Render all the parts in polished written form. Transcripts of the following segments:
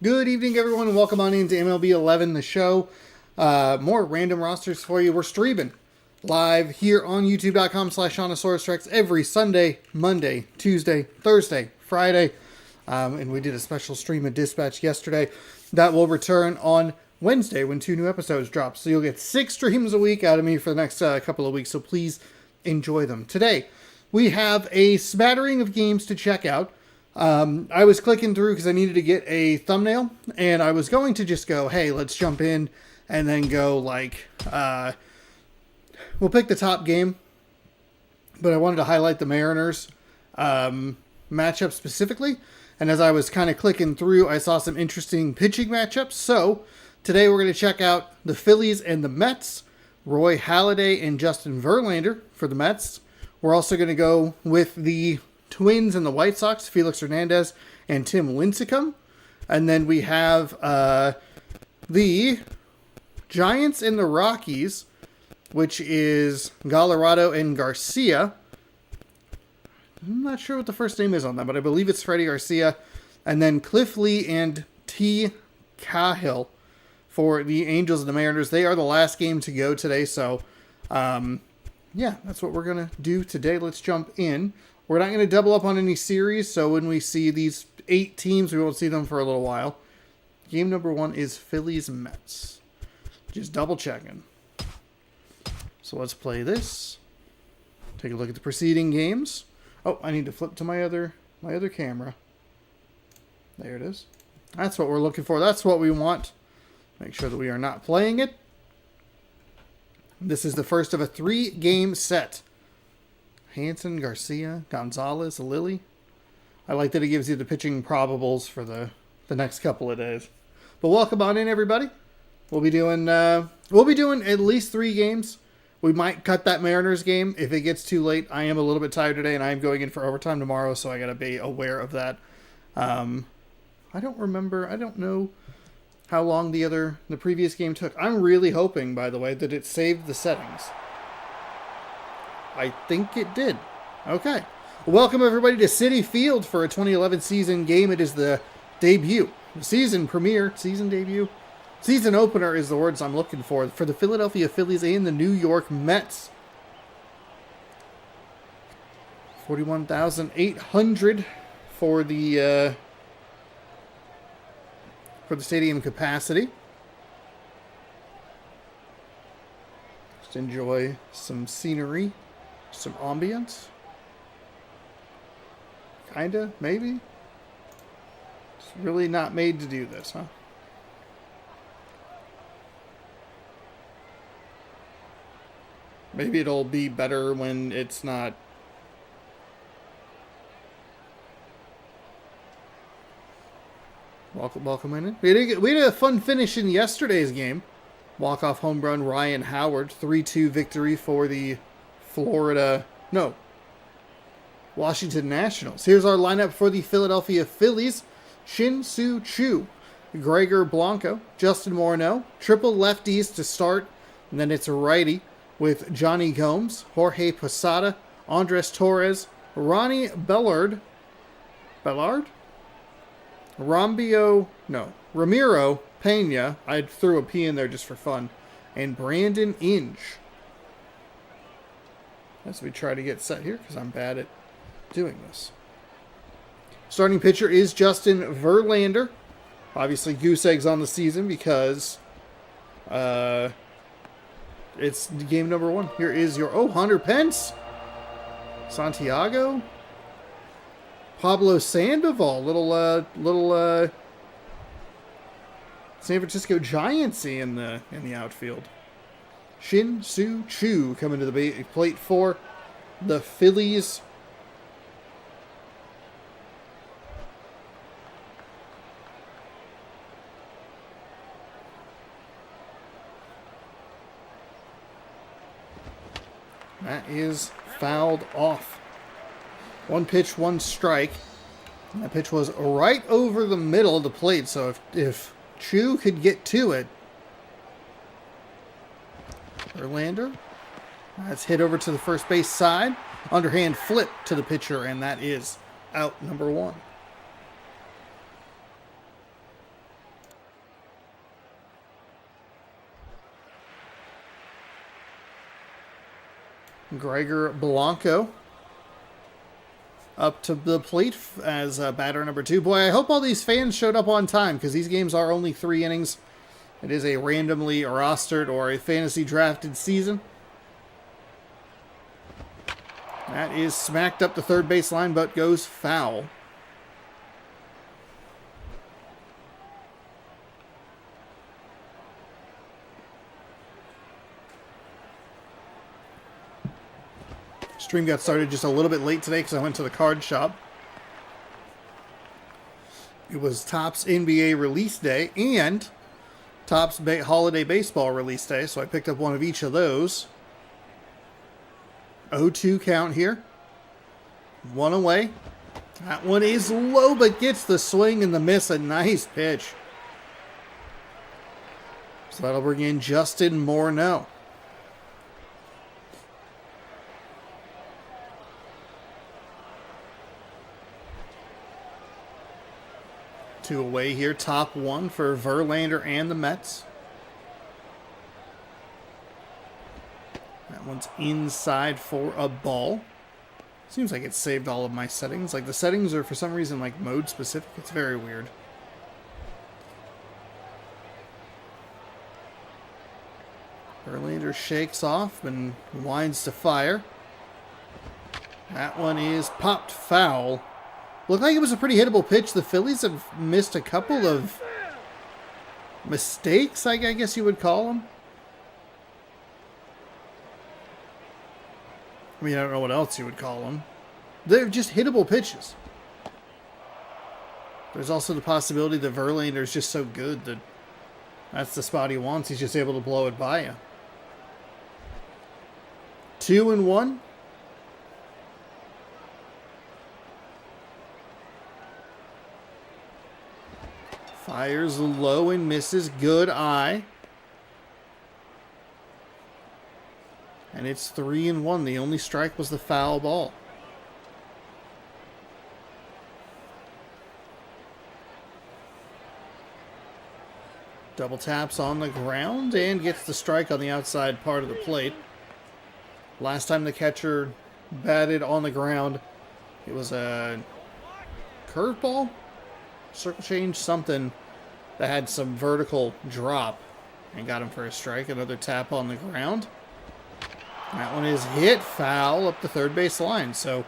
Good evening, everyone, and welcome on into MLB 11, the show. More random rosters for you. We're streaming live here on youtube.com/ShaunosaurusRex every Sunday, Monday, Tuesday, Thursday, Friday. And we did a special stream of Dispatch yesterday. That will return on Wednesday when 2 new episodes drop. So you'll get 6 streams a week out of me for the next couple of weeks. So please enjoy them. Today, we have a smattering of games to check out. I was clicking through because I needed to get a thumbnail, and I was going to just go, hey, let's jump in, and then go like, we'll pick the top game, but I wanted to highlight the Mariners matchup specifically, and as I was kind of clicking through, I saw some interesting pitching matchups, so today we're going to check out the Phillies and the Mets, Roy Halladay and Justin Verlander for the Mets. We're also going to go with the Twins and the White Sox, Felix Hernandez and Tim Lincecum. And then we have the Giants and the Rockies, which is Colorado and Garcia. I'm not sure what the first name is on that, but I believe it's Freddie Garcia. And then Cliff Lee and T. Cahill for the Angels and the Mariners. They are the last game to go today, so yeah, that's what we're going to do today. Let's jump in. We're not going to double up on any series, so when we see these 8 teams, we won't see them for a little while. Game number 1 is Phillies-Mets. Just double checking. So let's play this. Take a look at the preceding games. Oh, I need to flip to my other camera. There it is. That's what we're looking for. That's what we want. Make sure that we are not playing it. This is the first of a 3-game set. Hanson, Garcia, Gonzalez, Lilly. I like that it gives you the pitching probables for the next couple of days. But welcome on in, everybody. We'll be doing at least 3 games. We might cut that Mariners game if it gets too late. I am a little bit tired today, and I am going in for overtime tomorrow, so I got to be aware of that. I don't know how long the previous game took. I'm really hoping, by the way, that it saved the settings. I think it did. Okay. Welcome, everybody, to Citi Field for a 2011 season game. It is the debut. The season premiere. Season debut. Season opener is the words I'm looking for the Philadelphia Phillies and the New York Mets. 41,800 for the stadium capacity. Just enjoy some scenery. Some ambience. Kinda, maybe. It's really not made to do this, huh? Maybe it'll be better when it's not. Welcome in. We had a fun finish in yesterday's game. Walk-off home run, Ryan Howard. 3-2 victory for the Washington Nationals. Here's our lineup for the Philadelphia Phillies. Shin-Soo Choo, Gregor Blanco, Justin Morneau, triple lefties to start, and then it's a righty with Johnny Gomes, Jorge Posada, Andres Torres, Ronnie Bellard, Ramiro Pena, I threw a P in there just for fun, and Brandon Inge. As we try to get set here, because I'm bad at doing this. Starting pitcher is Justin Verlander. Obviously, goose eggs on the season because it's game number 1. Here is your Hunter Pence, Santiago, Pablo Sandoval, little San Francisco Giantsy in the outfield. Shin-Soo Choo coming to the plate for the Phillies. That is fouled off. 1 pitch, 1 strike. And that pitch was right over the middle of the plate, so if Choo could get to it. Verlander. That's hit over to the first base side. Underhand flip to the pitcher, and that is out number 1. Gregor Blanco up to the plate as batter number 2. Boy, I hope all these fans showed up on time because these games are only 3 innings. It is a randomly rostered or a fantasy drafted season. That is smacked up the third base line, but goes foul. Stream got started just a little bit late today because I went to the card shop. It was Topps NBA release day and Topps Holiday Baseball release day, so I picked up one of each of those. 0-2 count here. 1 away. That one is low, but gets the swing and the miss. A nice pitch. So that'll bring in Justin Morneau. Two away here. Top 1 for Verlander and the Mets. That one's inside for a ball. Seems like it saved all of my settings. Like the settings are for some reason like mode specific. It's very weird. Verlander shakes off and winds to fire. That one is popped foul. Looked like it was a pretty hittable pitch. The Phillies have missed a couple of mistakes, I guess you would call them. I mean, I don't know what else you would call them. They're just hittable pitches. There's also the possibility that Verlander is just so good that that's the spot he wants. He's just able to blow it by you. 2-1. Fires low and misses. Good eye. And it's 3-1. The only strike was the foul ball. Double taps on the ground and gets the strike on the outside part of the plate. Last time the catcher batted on the ground, it was a curveball, circle change, something that had some vertical drop and got him for a strike. Another tap on the ground. That one is hit foul up the third base line. So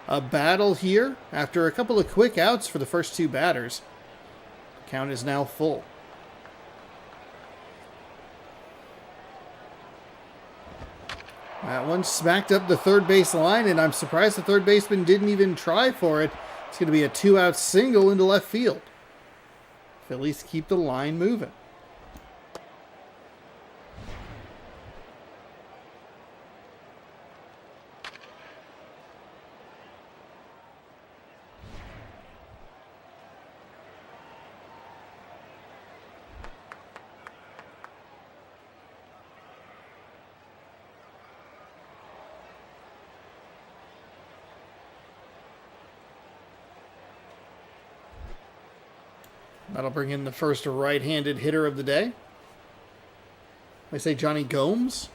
a battle here after a couple of quick outs for the first 2 batters. Count is now full. That one smacked up the third base line, and I'm surprised the third baseman didn't even try for it. It's going to be a 2-out single into left field. Phillies keep the line moving. That'll bring in the first right-handed hitter of the day. They say Johnny Gomes.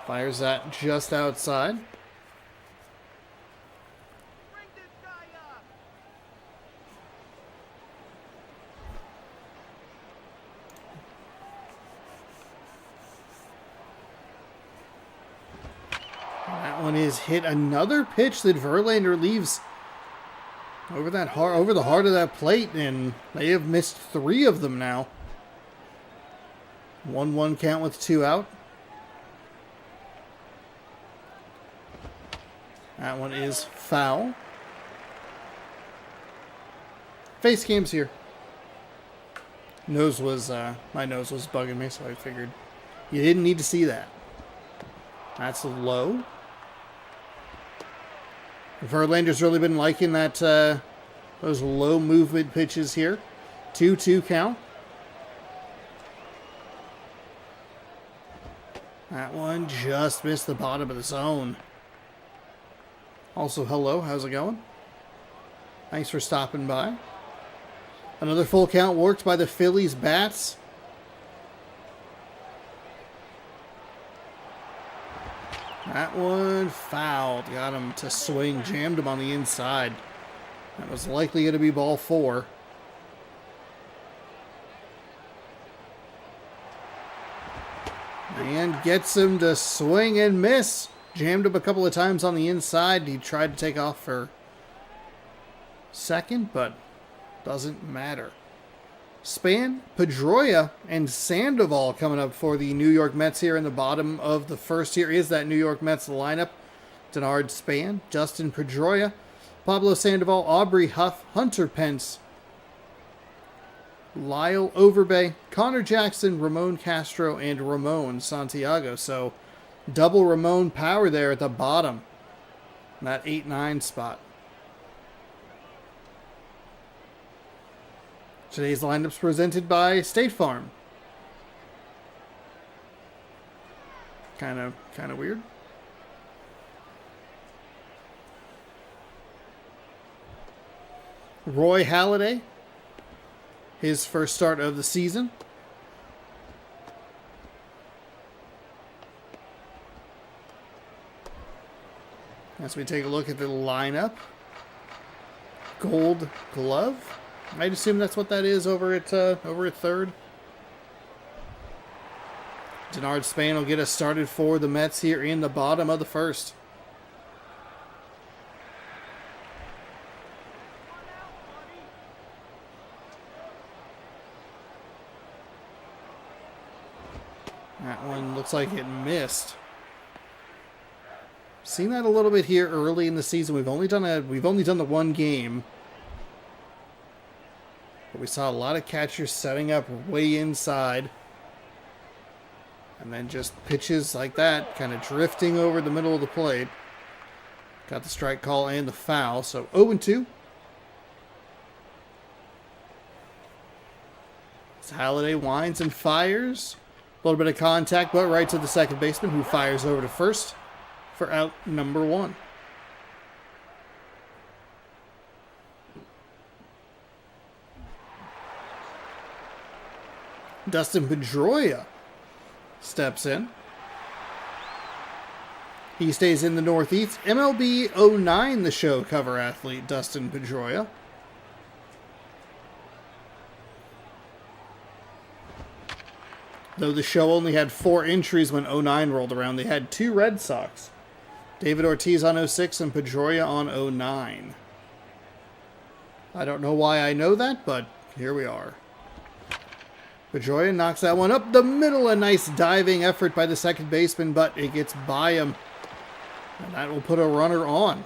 Fires that just outside. That one is hit. Another pitch that Verlander leaves over the heart of that plate, and they have missed 3 of them now. 1-1 count with 2 out. That one is foul. Face cam's here. My nose was bugging me, so I figured you didn't need to see that. That's low. Verlander's really been liking that those low movement pitches here. 2-2 count. That one just missed the bottom of the zone. Also, hello, how's it going? Thanks for stopping by. Another full count worked by the Phillies bats. That one fouled. Got him to swing. Jammed him on the inside. That was likely going to be ball 4. And gets him to swing and miss. Jammed him a couple of times on the inside. He tried to take off for second, but doesn't matter. Span, Pedroia, and Sandoval coming up for the New York Mets here in the bottom of the first. Here is that New York Mets lineup. Denard Span, Justin Pedroia, Pablo Sandoval, Aubrey Huff, Hunter Pence, Lyle Overbay, Connor Jackson, Ramon Castro, and Ramon Santiago. So double Ramon power there at the bottom. That 8-9 spot. Today's lineups presented by State Farm. Kind of weird. Roy Halladay, his first start of the season. As we take a look at the lineup. Gold Glove. I'd assume that's what that is over at third. Denard Span will get us started for the Mets here in the bottom of the first. That one looks like it missed. Seen that a little bit here early in the season. We've only done the one game. But we saw a lot of catchers setting up way inside. And then just pitches like that, kind of drifting over the middle of the plate. Got the strike call and the foul. So 0-2. As Halladay winds and fires. A little bit of contact, but right to the second baseman, who fires over to first for out number 1. Dustin Pedroia steps in. He stays in the Northeast. MLB 09, the show cover athlete, Dustin Pedroia. Though the show only had 4 entries when 09 rolled around, they had 2 Red Sox. David Ortiz on 06 and Pedroia on 09. I don't know why I know that, but here we are. Pedroia knocks that one up the middle. A nice diving effort by the second baseman, but it gets by him. And that will put a runner on.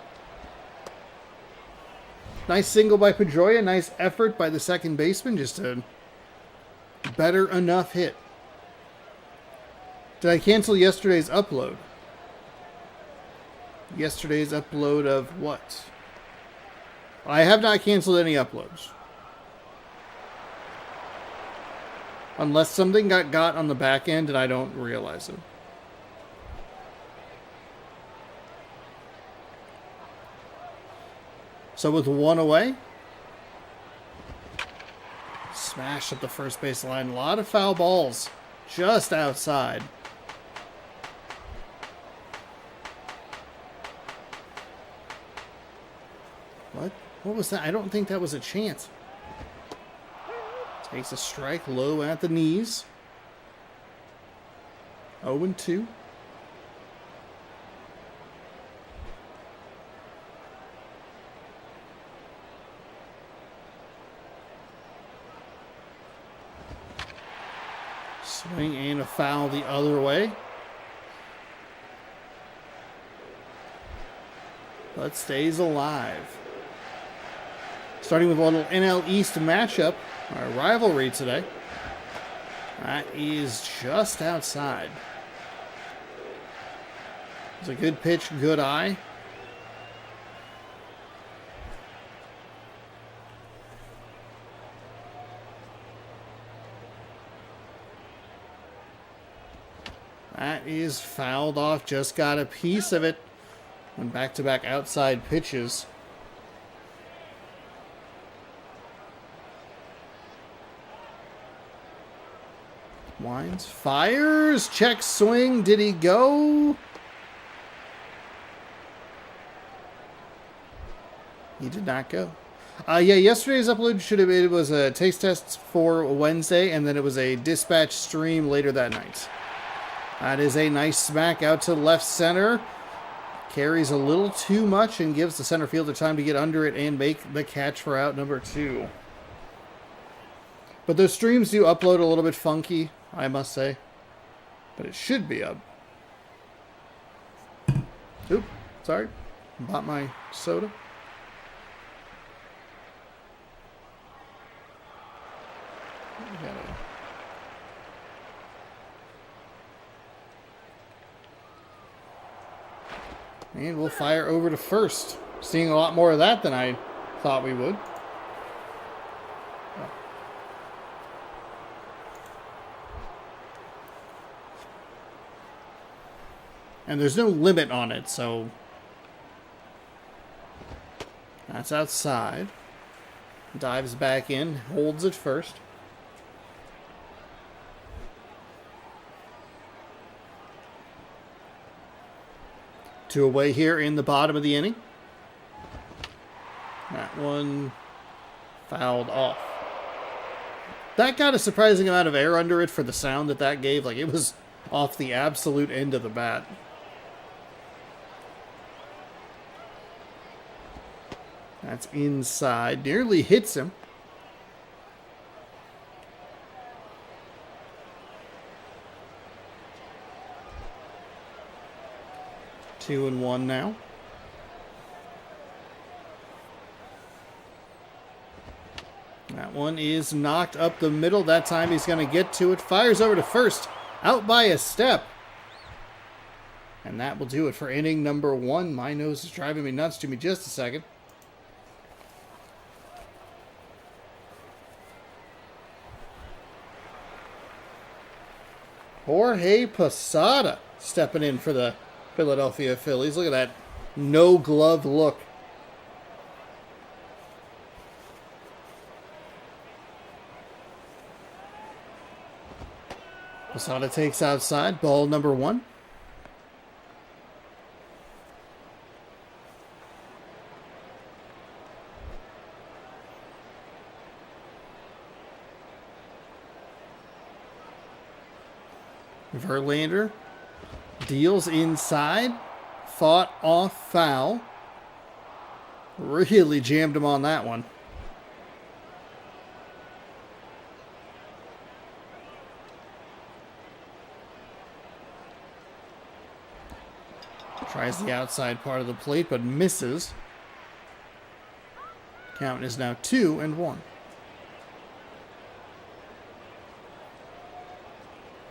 Nice single by Pedroia. Nice effort by the second baseman. Just a better enough hit. Did I cancel yesterday's upload? Yesterday's upload of what? I have not canceled any uploads. Unless something got on the back end and I don't realize it. So with 1 away. Smash at the first base line. A lot of foul balls just outside. What was that? I don't think that was a chance. Takes a strike low at the knees. 0-2. Swing and a foul the other way. But stays alive. Starting with a little NL East matchup. Our rivalry today. That is just outside. It's a good pitch, good eye. That is fouled off. Just got a piece of it. When back-to-back outside pitches. Winds, fires, check swing. Did he go? He did not go. Yeah, yesterday's upload should have been, it was a taste test for Wednesday, and then it was a dispatch stream later that night. That is a nice smack out to left center. Carries a little too much and gives the center fielder time to get under it and make the catch for out number 2. But those streams do upload a little bit funky, I must say. But it should be up. Oop, sorry. Bought my soda. And we'll fire over to first. Seeing a lot more of that than I thought we would. And there's no limit on it, so that's outside. Dives back in, holds it first. Two away here in the bottom of the inning. That one fouled off. That got a surprising amount of air under it for the sound that that gave. Like, it was off the absolute end of the bat. That's inside. Nearly hits him. Two and one now. That one is knocked up the middle. That time he's going to get to it. Fires over to first. Out by a step. And that will do it for inning number 1. My nose is driving me nuts. Give me just a second. Jorge Posada stepping in for the Philadelphia Phillies. Look at that no glove look. Posada takes outside. Ball number 1. Verlander deals inside. Fought off foul. Really jammed him on that one. Tries the outside part of the plate, but misses. Count is now 2-1.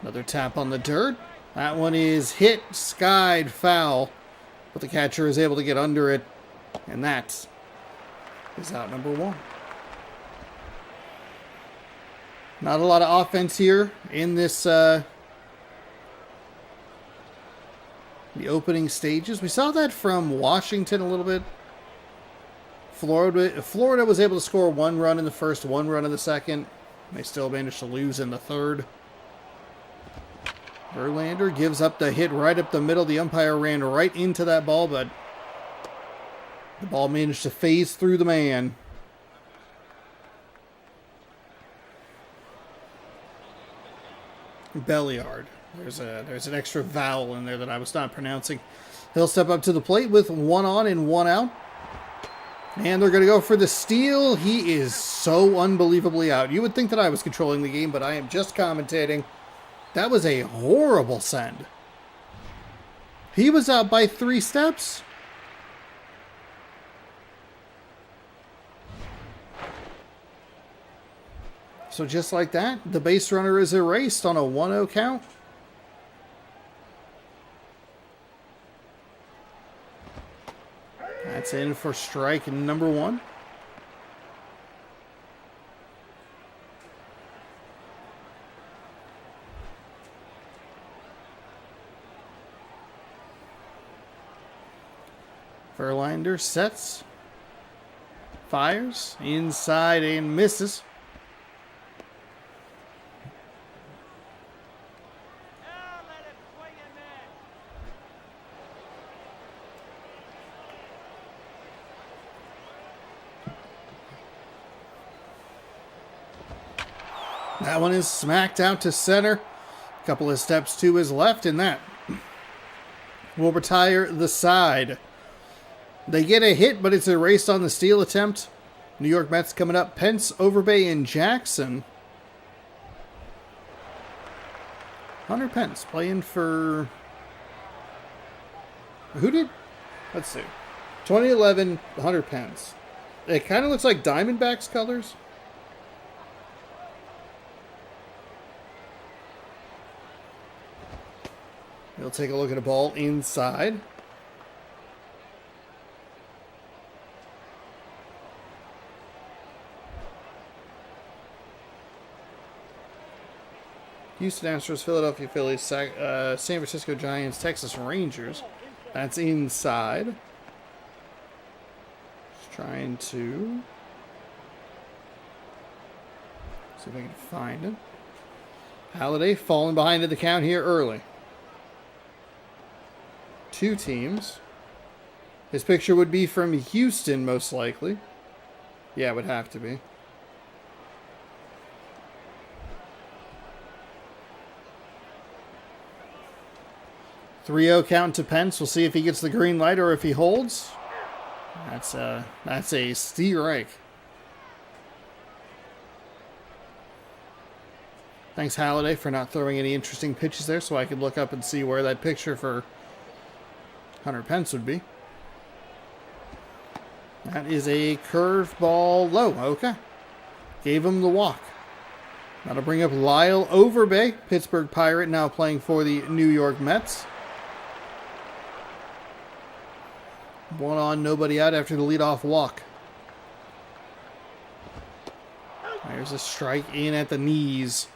Another tap on the dirt. That one is hit, skied, foul. But the catcher is able to get under it. And that is out number 1. Not a lot of offense here in this the opening stages. We saw that from Washington a little bit. Florida was able to score 1 run in the first, 1 run in the second. They still managed to lose in the third. Verlander gives up the hit right up the middle. The umpire ran right into that ball, but the ball managed to phase through the man. Belliard. There's an extra vowel in there that I was not pronouncing. He'll step up to the plate with 1 on and 1 out. And they're going to go for the steal. He is so unbelievably out. You would think that I was controlling the game, but I am just commentating. That was a horrible send. He was out by 3 steps. So just like that, the base runner is erased on a 1-0 count. That's in for strike number 1. Verlander sets, fires, inside and misses. That one is smacked out to center. A couple of steps to his left, and that will retire the side. They get a hit, but it's erased on the steal attempt. New York Mets coming up. Pence, Overbay, and Jackson. Hunter Pence playing for... Who did... Let's see. 2011, Hunter Pence. It kind of looks like Diamondbacks colors. We'll take a look at a ball inside. Houston Astros, Philadelphia Phillies, San Francisco Giants, Texas Rangers. That's inside. Just trying to see if I can find it. Halladay falling behind in the count here early. Two teams. His picture would be from Houston, most likely. Yeah, it would have to be. .3-0 count to Pence. We'll see if he gets the green light or if he holds. That's a strike. Thanks, Halladay, for not throwing any interesting pitches there so I could look up and see where that picture for Hunter Pence would be. That is a curveball low. Okay. Gave him the walk. That'll bring up Lyle Overbay, Pittsburgh Pirate, now playing for the New York Mets. 1 on, nobody out after the leadoff walk. There's a strike in at the knees.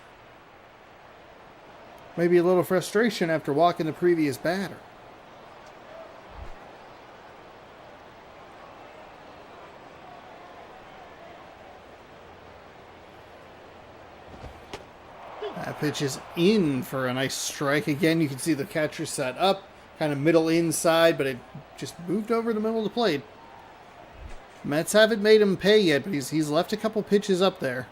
Maybe a little frustration after walking the previous batter. That pitch is in for a nice strike. Again, you can see the catcher set up, kind of middle inside, but it just moved over the middle of the plate. Mets haven't made him pay yet, but he's left a couple pitches up there.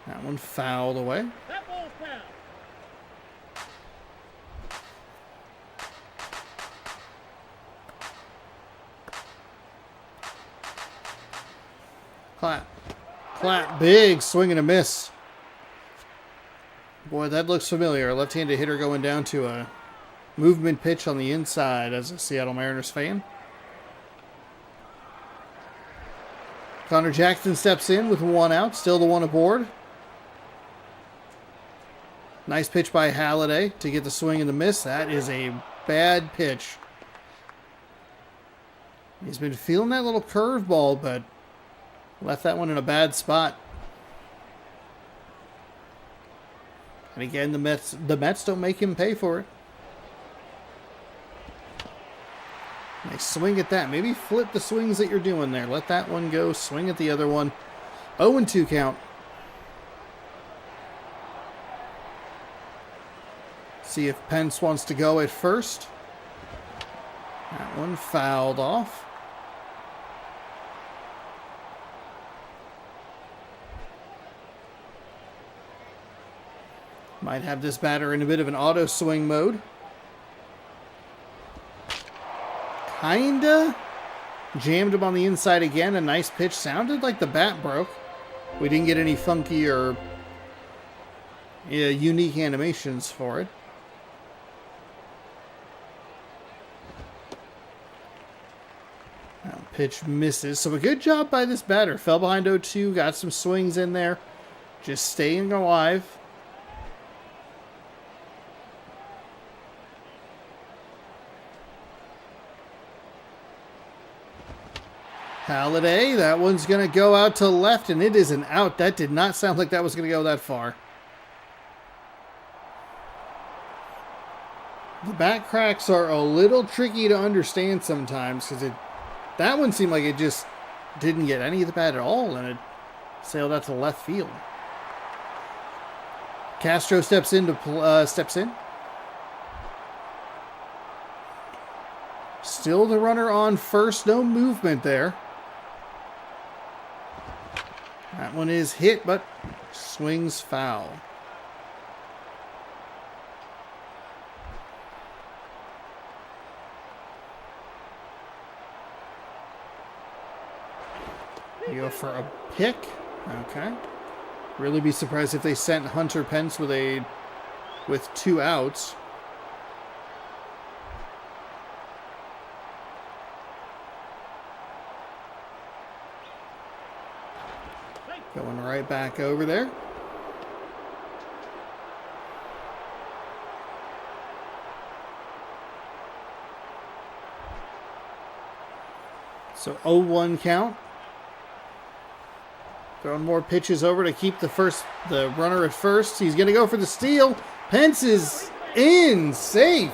That one fouled away. That ball's foul. Clap. Clap. Big swing and a miss. Boy, that looks familiar. A left-handed hitter going down to a movement pitch on the inside as a Seattle Mariners fan. Connor Jackson steps in with 1 out. Still the 1 aboard. Nice pitch by Halladay to get the swing and the miss. That is a bad pitch. He's been feeling that little curveball, but left that one in a bad spot. And again, the Mets don't make him pay for it. Nice swing at that. Maybe flip the swings that you're doing there. Let that one go. Swing at the other one. 0-2 count. See if Pence wants to go at first. That one fouled off. Might have this batter in a bit of an auto swing mode. Kinda jammed him on the inside again. A nice pitch. Sounded like the bat broke. We didn't get any funky or unique animations for it. That pitch misses. So a good job by this batter. Fell behind 0-2. Got some swings in there. Just staying alive. Halladay, that one's going to go out to left, and it is an out. That did not sound like that was going to go that far. The bat cracks are a little tricky to understand sometimes, because that one seemed like it just didn't get any of the bat at all, and it sailed out to left field. Castro steps in. Still the runner on first, no movement there. That one is hit, but swings foul. You go for a pick. Okay. Really be surprised if they sent Hunter Pence with 2 outs. Going right back over there. So 0-1 count. Throwing more pitches over to keep the runner at first. He's going to go for the steal. Pence is in, safe.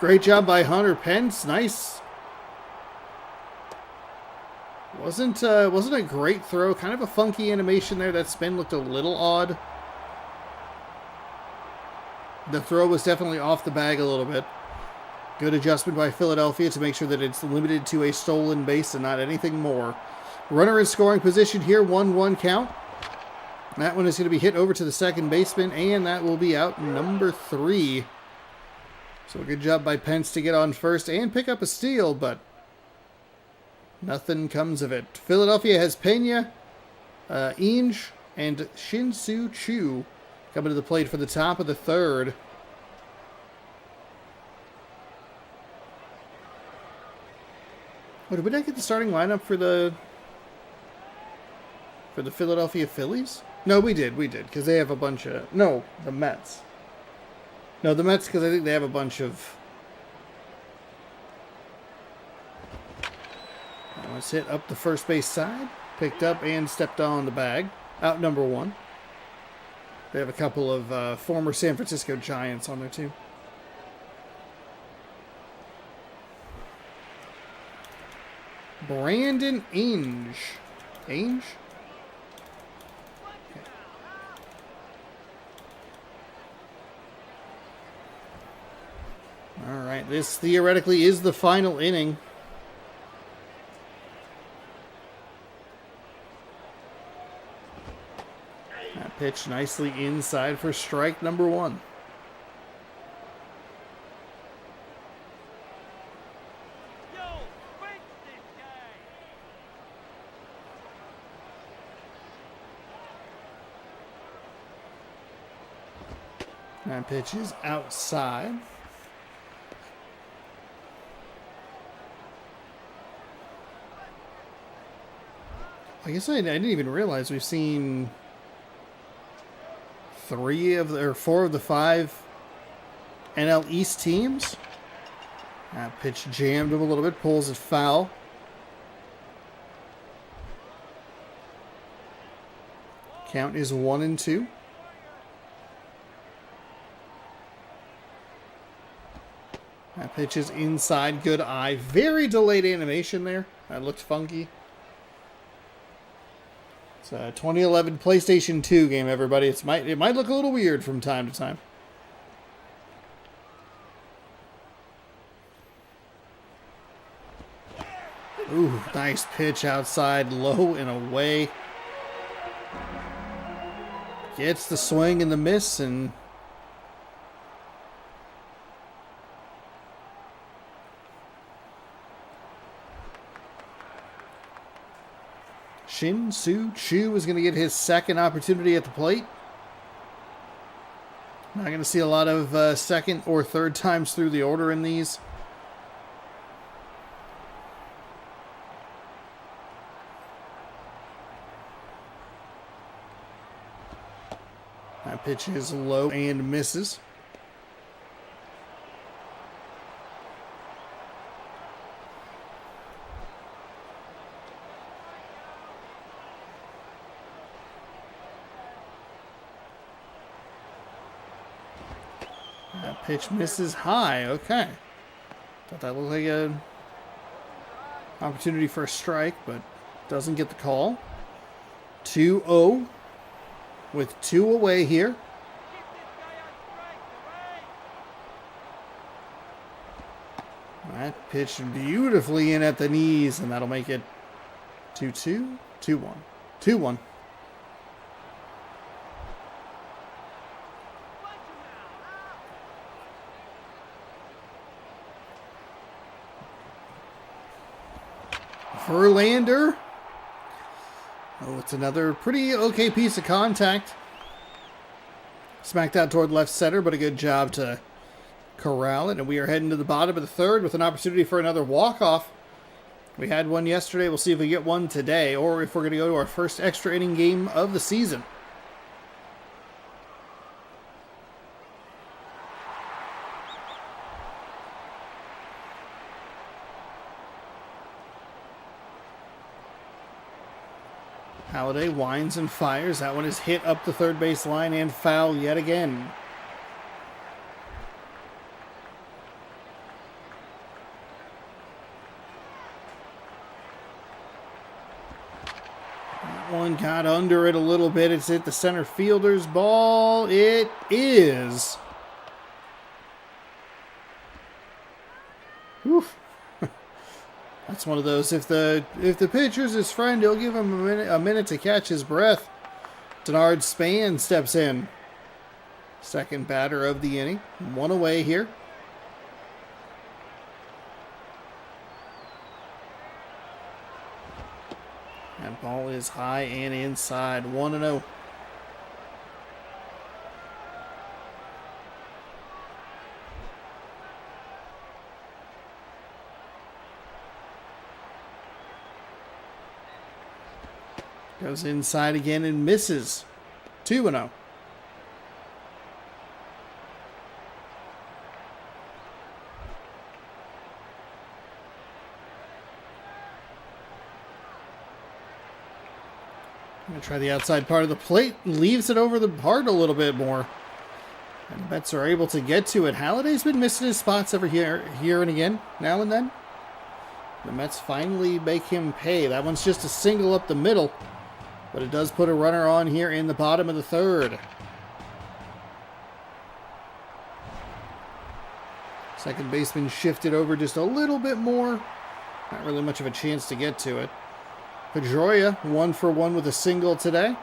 Great job by Hunter Pence. Nice. Wasn't a great throw. Kind of a funky animation there. That spin looked a little odd. The throw was definitely off the bag a little bit. Good adjustment by Philadelphia to make sure that it's limited to a stolen base and not anything more. Runner in scoring position here, 1-1 count. That one is going to be hit over to the second baseman, and that will be out number 3. So a good job by Pence to get on first and pick up a steal, but nothing comes of it. Philadelphia has Pena, Inge, and Shin-Soo Choo coming to the plate for the top of the third. Oh, did we not get the starting lineup for the Philadelphia Phillies? No, we did, because they have a bunch of... No, the Mets. No, the Mets, because I think they have a bunch of... Let's hit up the first base side. Picked up and stepped on the bag. Out number 1. They have a couple of former San Francisco Giants on there, too. Brandon Inge. Ainge? Okay. All right, this theoretically is the final inning. That pitch nicely inside for strike number 1. That pitch is outside. I guess I didn't even realize we've seen 4 of the 5 NL East teams. That pitch jammed him a little bit, pulls it foul. Count is 1-2. That pitch is inside, good eye. Very delayed animation there. That looked funky. It's a 2011 PlayStation 2 game, everybody. It might look a little weird from time to time. Ooh, nice pitch outside, low and away. Gets the swing and the miss, and Shin-Soo Choo is going to get his second opportunity at the plate. Not going to see a lot of second or third times through the order in these. That pitch is low and misses. That pitch misses high. Okay. Thought that looked like an opportunity for a strike, but doesn't get the call. 2-0 with 2 away here. That pitched beautifully in at the knees, and that'll make it 2-2, 2-1, 2-1. Verlander. Oh, it's another pretty okay piece of contact. Smacked out toward left center, but a good job to corral it. And we are heading to the bottom of the third with an opportunity for another walk-off. We had one yesterday. We'll see if we get one today, or if we're going to go to our first extra inning game of the season. Halladay winds and fires. That one is hit up the third base line and foul yet again. That one got under it a little bit. It's hit the center fielder's ball. It is. Oof. That's one of those. If the pitcher's his friend, he'll give him a minute to catch his breath. Denard Span steps in. Second batter of the inning. One away here. That ball is high and inside. 1-0. Goes inside again and misses. 2-0. Going to try the outside part of the plate. Leaves it over the heart a little bit more. And the Mets are able to get to it. Halladay's been missing his spots every here and again, now and then. The Mets finally make him pay. That one's just a single up the middle. But it does put a runner on here in the bottom of the third. Second baseman shifted over just a little bit more. Not really much of a chance to get to it. Pedroia, 1-for-1 with a single today.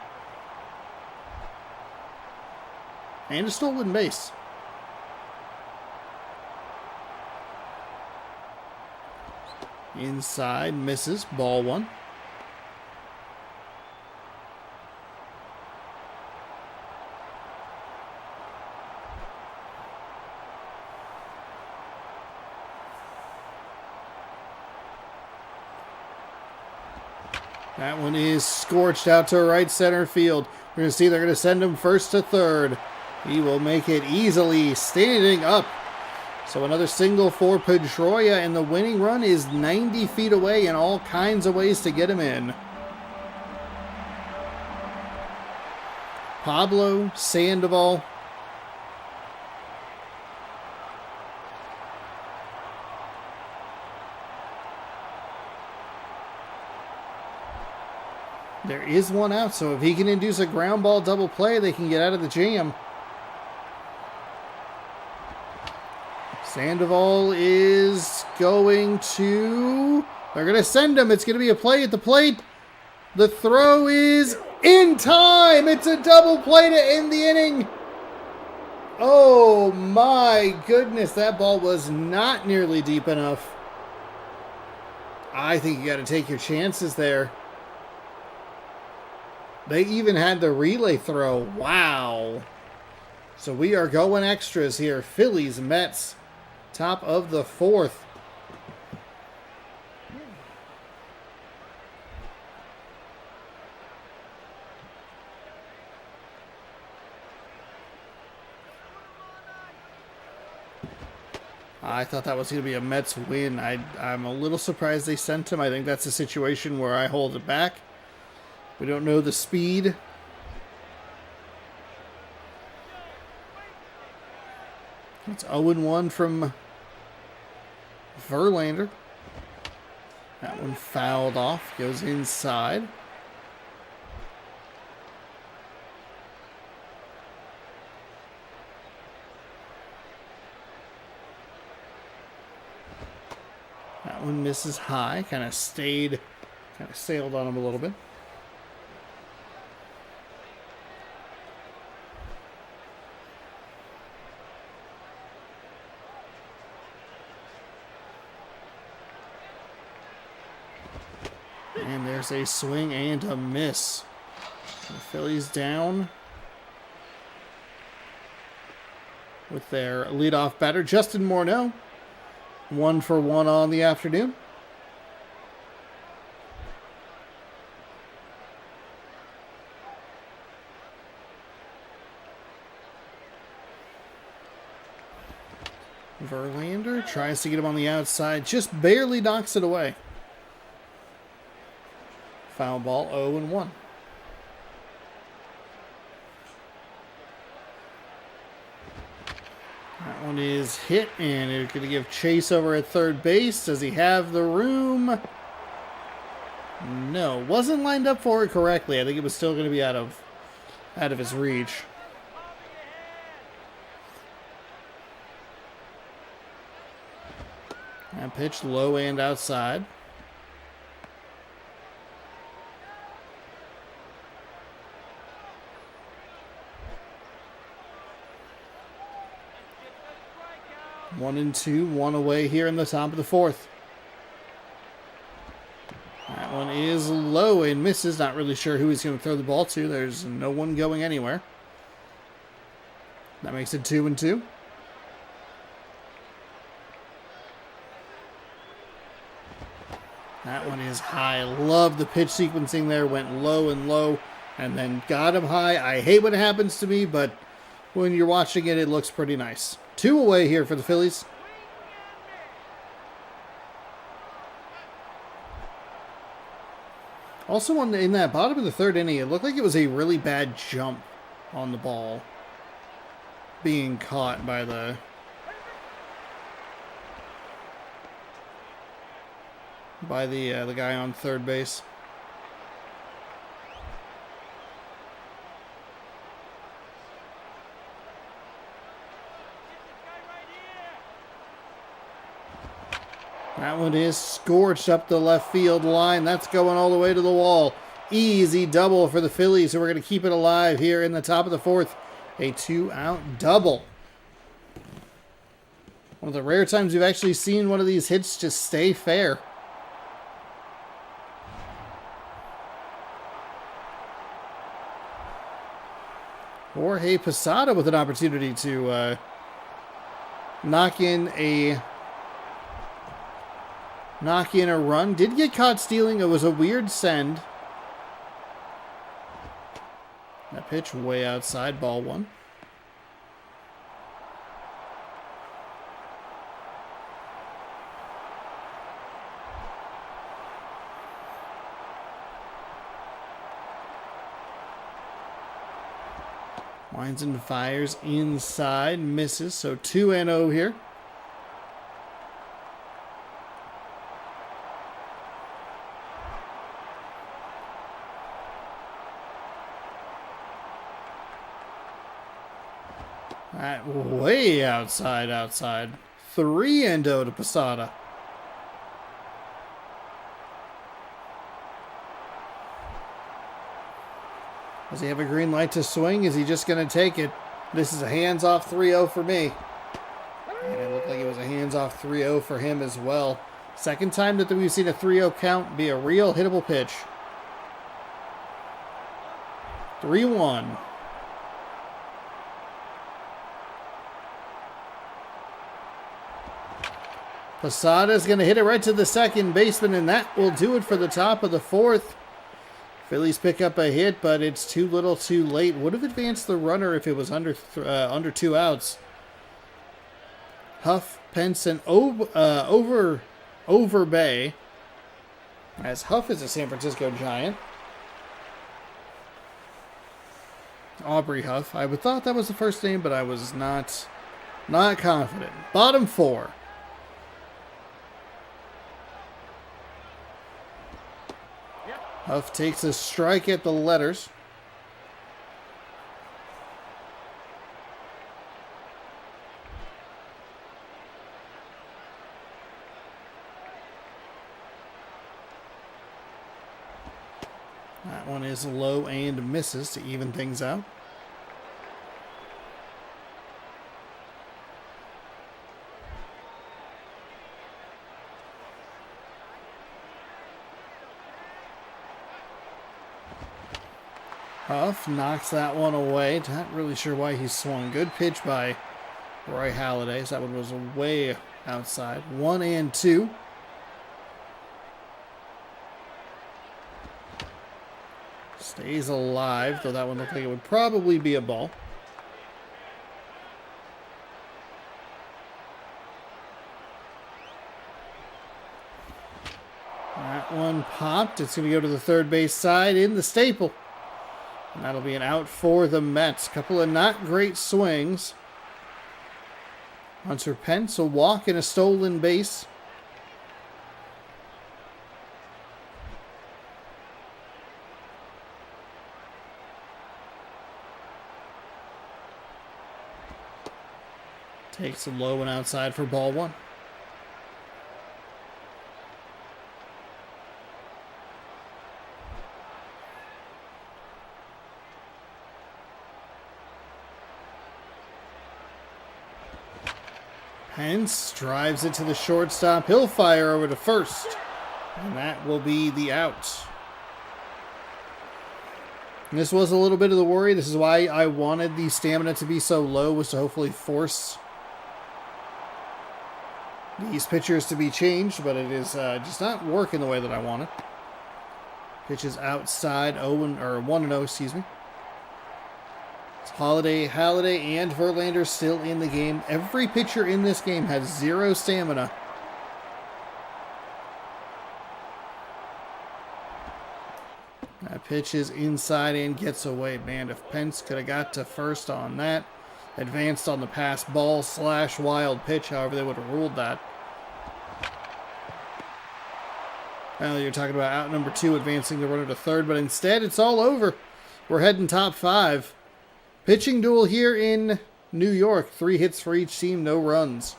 And a stolen base. Inside, misses, ball one. That one is scorched out to right center field. We're going to see they're going to send him first to third. He will make it easily, standing up. So another single for Pedroia, and the winning run is 90 feet away and all kinds of ways to get him in. Pablo Sandoval. There is one out, so if he can induce a ground ball double play, they can get out of the jam. Sandoval is going to... They're going to send him. It's going to be a play at the plate. The throw is in time. It's a double play to end the inning. Oh my goodness, that ball was not nearly deep enough. I think you got to take your chances there. They even had the relay throw. Wow. So we are going extras here. Phillies, Mets, top of the fourth. I thought that was going to be a Mets win. I'm a little surprised they sent him. I think that's a situation where I hold it back. We don't know the speed. It's 0-1 from Verlander. That one fouled off. Goes inside. That one misses high. Kind of sailed on him a little bit. And there's a swing and a miss. The Phillies down with their leadoff batter, Justin Morneau. 1 for 1 on the afternoon. Verlander tries to get him on the outside, just barely knocks it away. Foul ball, 0-1. That one is hit, and it's going to give chase over at third base. Does he have the room? No, wasn't lined up for it correctly. I think it was still going to be out of his reach. That pitch low and outside. One and two, one away here in the top of the fourth. That one is low and misses. Not really sure who he's going to throw the ball to. There's no one going anywhere. That makes it 2-2. That one is high. Love the pitch sequencing there. Went low and low and then got him high. I hate when it happens to me, but when you're watching it, it looks pretty nice. 2 away here for the Phillies. Also, in that bottom of the third inning, it looked like it was a really bad jump on the ball being caught by the guy on third base. That one is scorched up the left field line. That's going all the way to the wall. Easy double for the Phillies, who are going to keep it alive here in the top of the fourth. A 2-out double. One of the rare times we've actually seen one of these hits just stay fair. Jorge Posada with an opportunity to knock in a run. Did get caught stealing. It was a weird send. That pitch way outside, ball one. Winds and fires inside, misses. So 2-0 here. Way outside. 3-0 to Posada. Does he have a green light to swing? Is he just going to take it? This is a hands-off 3-0 for me. And it looked like it was a hands-off 3-0 for him as well. Second time that we've seen a 3-0 count be a real hittable pitch. 3-1. Posada's going to hit it right to the second baseman, and that will do it for the top of the fourth. Phillies pick up a hit, but it's too little too late. Would have advanced the runner if it was under 2 outs. Huff, Pence, and Overbay, as Huff is a San Francisco Giant. Aubrey Huff. I would thought that was the first name, but I was not confident. Bottom four. Huff takes a strike at the letters. That one is low and misses to even things out. Huff knocks that one away. Not really sure why he swung. Good pitch by Roy Halladay. That one was way outside. 1-2. Stays alive, though that one looked like it would probably be a ball. That one popped. It's going to go to the third base side in the staple. And that'll be an out for the Mets. Couple of not great swings. Hunter Pence, a walk and a stolen base. Takes a low and outside for ball one. Pence drives it to the shortstop. He'll fire over to first. And that will be the out. And this was a little bit of the worry. This is why I wanted the stamina to be so low, was to hopefully force these pitchers to be changed, but it is just not working the way that I wanted. Pitch is outside, 1-0, excuse me. It's Halladay, and Verlander still in the game. Every pitcher in this game has 0 stamina. That pitch is inside and gets away. Man, if Pence could have got to first on that, advanced on the pass ball / wild pitch, however they would have ruled that. Well, you're talking about out number 2 advancing the runner to third, but instead it's all over. We're heading top 5. Pitching duel here in New York. 3 hits for each team, no runs.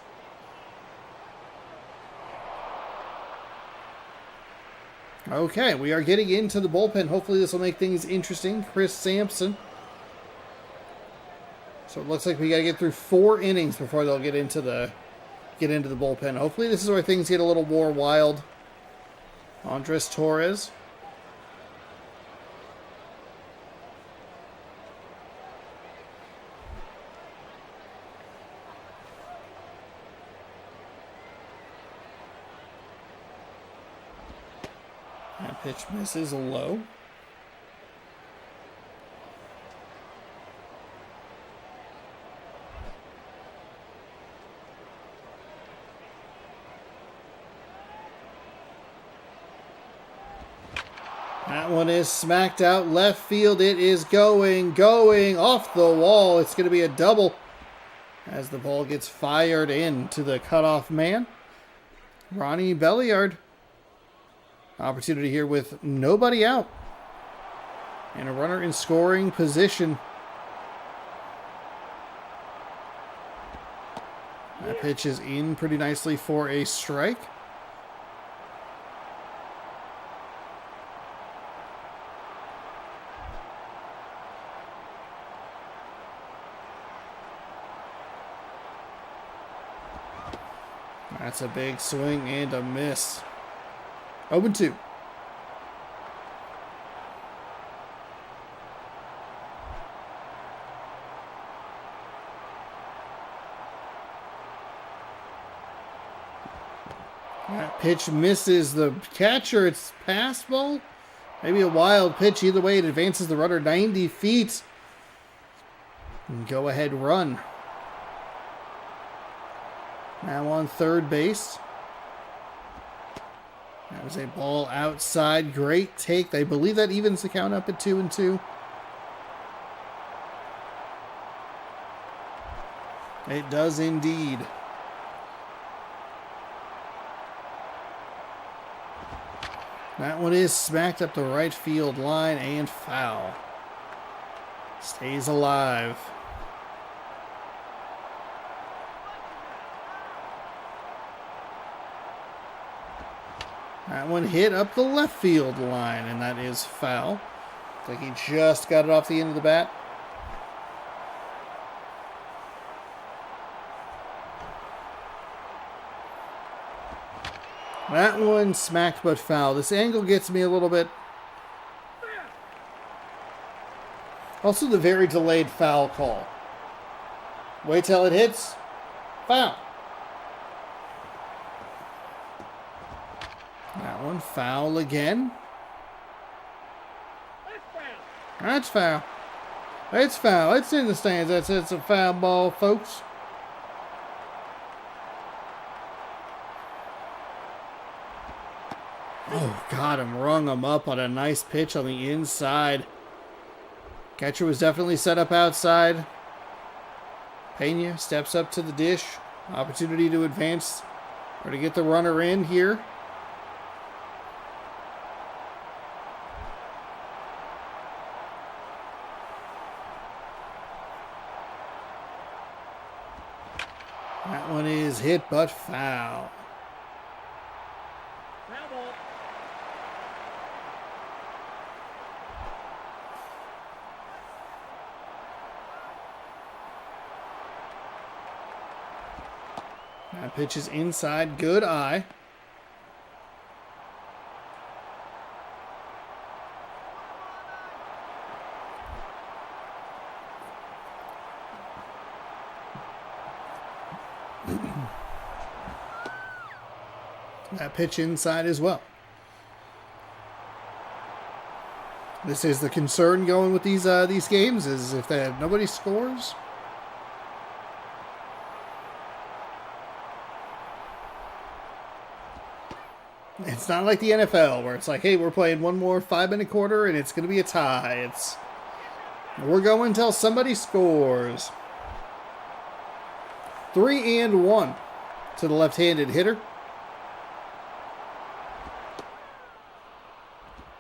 Okay, we are getting into the bullpen. Hopefully this will make things interesting. Chris Sampson. So it looks like we got to get through 4 innings before they'll get into the bullpen. Hopefully this is where things get a little more wild. Andres Torres. That pitch misses low. That one is smacked out left field. It is going off the wall. It's going to be a double as the ball gets fired into the cutoff man. Ronnie Belliard. Opportunity here with nobody out. And a runner in scoring position. That pitch is in pretty nicely for a strike. That's a big swing and a miss. 0-2. That pitch misses the catcher. It's pass ball. Maybe a wild pitch. Either way, it advances the runner 90 feet. And go ahead run. Now on third base. That was a ball outside. Great take. I believe that evens the count up at 2-2. It does indeed. That one is smacked up the right field line and foul. Stays alive. That one hit up the left field line, and that is foul. Like he just got it off the end of the bat. That one smacked but foul. This angle gets me a little bit. Also the very delayed foul call. Wait till it hits. Foul. That one foul again. That's foul. It's foul. It's in the stands. It's a foul ball, folks. Oh, got him. Rung him up on a nice pitch on the inside. Catcher was definitely set up outside. Pena steps up to the dish. Opportunity to advance or to get the runner in here. That one is hit but foul. That pitch is inside. Good eye. That pitch inside as well. This is the concern going with these games, is if nobody scores. It's not like the NFL where it's like, hey, we're playing one more 5-minute quarter and it's going to be a tie. We're going until somebody scores. 3-1 to the left-handed hitter.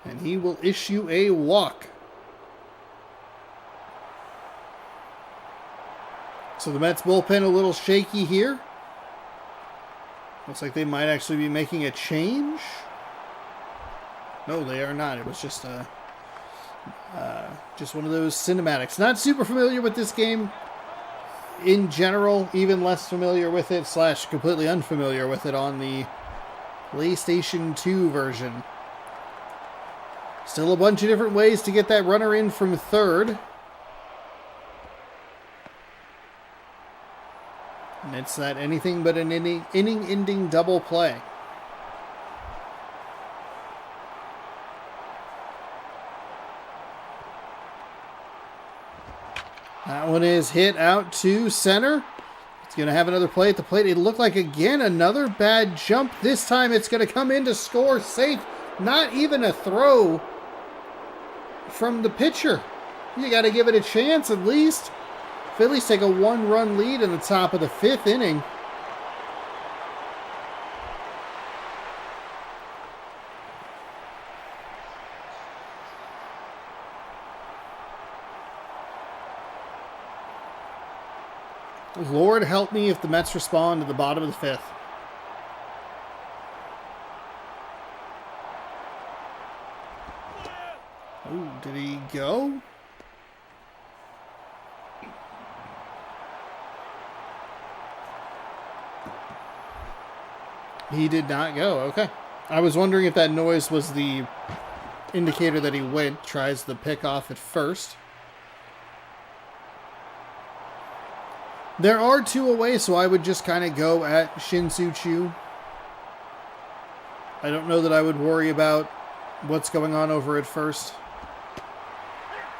And he will issue a walk. So the Mets bullpen a little shaky here. Looks like they might actually be making a change. No, they are not. It was just one of those cinematics. Not super familiar with this game in general. Even less familiar with it / completely unfamiliar with it on the PlayStation 2 version. Still a bunch of different ways to get that runner in from third. And it's that anything but an inning-ending double play. That one is hit out to center. It's going to have another play at the plate. It looked like, again, another bad jump. This time it's going to come in to score safe. Not even a throw from the pitcher. You got to give it a chance at least. Phillies take a 1-run lead in the top of the 5th inning. Lord help me if the Mets respond to the bottom of the 5th. Oh, did he go? He did not go. Okay. I was wondering if that noise was the indicator that he went. Tries the pick off at first. There are 2 away, so I would just kind of go at Shin-Soo Choo. I don't know that I would worry about what's going on over at first.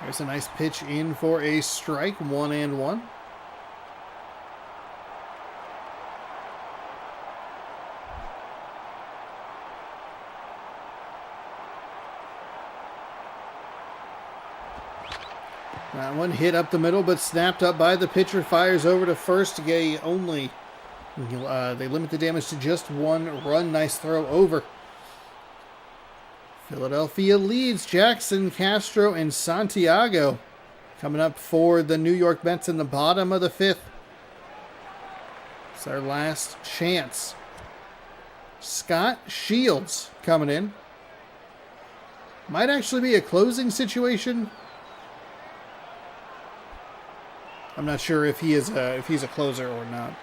There's a nice pitch in for a strike. 1-1. That one hit up the middle, but snapped up by the pitcher. Fires over to first. They limit the damage to just 1 run. Nice throw over. Philadelphia leads. Jackson, Castro, and Santiago coming up for the New York Mets in the bottom of the 5th. It's our last chance. Scott Shields coming in. Might actually be a closing situation. I'm not sure if he's a closer or not.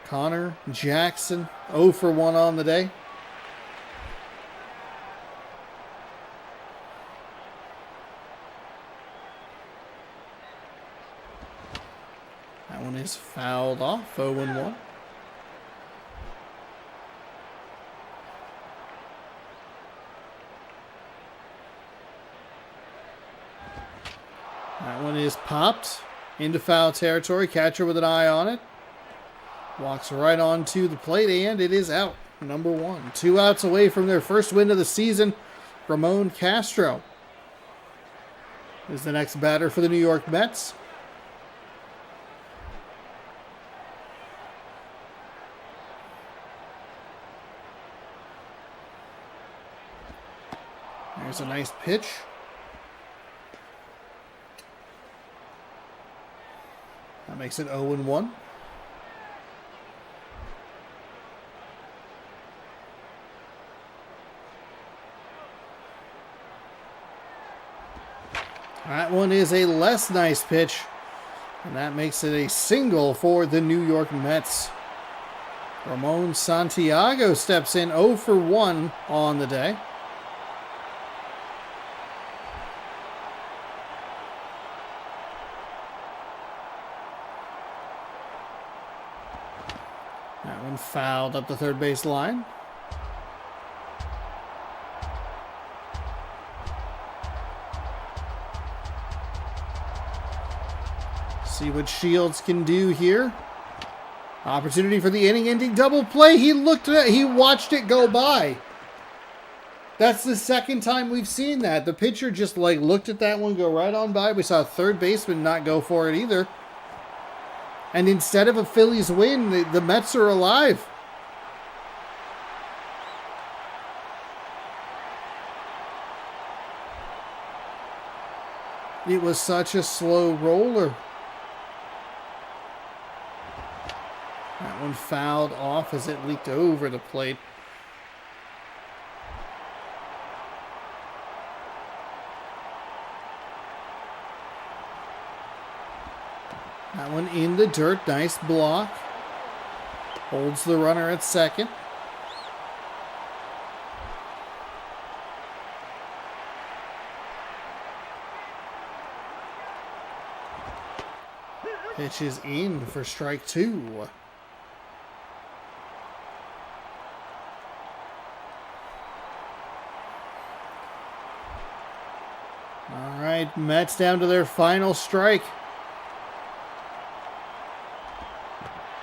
Connor Jackson, 0 for 1 on the day. That one is fouled off, 0 and 1. That one is popped into foul territory. Catcher with an eye on it. Walks right onto the plate, and it is out. Number 1. 2 outs away from their first win of the season. Ramon Castro is the next batter for the New York Mets. There's a nice pitch. That makes it 0 and 1. That one is a less nice pitch, and that makes it a single for the New York Mets. Ramon Santiago steps in 0 for 1 on the day. That one fouled up the third base line. See what Shields can do here. Opportunity for the inning-ending double play. He watched it go by. That's the second time we've seen that. The pitcher just looked at that one go right on by. We saw a third baseman not go for it either. And instead of a Phillies win, the Mets are alive. It was such a slow roller. That one fouled off as it leaked over the plate. That one in the dirt. Nice block. Holds the runner at second. Pitch is in for strike 2. All right, Mets down to their final strike.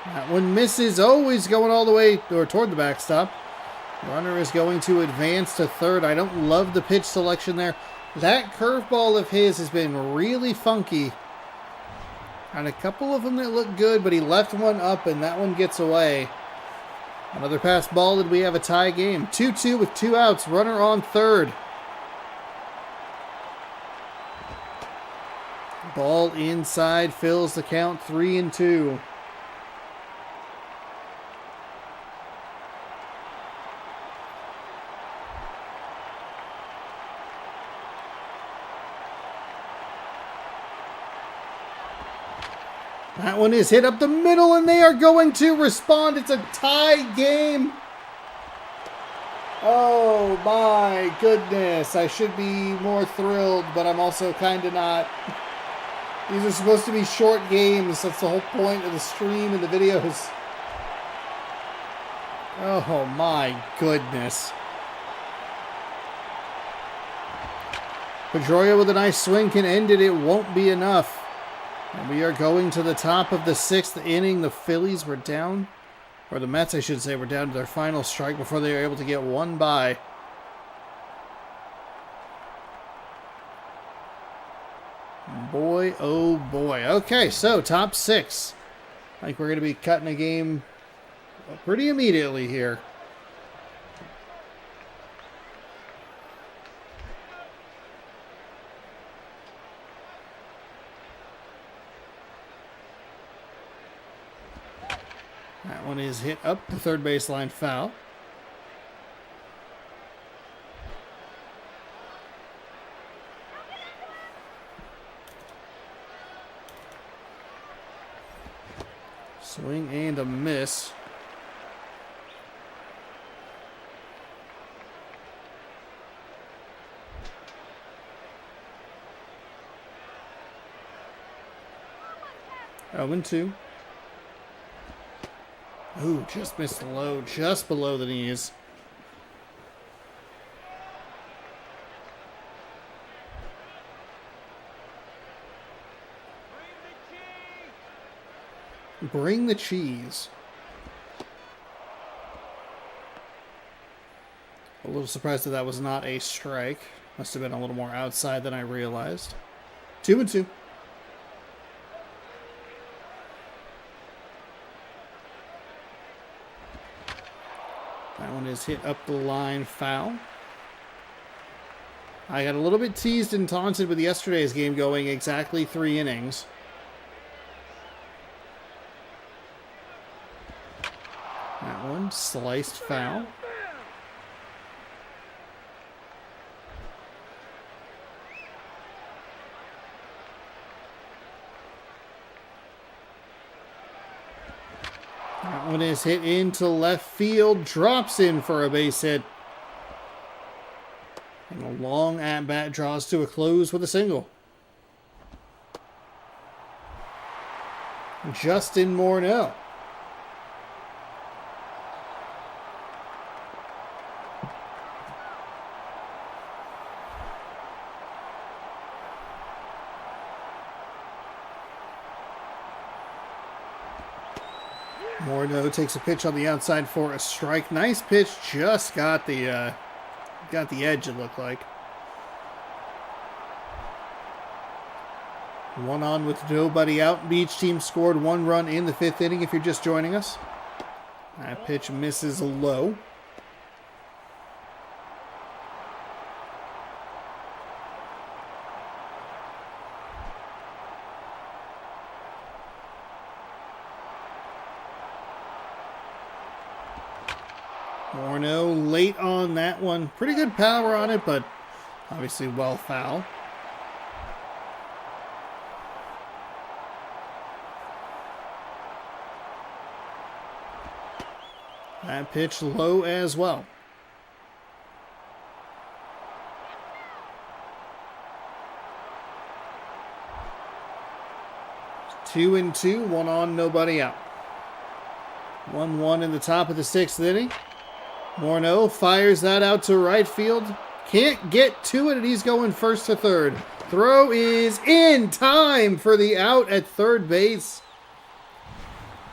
That one misses. Always going all the way or toward the backstop. Runner is going to advance to third. I don't love the pitch selection there. That curveball of his has been really funky. And a couple of them that look good, but he left one up and that one gets away. Another pass ball and we have a tie game. 2-2 with 2 outs. Runner on third. Ball inside fills the count 3-2. That one is hit up the middle, and they are going to respond. It's a tie game. Oh, my goodness. I should be more thrilled, but I'm also kind of not. These are supposed to be short games. That's the whole point of the stream and the videos. Oh, my goodness. Pedroia with a nice swing can end it. It won't be enough. And we are going to the top of the 6th inning. The Phillies were down, or the Mets, I should say, were down to their final strike before they were able to get one by. Boy, oh boy. Okay, so top 6. I think we're going to be cutting a game pretty immediately here. That one is hit up the third baseline foul. Swing and a miss. Oh, and 2. Ooh, just missed the low, just below the knees. Bring the cheese. A little surprised that was not a strike. Must have been a little more outside than I realized. 2 and 2. That one is hit up the line, foul. I got a little bit teased and taunted with yesterday's game going exactly 3 innings. That one sliced foul. That one is hit into left field, drops in for a base hit. And a long at-bat draws to a close with a single. Justin Morneau. Morneau takes a pitch on the outside for a strike. Nice pitch, just got the edge, it looked like. One on with nobody out. Each team scored 1 run in the 5th inning if you're just joining us. That pitch misses low. Morneau late on that one. Pretty good power on it, but obviously well foul. That pitch low as well. Two and 2, 1 on, nobody out. 1-1 in the top of the 6th inning. Morneau fires that out to right field. Can't get to it, and he's going first to third. Throw is in time for the out at third base.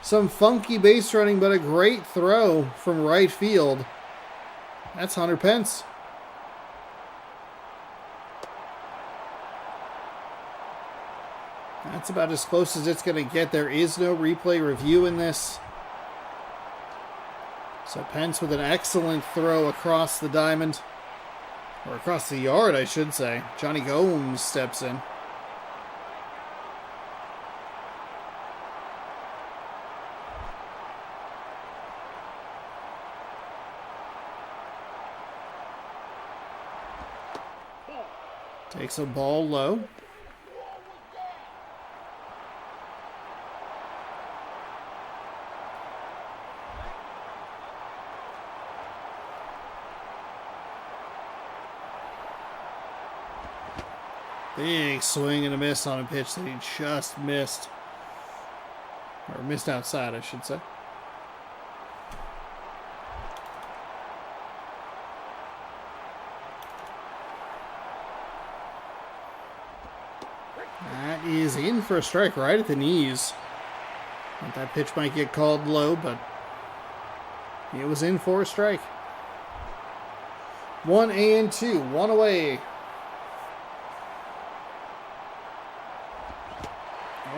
Some funky base running, but a great throw from right field. That's Hunter Pence. That's about as close as it's going to get. There is no replay review in this. So Pence with an excellent throw across the diamond. Or across the yard, I should say. Johnny Gomes steps in. Takes a ball low. Big swing and a miss on a pitch that he just missed. Or missed outside, I should say. That is in for a strike right at the knees. Thought that pitch might get called low, but it was in for a strike. 1-2, 1 away.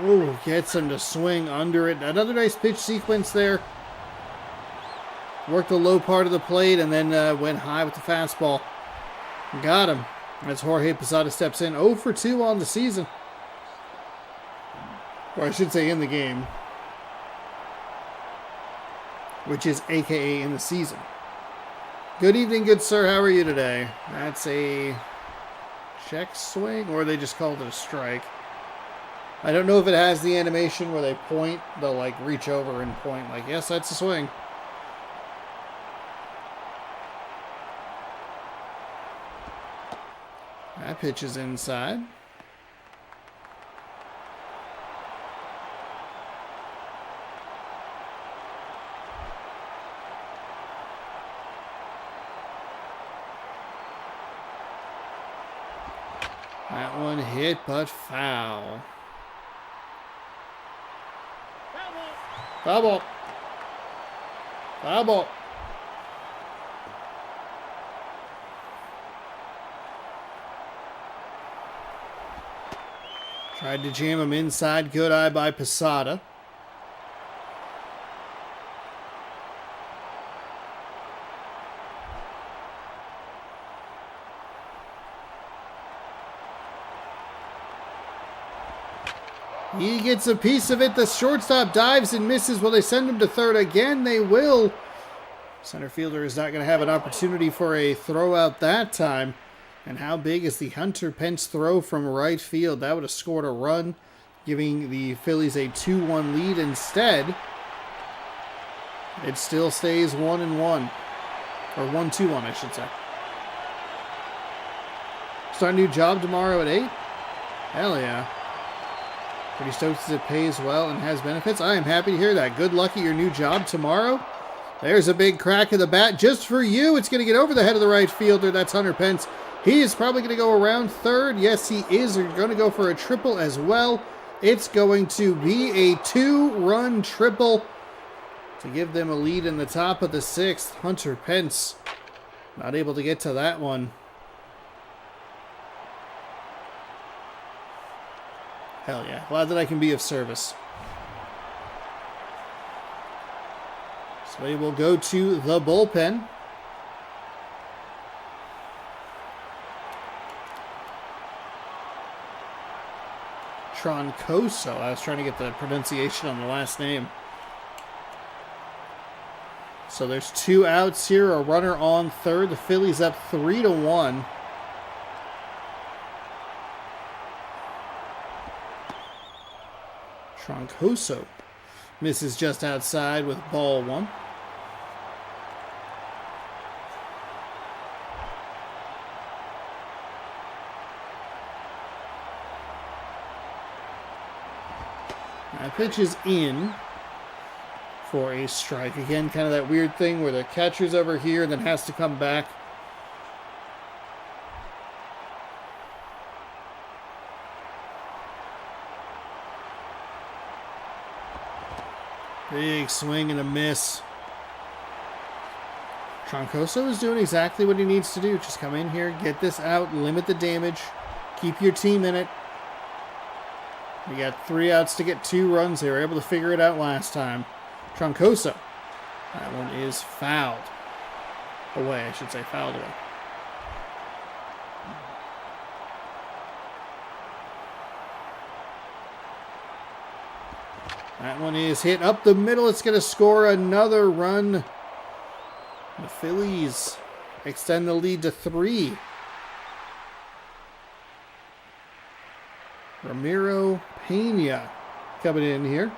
Oh, gets him to swing under it. Another nice pitch sequence there. Worked the low part of the plate and then went high with the fastball. Got him. As Jorge Posada steps in. 0 for 2 on the season. Or I should say in the game. Which is AKA in the season. Good evening, good sir. How are you today? That's a check swing, or they just called it a strike. I don't know if it has the animation where they point, they'll like reach over and point like, yes, that's a swing. That pitch is inside. That one hit, but foul. Foul ball. Foul ball. Tried to jam him inside. Good eye by Posada. He gets a piece of it. The shortstop dives and misses. Will they send him to third again? They will. Center fielder is not going to have an opportunity for a throw out that time. And how big is the Hunter Pence throw from right field? That would have scored a run, giving the Phillies a 2-1 lead. Instead, it still stays 1-1. Or 1-2-1, I should say. Start a new job tomorrow at 8? Hell yeah. Pretty stoked as it pays well and has benefits. I am happy to hear that. Good luck at your new job tomorrow. There's a big crack of the bat just for you. It's going to get over the head of the right fielder. That's Hunter Pence. He is probably going to go around third. Yes, he is. They're going to go for a triple as well. It's going to be a 2-run triple to give them a lead in the top of the 6th. Hunter Pence not able to get to that one. Hell yeah. Glad that I can be of service. So they will go to the bullpen. Troncoso. I was trying to get the pronunciation on the last name. So there's 2 outs here. A runner on third. The Phillies up 3-1. Troncoso misses just outside with ball 1. That pitch is in for a strike. Again, kind of that weird thing where the catcher's over here and then has to come back. Big swing and a miss. Troncoso is doing exactly what he needs to do. Just come in here, get this out, limit the damage, keep your team in it. We got 3 outs to get 2 runs. They were able to figure it out last time. Troncoso. That one is fouled. Away, I should say. Fouled away. That one is hit up the middle. It's going to score another run. The Phillies extend the lead to 3. Ramiro Pena coming in here.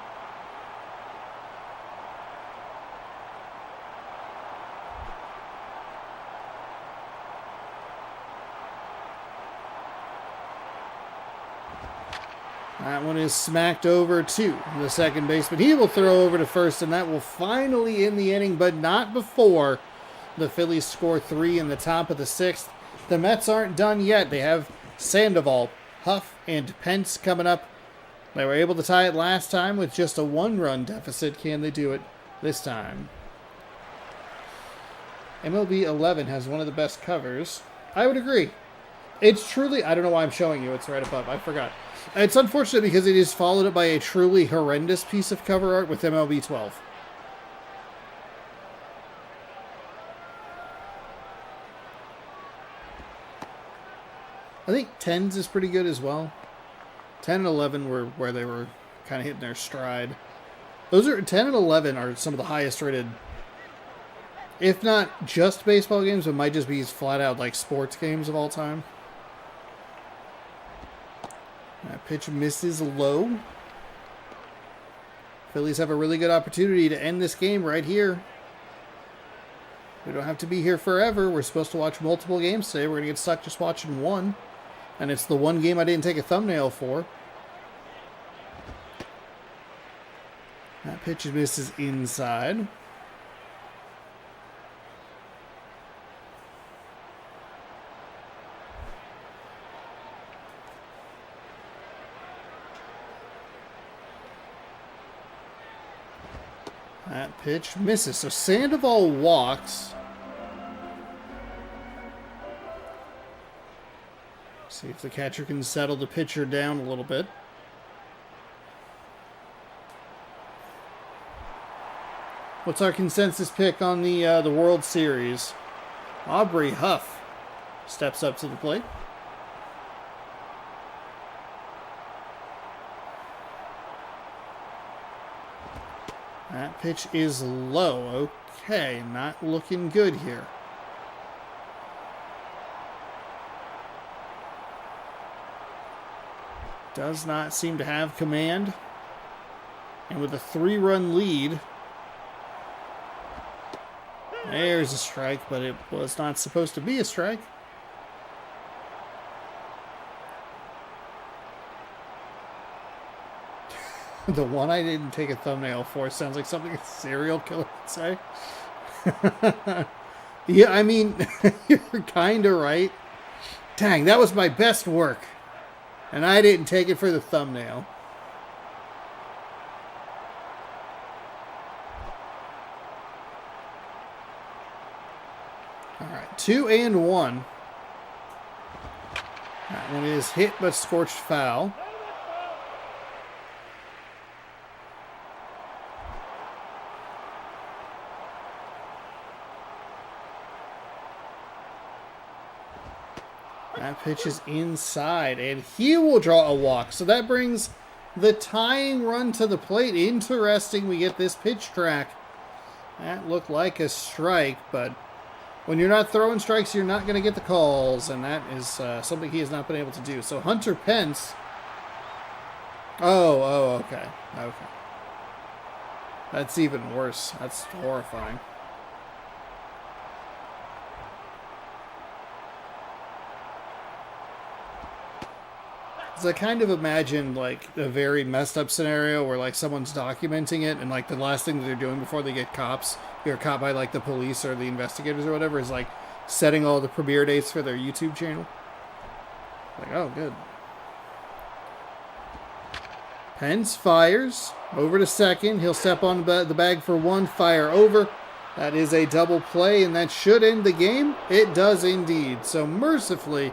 That one is smacked over to the second baseman. He will throw over to first, and that will finally end the inning, but not before the Phillies score 3 in the top of the 6th. The Mets aren't done yet. They have Sandoval, Huff, and Pence coming up. They were able to tie it last time with just a 1-run deficit. Can they do it this time? MLB 11 has one of the best covers. I would agree. It's truly, I don't know why I'm showing you. It's right above. I forgot. It's unfortunate because it is followed up by a truly horrendous piece of cover art with MLB 12. I think 10s is pretty good as well. 10 and 11 were where they were kind of hitting their stride. Those are 10 and 11 are some of the highest rated, if not just baseball games, but might just be flat out like sports games of all time. That pitch misses low. Phillies have a really good opportunity to end this game right here. We don't have to be here forever. We're supposed to watch multiple games today. We're going to get stuck just watching one. And it's the one game I didn't take a thumbnail for. That pitch misses inside. That pitch misses. So Sandoval walks. See if the catcher can settle the pitcher down a little bit. What's our consensus pick on the World Series? Aubrey Huff steps up to the plate. That pitch is low. Okay, not looking good here. Does not seem to have command. And with a 3-run lead, there's a strike, but it was not supposed to be a strike. The one I didn't take a thumbnail for sounds like something a serial killer would say. Yeah, I mean, you're kind of right. Dang, that was my best work. And I didn't take it for the thumbnail. All right, 2-1. That one is hit but scorched foul. That pitch is inside, and he will draw a walk. So that brings the tying run to the plate. Interesting, we get this pitch track. That looked like a strike, but when you're not throwing strikes, you're not going to get the calls, and that is something he has not been able to do. So Hunter Pence... Oh, okay. Okay. That's even worse. That's horrifying. So I kind of imagine like a very messed up scenario where like someone's documenting it and like the last thing that they're doing before they get caught by like the police or the investigators or whatever is like setting all the premiere dates for their YouTube channel. Like, oh, good. Pence fires over to second. He'll step on the bag for one, fire over. That is a double play, and that should end the game. It does indeed. So mercifully,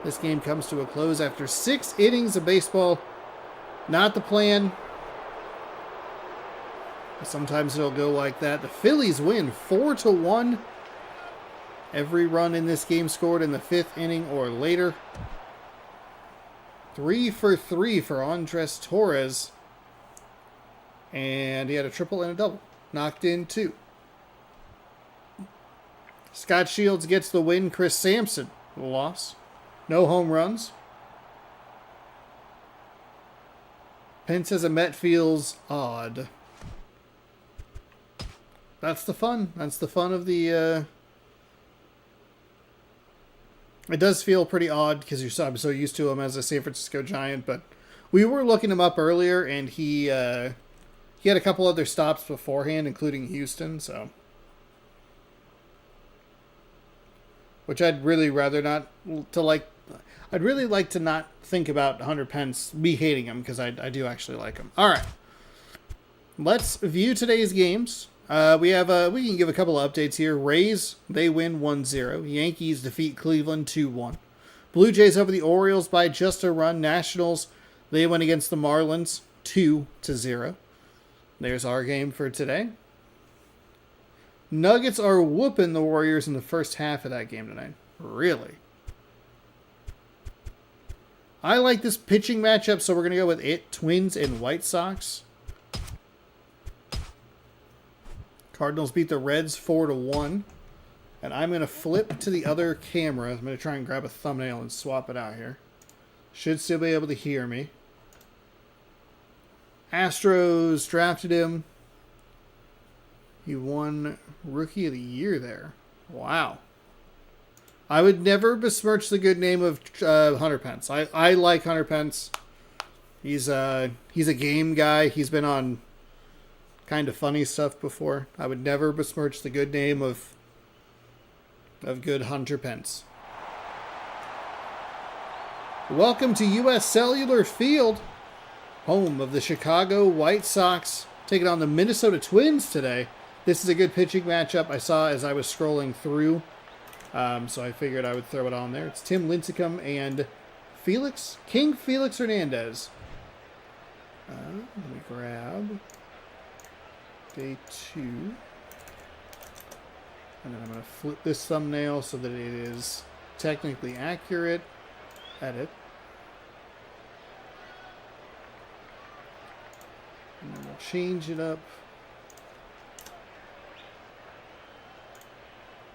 this game comes to a close after 6 innings of baseball. Not the plan. Sometimes it'll go like that. The Phillies win 4-1. Every run in this game scored in the 5th inning or later. 3 for 3 for Andres Torres. And he had a triple and a double. Knocked in 2. Scott Shields gets the win. Chris Sampson, the loss. No home runs. Pence as a Met feels odd. That's the fun. That's the fun of the... It does feel pretty odd because I'm so used to him as a San Francisco Giant, but we were looking him up earlier, and he had a couple other stops beforehand, including Houston, so... Which I'd really rather not to like... I'd really like to not think about Hunter Pence, me hating him, because I do actually like him. All right. Let's view today's games. We can give a couple of updates here. Rays, they win 1-0. Yankees defeat Cleveland 2-1. Blue Jays over the Orioles by just a run. Nationals, they win against the Marlins 2-0. There's our game for today. Nuggets are whooping the Warriors in the first half of that game tonight. Really? I like this pitching matchup, so we're going to go with it. Twins and White Sox. Cardinals beat the Reds 4-1. And I'm going to flip to the other camera. I'm going to try and grab a thumbnail and swap it out here. Should still be able to hear me. Astros drafted him. He won Rookie of the Year there. Wow. I would never besmirch the good name of Hunter Pence. I like Hunter Pence. He's a game guy. He's been on kind of funny stuff before. I would never besmirch the good name of good Hunter Pence. Welcome to U.S. Cellular Field, home of the Chicago White Sox, taking on the Minnesota Twins today. This is a good pitching matchup I saw as I was scrolling through, so I figured I would throw it on there. It's Tim Lincecum and King Felix Hernandez. Let me grab day 2. And then I'm going to flip this thumbnail so that it is technically accurate. Edit. And then we'll change it up.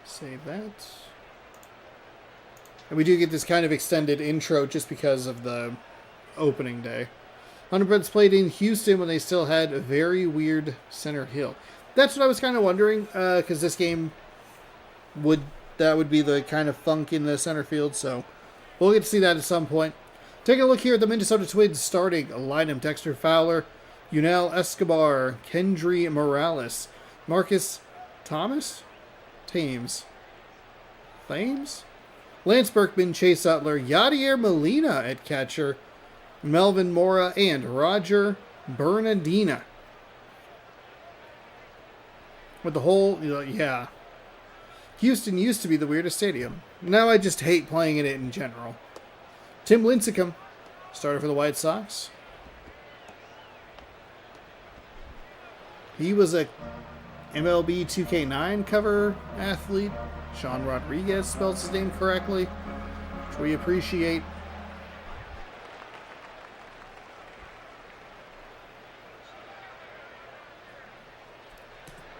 Save that. And we do get this kind of extended intro just because of the opening day. Hunter Pence played in Houston when they still had a very weird center hill. That's what I was kind of wondering, because this game would be the kind of funk in the center field, so we'll get to see that at some point. Taking a look here at the Minnesota Twins starting lineup: Dexter Fowler, Yunel Escobar, Kendry Morales, Marcus Thames, Lance Berkman, Chase Uttler, Yadier Molina at catcher, Melvin Mora, and Roger Bernardina. With the whole, yeah. Houston used to be the weirdest stadium. Now I just hate playing in it in general. Tim Lincecum, starter for the White Sox. He was a MLB 2K9 cover athlete. Sean Rodriguez spells his name correctly, which we appreciate.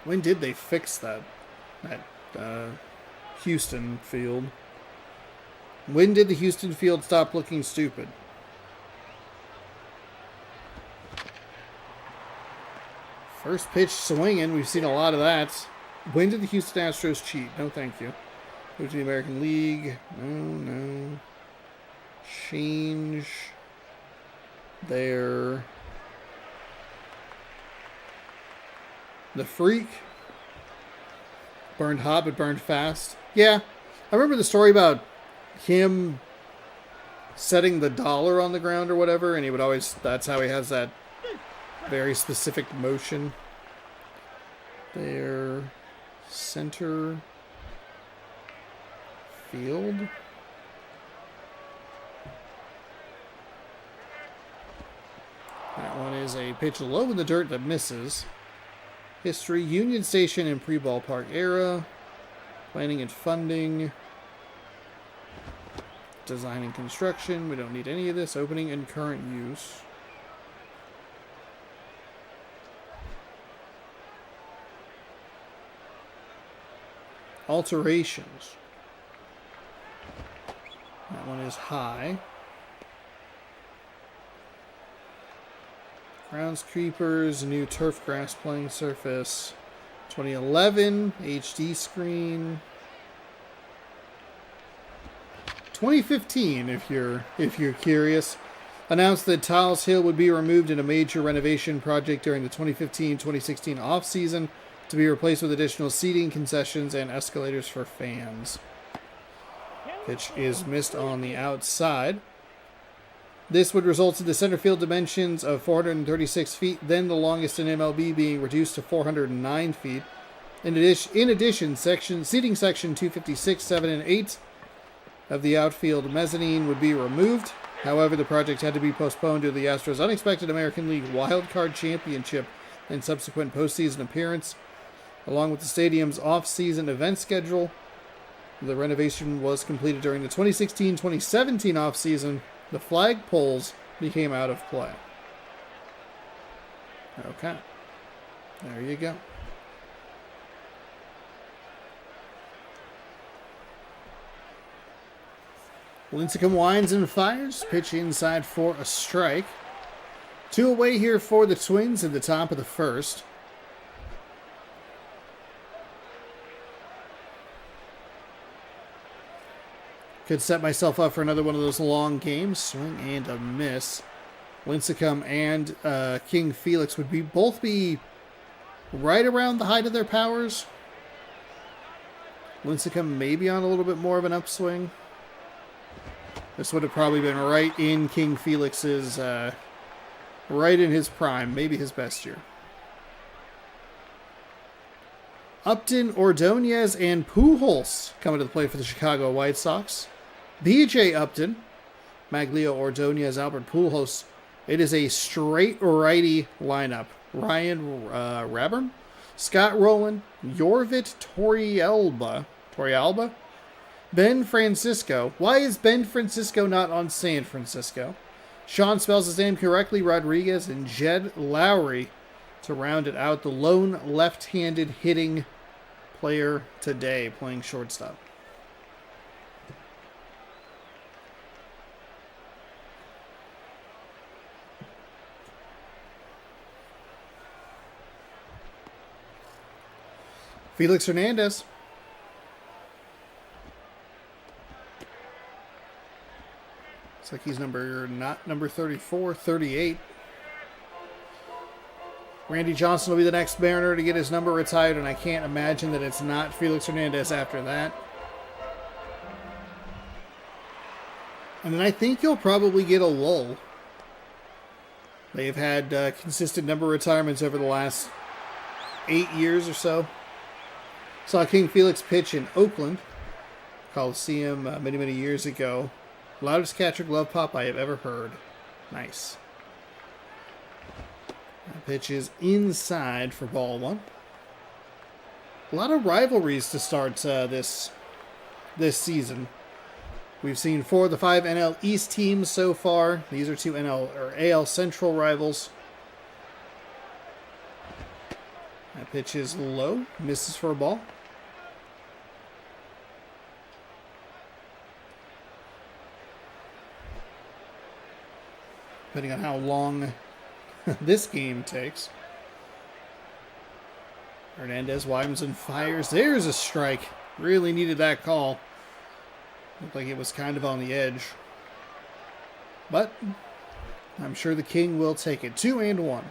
When did they fix that Houston field? When did the Houston field stop looking stupid? First pitch swinging. We've seen a lot of that. When did the Houston Astros cheat? No, thank you. Go to the American League. No. Change their... The Freak. Burned hot, but burned fast. Yeah. I remember the story about him setting the dollar on the ground or whatever, and he would always... That's how he has that very specific motion. Their center field. That one is a pitch low in the dirt that misses. History: Union Station and pre-ballpark era. Planning and funding. Design and construction. We don't need any of this. Opening and current use. Alterations. That one is high. Groundskeepers, new turf grass playing surface. 2011 HD screen. 2015, if you're curious, announced that Tiles Hill would be removed in a major renovation project during the 2015-2016 off-season to be replaced with additional seating, concessions, and escalators for fans. Pitch is missed on the outside. This would result in the center field dimensions of 436 feet, then the longest in MLB being reduced to 409 feet. In addition, seating section 256, 7, and 8 of the outfield mezzanine would be removed. However, the project had to be postponed due to the Astros' unexpected American League Wild Card Championship and subsequent postseason appearance. Along with the stadium's off-season event schedule, the renovation was completed during the 2016-2017 off-season. The flagpoles became out of play. Okay. There you go. Lincecum winds and fires. Pitch inside for a strike. Two away here for the Twins in the top of the first. Could set myself up for another one of those long games. Swing and a miss. Lincecum and King Felix would both be right around the height of their powers. Lincecum maybe on a little bit more of an upswing. This would have probably been right in King Felix's, right in his prime, maybe his best year. Upton, Ordonez, and Pujols coming to the plate for the Chicago White Sox. B.J. Upton, Maglio, Ordonez, Albert Pujols. It is a straight righty lineup. Ryan Raburn, Scott Rowland, Yorvit Torrealba, Ben Francisco. Why is Ben Francisco not on San Francisco? Sean spells his name correctly. Rodriguez and Jed Lowry to round it out. The lone left-handed hitting player today playing shortstop. Felix Hernandez. Looks like he's not number 34, 38. Randy Johnson will be the next Mariner to get his number retired, and I can't imagine that it's not Felix Hernandez after that. And then I think you'll probably get a lull. They've had consistent number retirements over the last 8 years or so. Saw King Felix pitch in Oakland Coliseum many, many years ago. Loudest catcher glove pop I have ever heard. Nice. That pitch is inside for ball one. A lot of rivalries to start this season. We've seen 4 of the 5 NL East teams so far. These are 2 AL Central rivals. That pitch is low. Misses for a ball. Depending on how long this game takes. Hernandez widens and fires. There's a strike. Really needed that call. Looked like it was kind of on the edge. But I'm sure the King will take it. 2-1.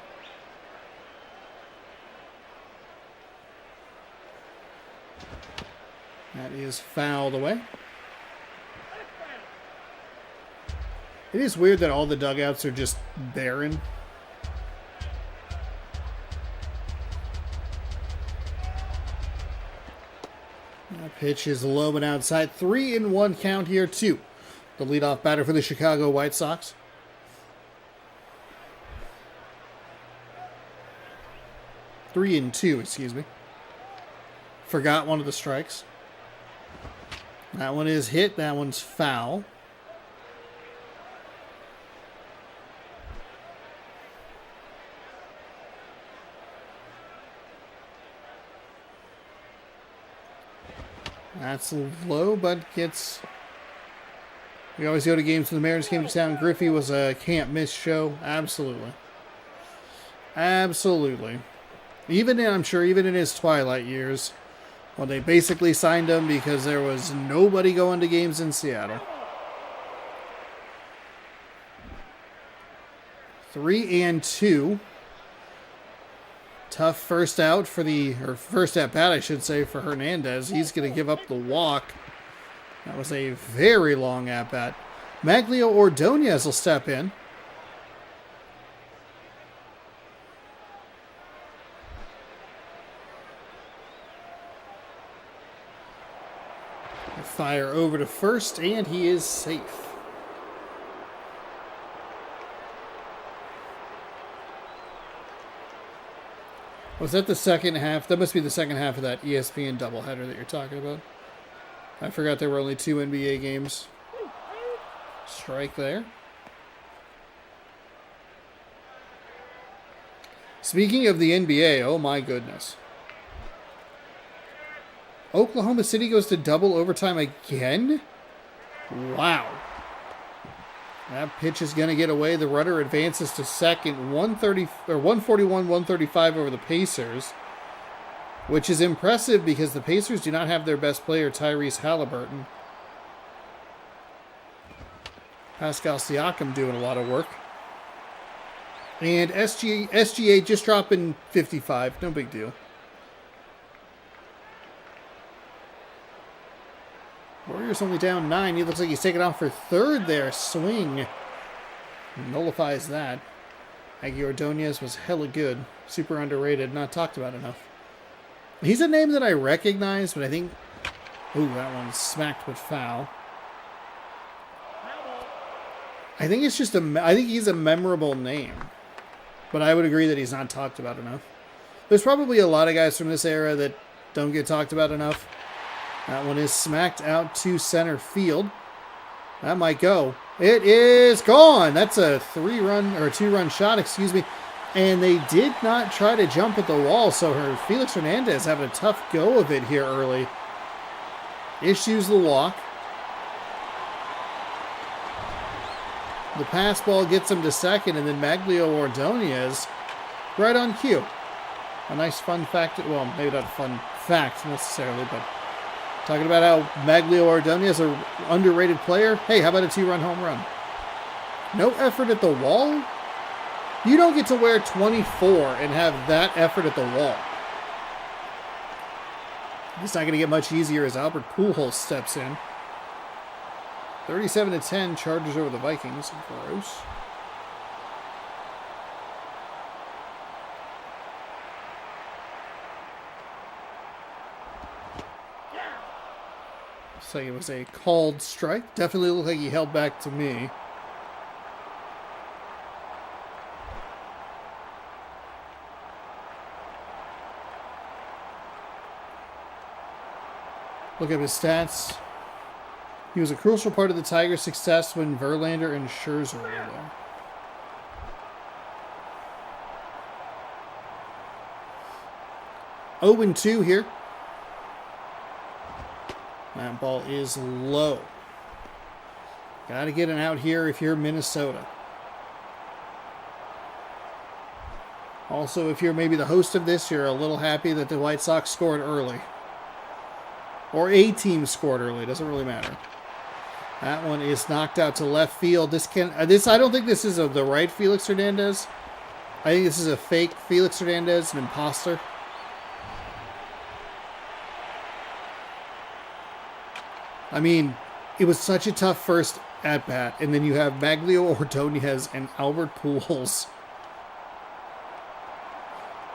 That is fouled away. It is weird that all the dugouts are just barren. That pitch is low and outside. 3-1 count here, 2. The leadoff batter for the Chicago White Sox. Three and two, excuse me. Forgot one of the strikes. That one is hit. That one's foul. That's low, but gets... We always go to games when the Mariners came to town. Griffey was a can't-miss show. Absolutely. Absolutely. I'm sure even in his twilight years, when they basically signed him because there was nobody going to games in Seattle. 3-2. Tough first at bat, I should say, for Hernandez. He's going to give up the walk. That was a very long at bat. Maglio Ordonez will step in. Fire over to first, and he is safe. Was that the second half? That must be the second half of that ESPN doubleheader that you're talking about. I forgot there were only 2 NBA games. Strike there. Speaking of the NBA, oh my goodness. Oklahoma City goes to double overtime again? Wow. That pitch is going to get away. The runner advances to second. 130 or 141, 135 over the Pacers, which is impressive because the Pacers do not have their best player, Tyrese Halliburton. Pascal Siakam doing a lot of work. And SGA just dropping 55. No big deal. Warriors only down 9. He looks like he's taking off for third there. Swing. Nullifies that. Agui Ordonez was hella good. Super underrated. Not talked about enough. He's a name that I recognize, but I think... Ooh, that one smacked with foul. I think it's just I think he's a memorable name. But I would agree that he's not talked about enough. There's probably a lot of guys from this era that don't get talked about enough. That one is smacked out to center field. That might go. It is gone. That's a 2-run shot, excuse me. And they did not try to jump at the wall, so Felix Hernandez having a tough go of it here early. Issues the walk. The pass ball gets him to second, and then Maglio Ordonez right on cue. A nice fun fact. Well, maybe not a fun fact necessarily, but talking about how Maglio Ordonez is an underrated player. Hey, how about a 2-run home run? No effort at the wall? You don't get to wear 24 and have that effort at the wall. It's not going to get much easier as Albert Pujols steps in. 37-10, Chargers over the Vikings. Gross. Looks like it was a called strike. Definitely looked like he held back to me. Look at his stats. He was a crucial part of the Tigers' success when Verlander and Scherzer were there. Oh, 0-2 here. That ball is low. Got to get an out here if you're Minnesota. Also, if you're maybe the host of this, you're a little happy that the White Sox scored early. Or a team scored early. Doesn't really matter. That one is knocked out to left field. I don't think this is the right Felix Hernandez. I think this is a fake Felix Hernandez, an imposter. I mean, it was such a tough first at-bat, and then you have Maglio Ordonez and Albert Pujols.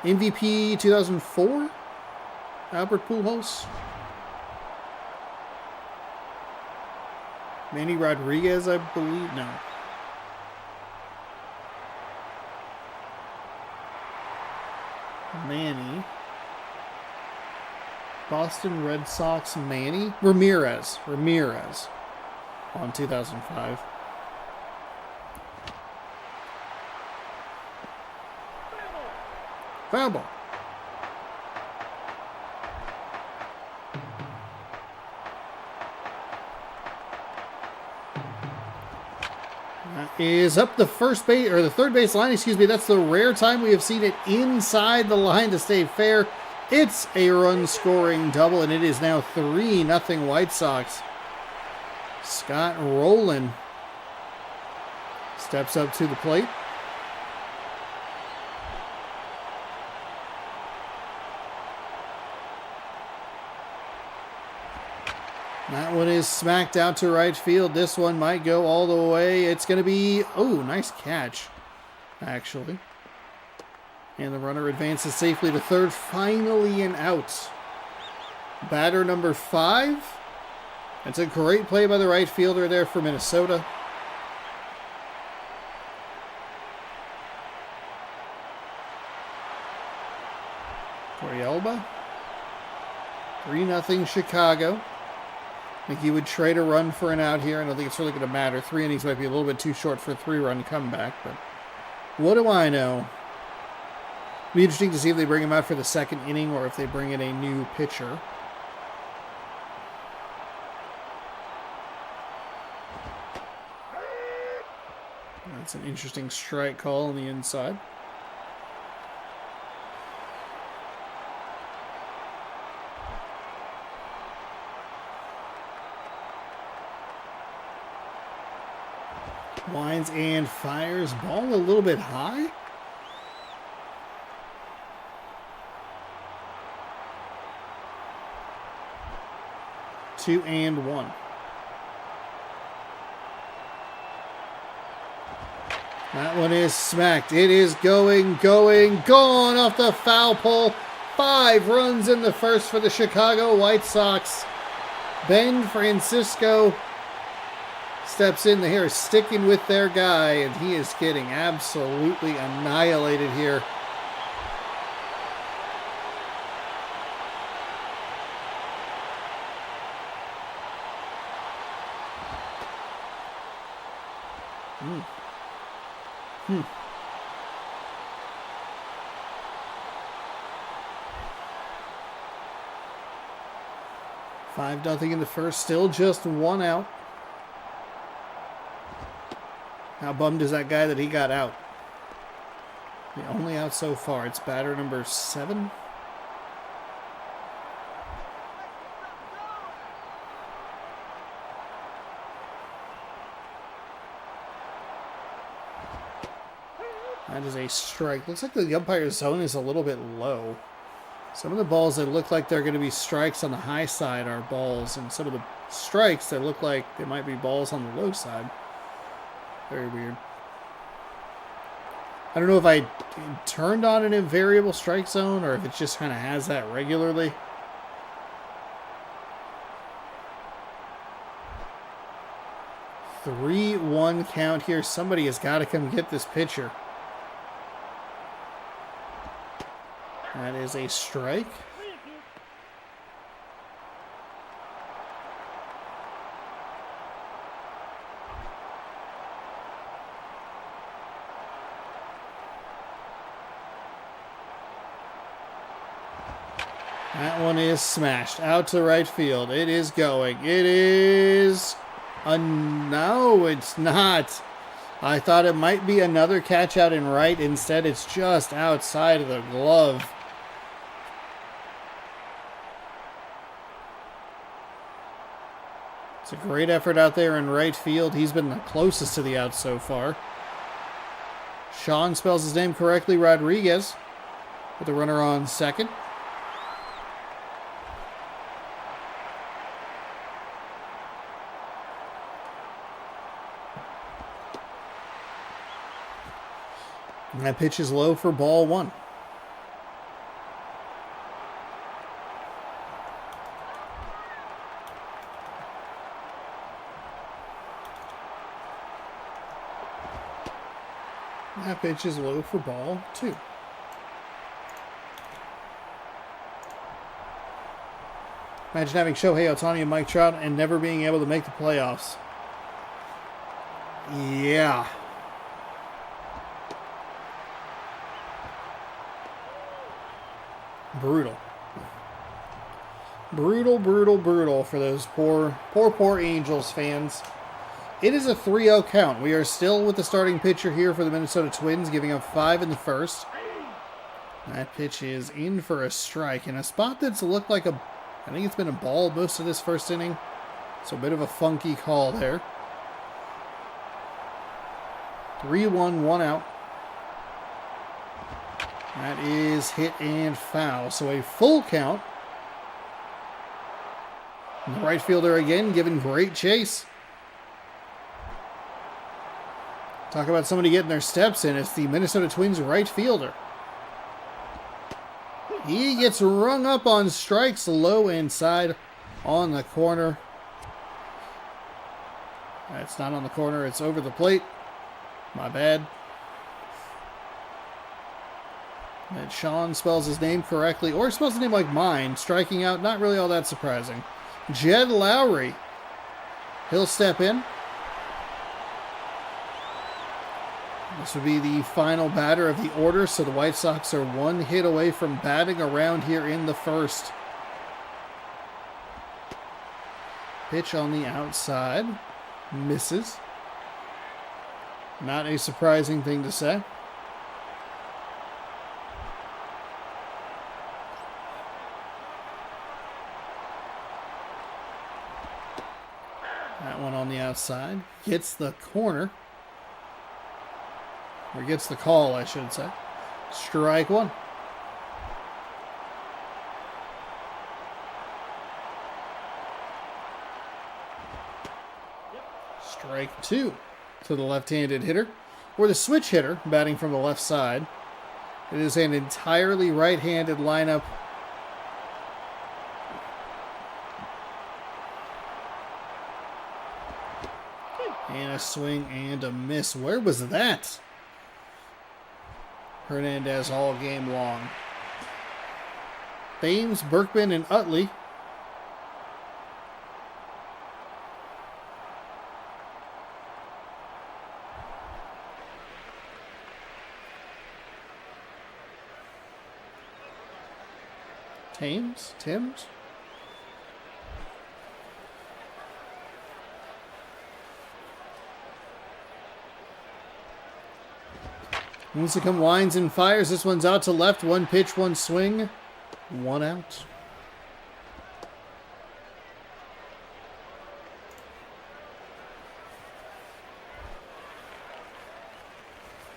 MVP 2004? Albert Pujols? Manny Rodriguez, I believe? No. Manny. Boston Red Sox Manny? Ramirez on 2005. Foul ball. That is up the third base line, excuse me. That's the rare time we have seen it inside the line to stay fair. It's a run-scoring double, and it is now 3-0 White Sox. Scott Rowland steps up to the plate. That one is smacked out to right field. This one might go all the way. It's going to be... Oh, nice catch, actually. And the runner advances safely to third. Finally an out. Batter number 5. That's a great play by the right fielder there for Minnesota. Torrealba. 3-0 Chicago. I think he would trade a run for an out here. I don't think it's really going to matter. 3 innings might be a little bit too short for a 3-run comeback, but what do I know? It'll be interesting to see if they bring him out for the second inning or if they bring in a new pitcher. That's an interesting strike call on the inside. Winds and fires. Ball a little bit high. Two and one. That one is smacked. It is gone off the foul pole. 5 runs in the first for the Chicago White Sox. Ben Francisco steps in here, sticking with their guy, and he is getting absolutely annihilated here. Five nothing in the first, still just 1 out. How bummed is that guy that he got out? The only out so far. It's batter number 7. That is a strike. Looks like the umpire's zone is a little bit low. Some of the balls that look like they're going to be strikes on the high side are balls, and some of the strikes that look like they might be balls on the low side. Very weird. I don't know if I turned on an invariable strike zone or if it just kind of has that regularly. Three-one count here. Somebody has got to come get this pitcher. That is a strike. That one is smashed out to right field. It is going. It is no, it's not. I thought it might be another catch out in right. Instead, it's just outside of the glove. It's a great effort out there in right field. He's been the closest to the out so far. Sean spells his name correctly. Rodriguez with a runner on second. And that pitch is low for ball 1. That pitch is low for ball 2. Imagine having Shohei Ohtani and Mike Trout and never being able to make the playoffs. Yeah. Brutal. Brutal for those poor Angels fans. It is a 3-0 count. We are still with the starting pitcher here for the Minnesota Twins, giving up 5 in the first. That pitch is in for a strike in a spot that's looked like I think it's been a ball most of this first inning. So a bit of a funky call there. 3-1, 1 out. That is hit and foul. So a full count. And the right fielder again giving great chase. Talk about somebody getting their steps in. It's the Minnesota Twins right fielder. He gets rung up on strikes low inside on the corner. It's not on the corner. It's over the plate. My bad. And Sean spells his name correctly, or spells his name like mine, striking out. Not really all that surprising. Jed Lowry. He'll step in. This would be the final batter of the order, so the White Sox are 1 hit away from batting around here in the first. Pitch on the outside. Misses. Not a surprising thing to say. That one on the outside. Gets the corner. Or gets the call, I should say. Strike one. Strike two to the left-handed hitter. Or the switch hitter, batting from the left side. It is an entirely right-handed lineup. And a swing and a miss. Where was that? Hernandez all game long. Thames, Berkman, and Utley. Timms. Lincecum winds and fires. This one's out to left. One pitch, one swing. One out.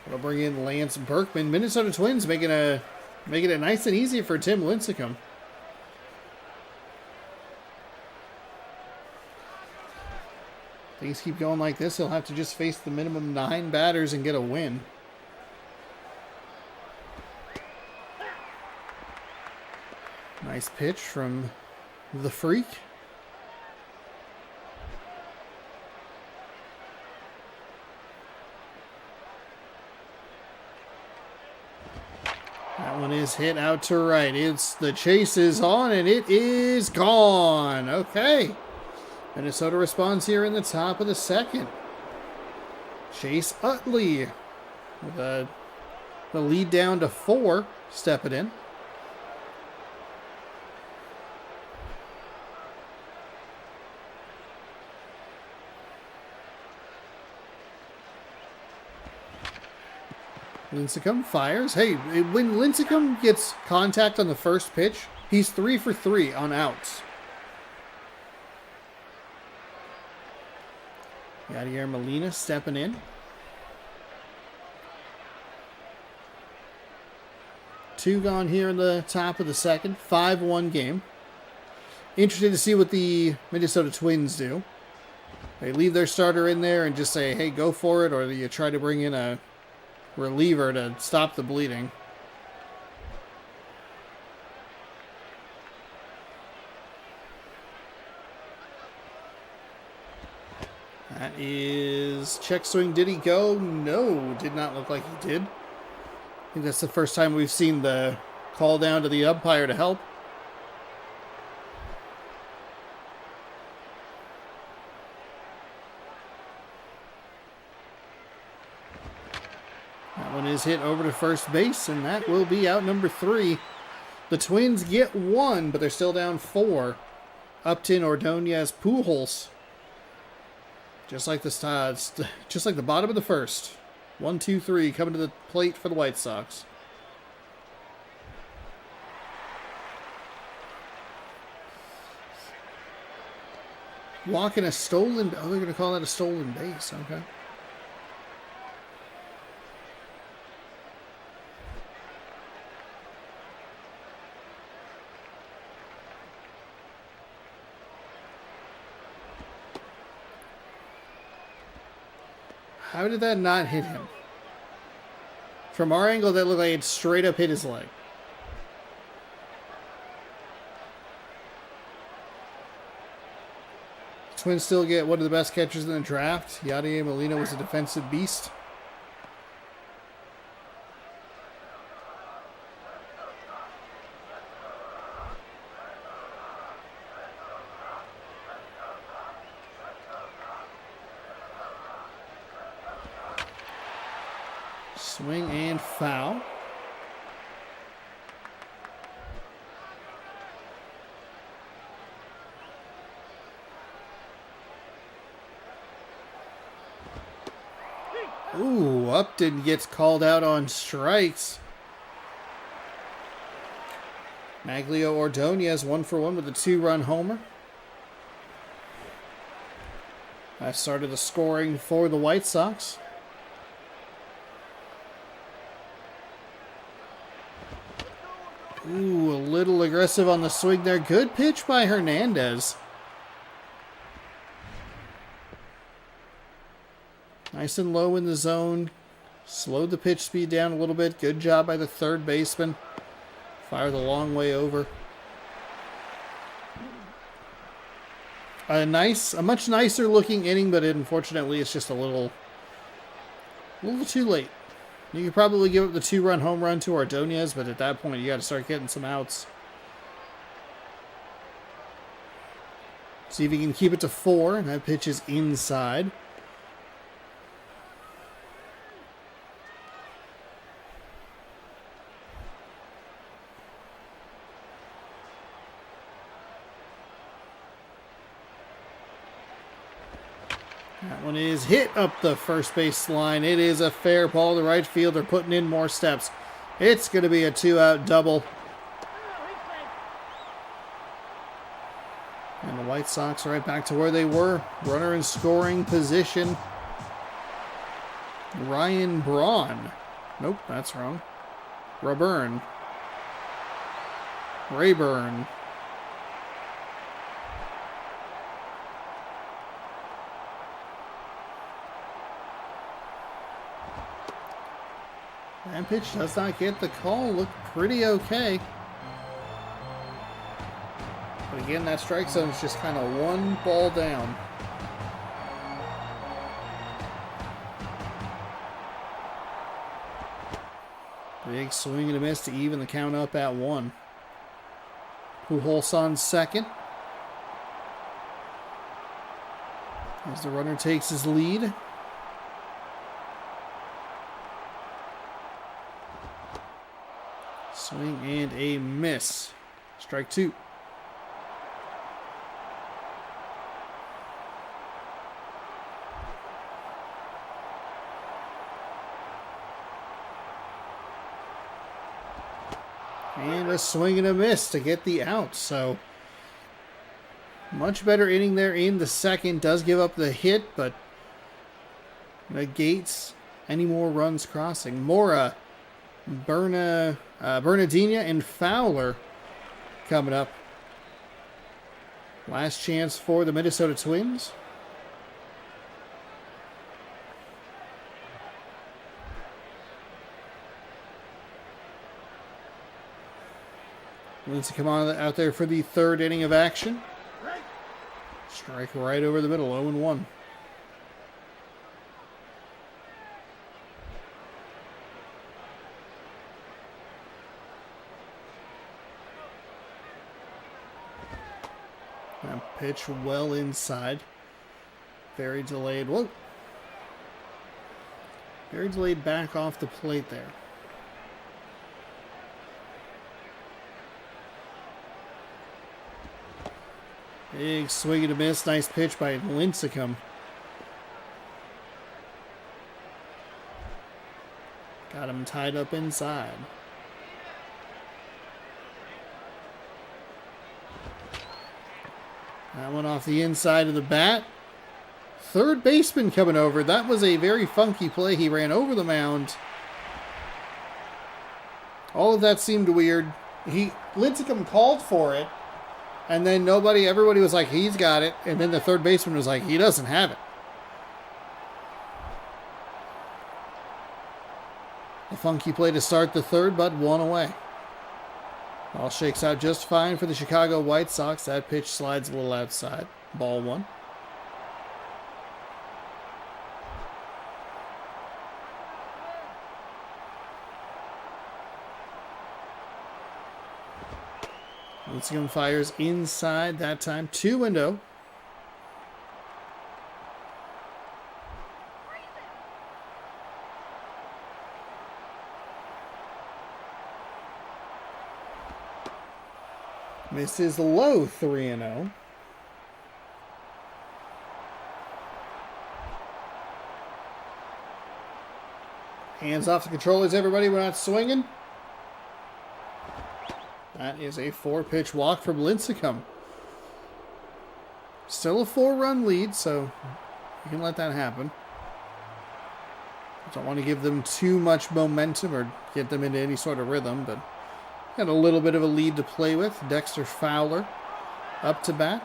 We'll bring in Lance Berkman. Minnesota Twins making it nice and easy for Tim Lincecum. Things keep going like this, he'll have to just face the minimum 9 batters and get a win. Nice pitch from the Freak. That one is hit out to right. The chase is on and it is gone. Okay. Minnesota responds here in the top of the second. Chase Utley with the lead down to 4. Step it in. Lincecum fires. Hey, when Lincecum gets contact on the first pitch, he's 3 for 3 on outs. Yadier Molina stepping in. 2 gone here in the top of the second. 5-1 game. Interested to see what the Minnesota Twins do. They leave their starter in there and just say, hey, go for it, or you try to bring in a reliever to stop the bleeding. That is check swing. Did he go? No, did not look like he did. I think that's the first time we've seen the call down to the umpire to help. That one is hit over to first base, and that will be out number 3. The Twins get 1, but they're still down 4. Upton, Ordonez, Pujols. Just like the bottom of the first. 1, 2, 3 coming to the plate for the White Sox. Walking a stolen. Oh, they're going to call that a stolen base. Okay. How did that not hit him? From our angle, that looked like it straight up hit his leg. Twins still get one of the best catchers in the draft. Yadier Molina was a defensive beast. Swing and foul. Ooh, Upton gets called out on strikes. Maglio Ordonez 1-for-1 with a 2-run homer. That started the scoring for the White Sox. Ooh, a little aggressive on the swing there. Good pitch by Hernandez. Nice and low in the zone. Slowed the pitch speed down a little bit. Good job by the third baseman. Fired the long way over. A much nicer looking inning, but unfortunately it's just a little too late. You could probably give up the 2-run home run to Ordonez, but at that point you got to start getting some outs. See if he can keep it to 4. That pitch is inside. That one is hit up the first base line. It is a fair ball to right field. They're putting in more steps. It's going to be a 2-out double. And the White Sox are right back to where they were. Runner in scoring position. Ryan Braun. Nope, that's wrong. Rayburn. That pitch does not get the call. Looked pretty okay. But again, that strike zone is just kind of one ball down. Big swing and a miss to even the count up at 1. Pujols on second. As the runner takes his lead. Swing and a miss. Strike 2. And a swing and a miss to get the out. So, much better inning there in the second. Does give up the hit, but negates any more runs crossing. Mora, Bernardina, and Fowler coming up. Last chance for the Minnesota Twins. Needs to come on out there for the third inning of action. Strike right over the middle, 0-1. That pitch well inside. Very delayed. Whoa. Very delayed back off the plate there. Big swing and a miss. Nice pitch by Lincecum. Got him tied up inside. That one off the inside of the bat. Third baseman coming over. That was a very funky play. He ran over the mound. All of that seemed weird. Lincecum called for it. And then everybody was like, he's got it. And then the third baseman was like, he doesn't have it. A funky play to start the third, but 1 away. All shakes out just fine for the Chicago White Sox. That pitch slides a little outside. Ball 1. Lincecum fires inside that time. 2-0. Misses low, 3-0. Hands off the controllers, everybody. We're not swinging. That is a 4-pitch walk from Lincecum. Still a 4-run lead, so you can let that happen. Don't want to give them too much momentum or get them into any sort of rhythm, but got a little bit of a lead to play with. Dexter Fowler up to bat.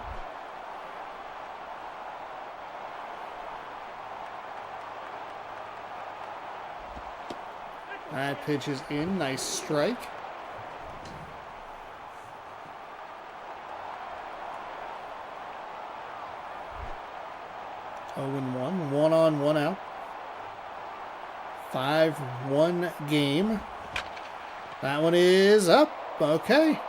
That pitch is in. Nice strike. Oh, and 1. 1 on, 1 out. 5-1 game. That one is up. Okay.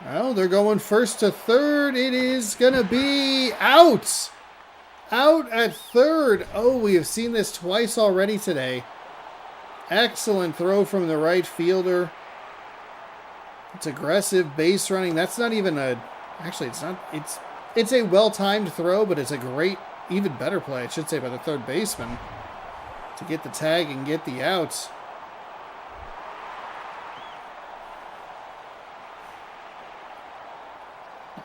Well, they're going first to third. It is going to be out. Out at third. Oh, we have seen this twice already today. Excellent throw from the right fielder. It's aggressive base running. That's not even a... Actually, it's not... It's a well-timed throw, but it's a great, even better play, I should say, by the third baseman to get the tag and get the outs.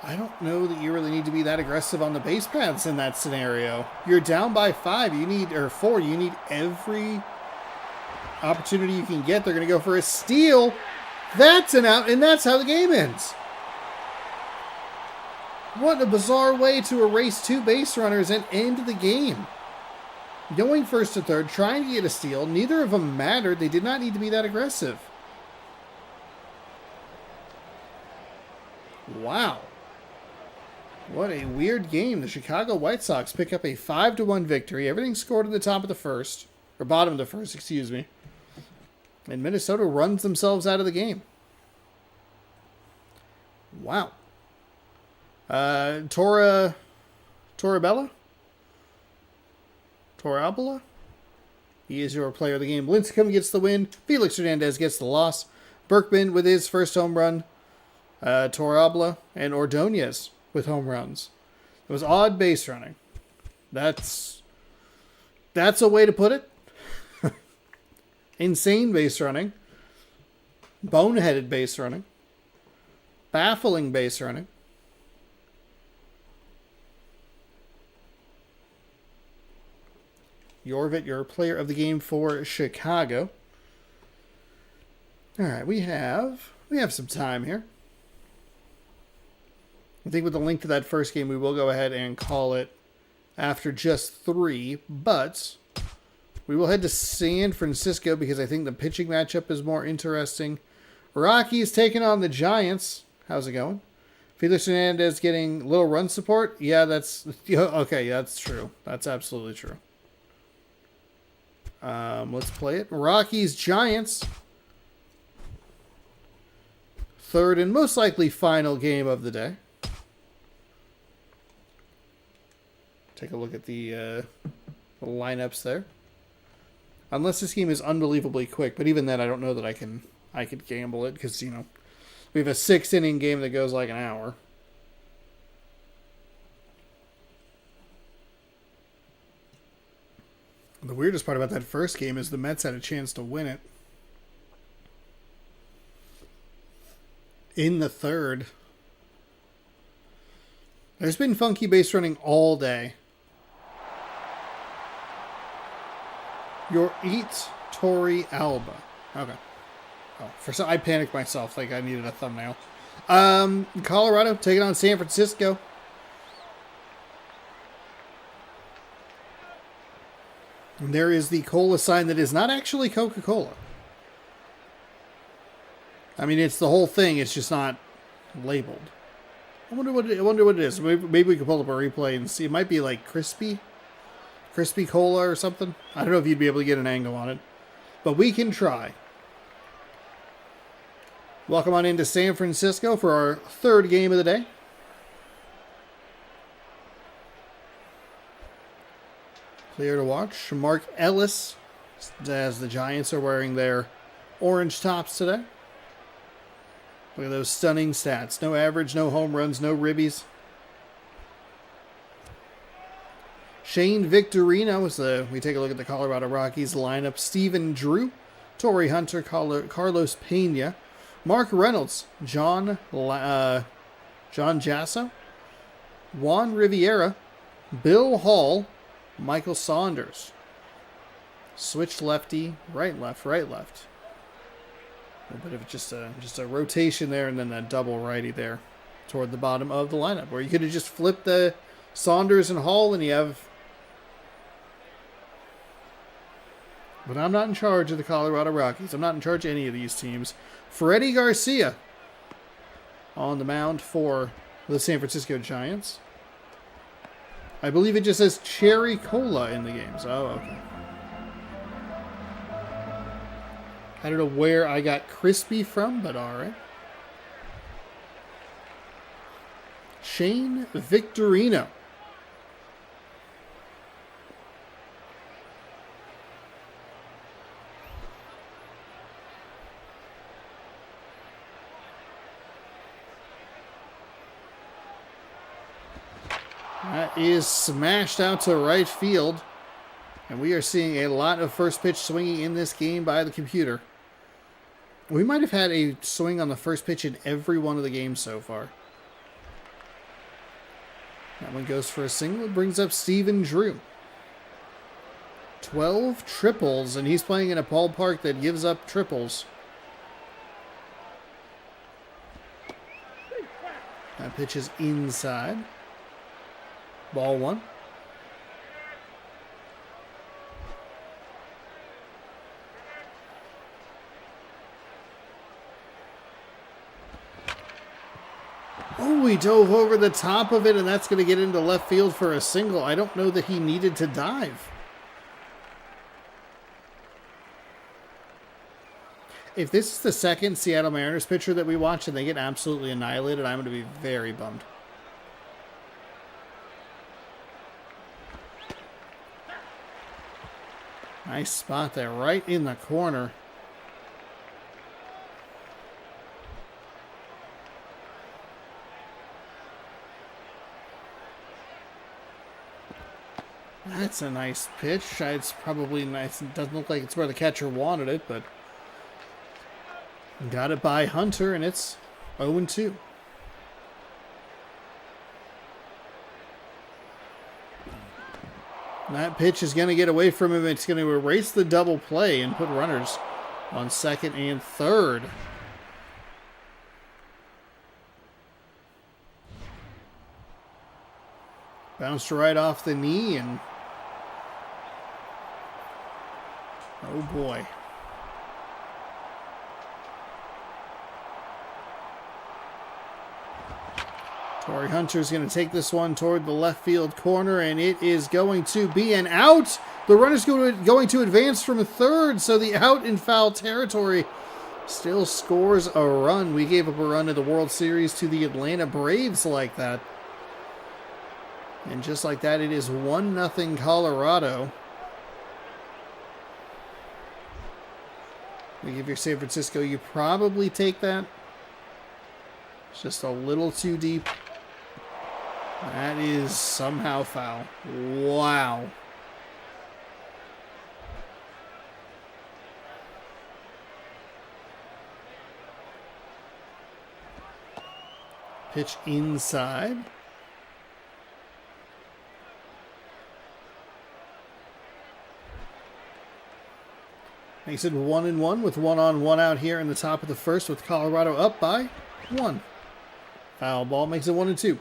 I don't know that you really need to be that aggressive on the base paths in that scenario. You're down by 5, or 4. You need every opportunity you can get. They're going to go for a steal. That's an out, and that's how the game ends. What a bizarre way to erase 2 base runners and end the game. Going first to third, trying to get a steal. Neither of them mattered. They did not need to be that aggressive. Wow. What a weird game. The Chicago White Sox pick up a 5-1 victory. Everything scored at the top of the first. Or bottom of the first, excuse me. And Minnesota runs themselves out of the game. Wow. Torabella? He is your player of the game. Lincecum gets the win. Felix Hernandez gets the loss. Berkman with his first home run. Torabella and Ordonez with home runs. It was odd base running. That's a way to put it. Insane base running. Boneheaded base running. Baffling base running. Yorvit, your player of the game for Chicago. All right, we have some time here. I think with the link to that first game, we will go ahead and call it after just 3, but we will head to San Francisco because I think the pitching matchup is more interesting. Rockies taking on the Giants. How's it going? Felix Hernandez getting little run support? Yeah, that's... Okay, yeah, that's true. That's absolutely true. Let's play it. Rockies, Giants. Third and most likely final game of the day. Take a look at the lineups there. Unless this game is unbelievably quick, but even then I don't know that I could gamble it because, we have a 6-inning game that goes like an hour. The weirdest part about that first game is the Mets had a chance to win it. In the third. There's been funky base running all day. Your Eat Tori Alba. Okay. Oh, I panicked myself like I needed a thumbnail. Colorado taking on San Francisco. And there is the cola sign that is not actually Coca-Cola. I mean, it's the whole thing. It's just not labeled. I wonder what it is. Maybe we can pull up a replay and see. It might be like crispy cola or something. I don't know if you'd be able to get an angle on it, but we can try. Welcome on into San Francisco for our third game of the day. Clear to watch. Mark Ellis, as the Giants are wearing their orange tops today. Look at those stunning stats. No average, no home runs, no ribbies. Shane Victorino is we take a look at the Colorado Rockies lineup. Stephen Drew, Torrey Hunter, Carlos Pena, Mark Reynolds, John Jasso, Juan Riviera, Bill Hall, Michael Saunders. Switch lefty, right left, right left. A little bit of just a rotation there, and then a double righty there toward the bottom of the lineup, where you could have just flipped the Saunders and Hall, and you have. But I'm not in charge of the Colorado Rockies. I'm not in charge of any of these teams. Freddie Garcia on the mound for the San Francisco Giants. I believe it just says Cherry Cola in the games. Oh, okay. I don't know where I got crispy from, but all right. Shane Victorino. That is smashed out to right field. And we are seeing a lot of first pitch swinging in this game by the computer. We might have had a swing on the first pitch in every one of the games so far. That one goes for a single. It brings up Stephen Drew. 12 triples, and he's playing in a ballpark that gives up triples. That pitch is inside. Ball one. Oh, he dove over the top of it, and that's going to get into left field for a single. I don't know that he needed to dive. If this is the second Seattle Mariners pitcher that we watch and they get absolutely annihilated, I'm going to be very bummed. Nice spot there, right in the corner. That's a nice pitch. It's probably nice. It doesn't look like it's where the catcher wanted it, but got it by Hunter, and it's 0-2. That pitch is going to get away from him. It's going to erase the double play and put runners on second and third. Bounced right off the knee, and oh boy. Torrey Hunter's going to take this one toward the left field corner, and it is going to be an out. The runner's going to advance from third, so the out in foul territory still scores a run. We gave up a run in the World Series to the Atlanta Braves like that. And just like that, it is 1-0 Colorado. We give your San Francisco, you probably take that. It's just a little too deep. That is somehow foul. Wow. Pitch inside. Makes it 1-1 with 1 on 1 out here in the top of the first with Colorado up by 1. Foul ball makes it 1-2.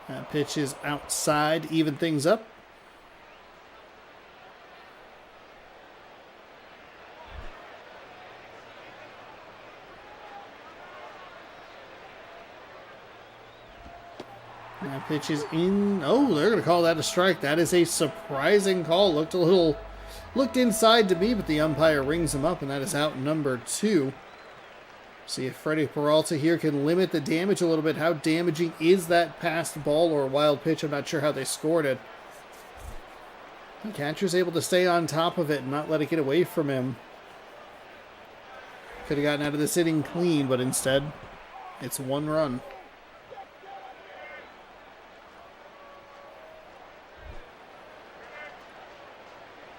That pitch is outside, even things up. That pitch is in. Oh, they're going to call that a strike. That is a surprising call. Looked inside to me, but the umpire rings him up, and that is out number 2. See if Freddie Peralta here can limit the damage a little bit. How damaging is that passed ball or wild pitch? I'm not sure how they scored it. The catcher's able to stay on top of it and not let it get away from him. Could have gotten out of this inning clean, but instead, it's 1 run.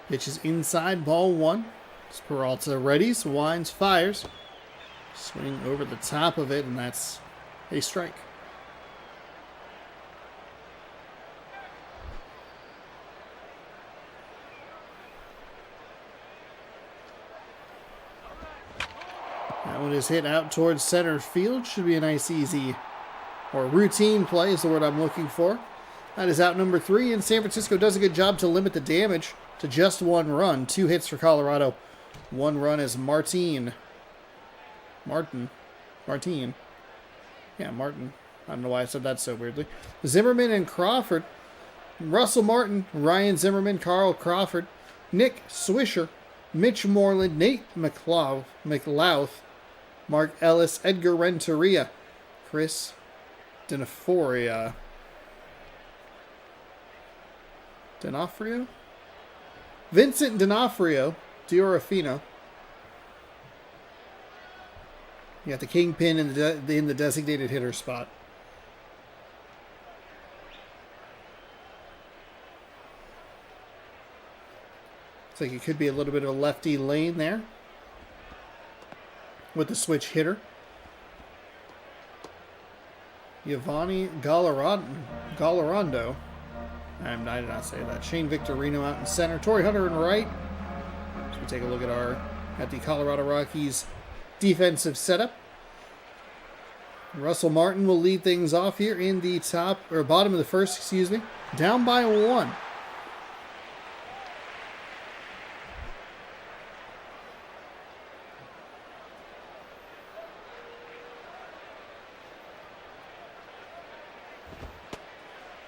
Pitch is inside, ball 1. It's Peralta readies, winds, fires. Swing over the top of it, and that's a strike. That one is hit out towards center field. Should be a nice, easy, or routine play is the word I'm looking for. That is out number 3, and San Francisco does a good job to limit the damage to just 1 run. 2 hits for Colorado. 1 run is Martin. Yeah, Martin. I don't know why I said that so weirdly. Zimmerman and Crawford. Russell Martin, Ryan Zimmerman, Carl Crawford, Nick Swisher, Mitch Moreland, Nate McLouth, Mark Ellis, Edgar Renteria, Chris D'Onofrio. Vincent D'Onofrio, Diorafino. You got the kingpin in the designated hitter spot. Looks like it could be a little bit of a lefty lane there with the switch hitter. Giovanni Gallarando. I did not say that. Shane Victorino out in center. Torrey Hunter in right. So we take a look at the Colorado Rockies defensive setup. Russell Martin will lead things off here in the bottom of the first, down by 1.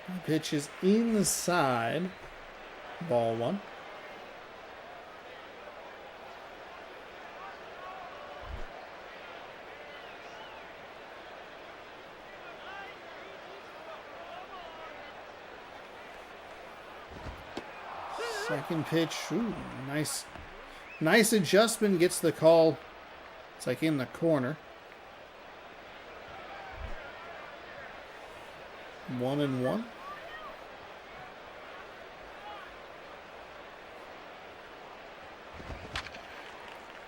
The pitch is inside, ball 1. Second pitch, ooh, nice adjustment, gets the call. It's like in the corner. 1-1.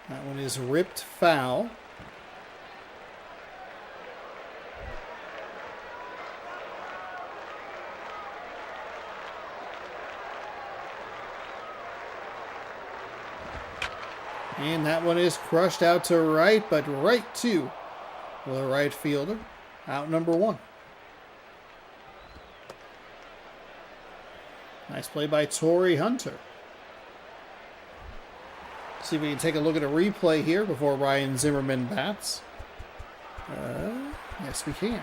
That one is ripped foul. And that one is crushed out to right, but right to the right fielder. Out number 1. Nice play by Torrey Hunter. See if we can take a look at a replay here before Ryan Zimmerman bats. Yes, we can.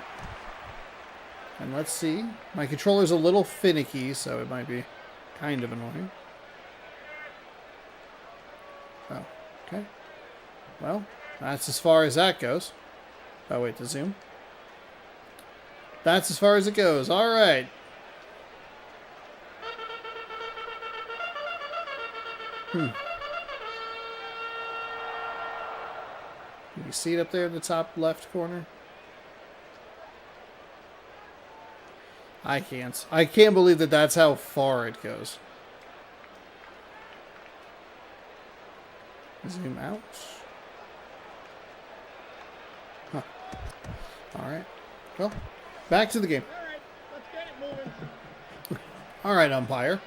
And let's see. My controller's a little finicky, so it might be kind of annoying. Oh, okay. Well, that's as far as that goes. Oh, wait, to zoom. That's as far as it goes. All right. Can you see it up there in the top left corner? I can't. I can't believe that that's how far it goes. Zoom out. Huh. All right. Well, back to the game. All right, let's get it moving. All right, umpire.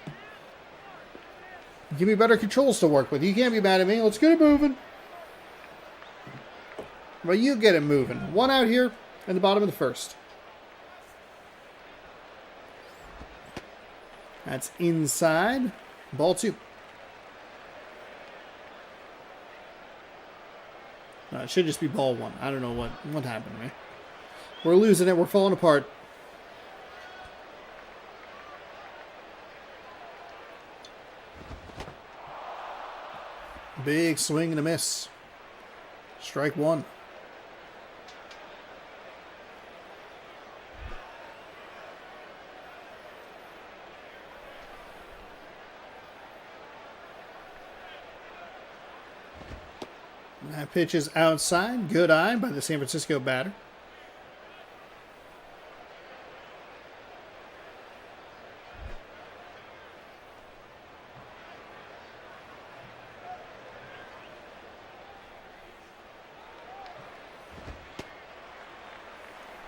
Give me better controls to work with. You can't be mad at me. Let's get it moving. Well, you get it moving. 1 out here in the bottom of the first. That's inside. Ball 2. No, it should just be ball 1. I don't know what happened to me. We're losing it. We're falling apart. Big swing and a miss. Strike 1. That pitch is outside. Good eye by the San Francisco batter.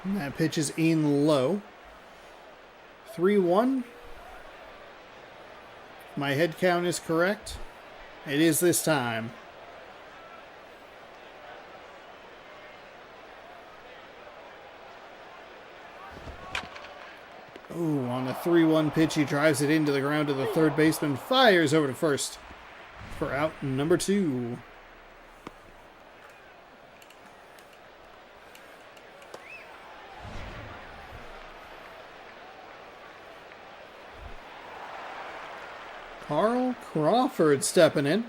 And that pitch is in low. 3-1. My head count is correct. It is this time. Oh, on a 3-1 pitch, he drives it into the ground to the third baseman, fires over to first for out number 2. Carl Crawford stepping in.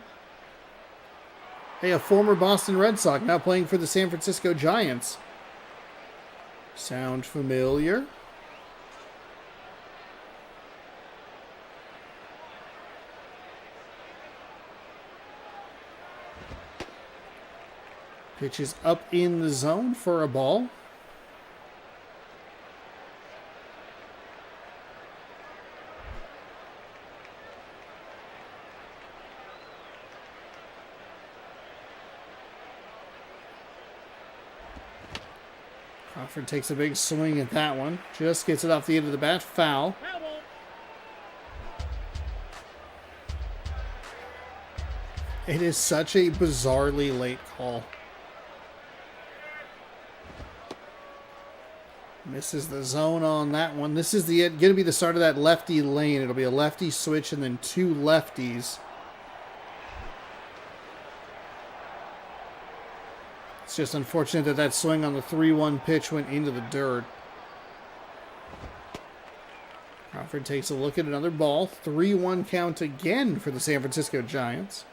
Hey, a former Boston Red Sox now playing for the San Francisco Giants. Sound familiar? Pitch is up in the zone for a ball. Crawford takes a big swing at that one. Just gets it off the end of the bat. Foul. Foul ball. It is such a bizarrely late call. Misses the zone on that one. This is going to be the start of that lefty lane. It'll be a lefty switch and then 2 lefties. It's just unfortunate that that swing on the 3-1 pitch went into the dirt. Crawford takes a look at another ball. 3-1 count again for the San Francisco Giants.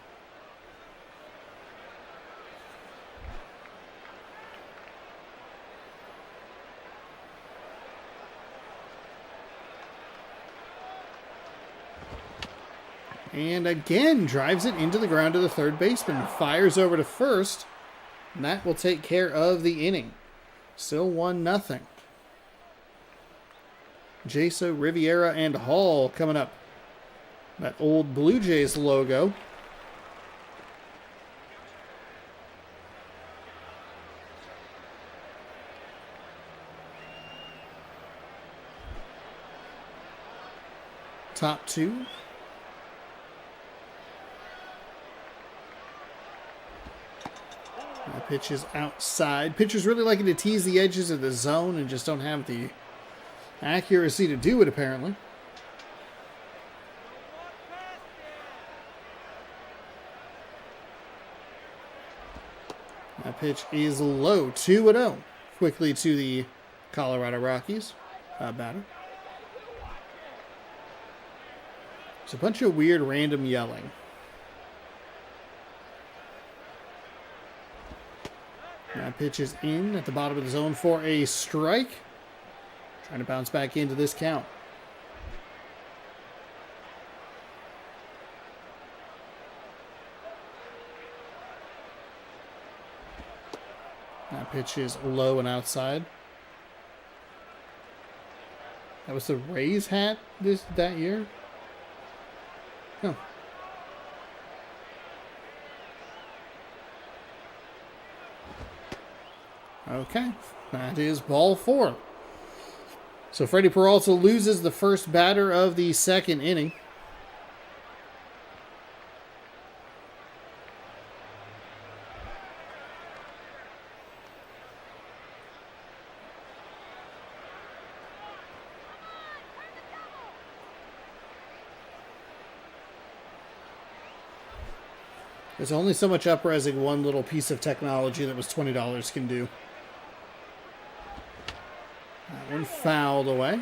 And again, drives it into the ground to the third baseman. Fires over to first. And that will take care of the inning. Still 1-0. Jaso, Riviera, and Hall coming up. That old Blue Jays logo. Top 2. That pitch is outside. Pitchers really liking to tease the edges of the zone and just don't have the accuracy to do it, apparently. That pitch is low. 2-0. Quickly to the Colorado Rockies batter. It's a bunch of weird random yelling. That pitch is in at the bottom of the zone for a strike. Trying to bounce back into this count. That pitch is low and outside. That was the Rays hat that year? Huh. Okay, that is ball 4. So Freddie Peralta loses the first batter of the second inning. There's only so much up-resing one little piece of technology that was $20 can do. That one fouled away.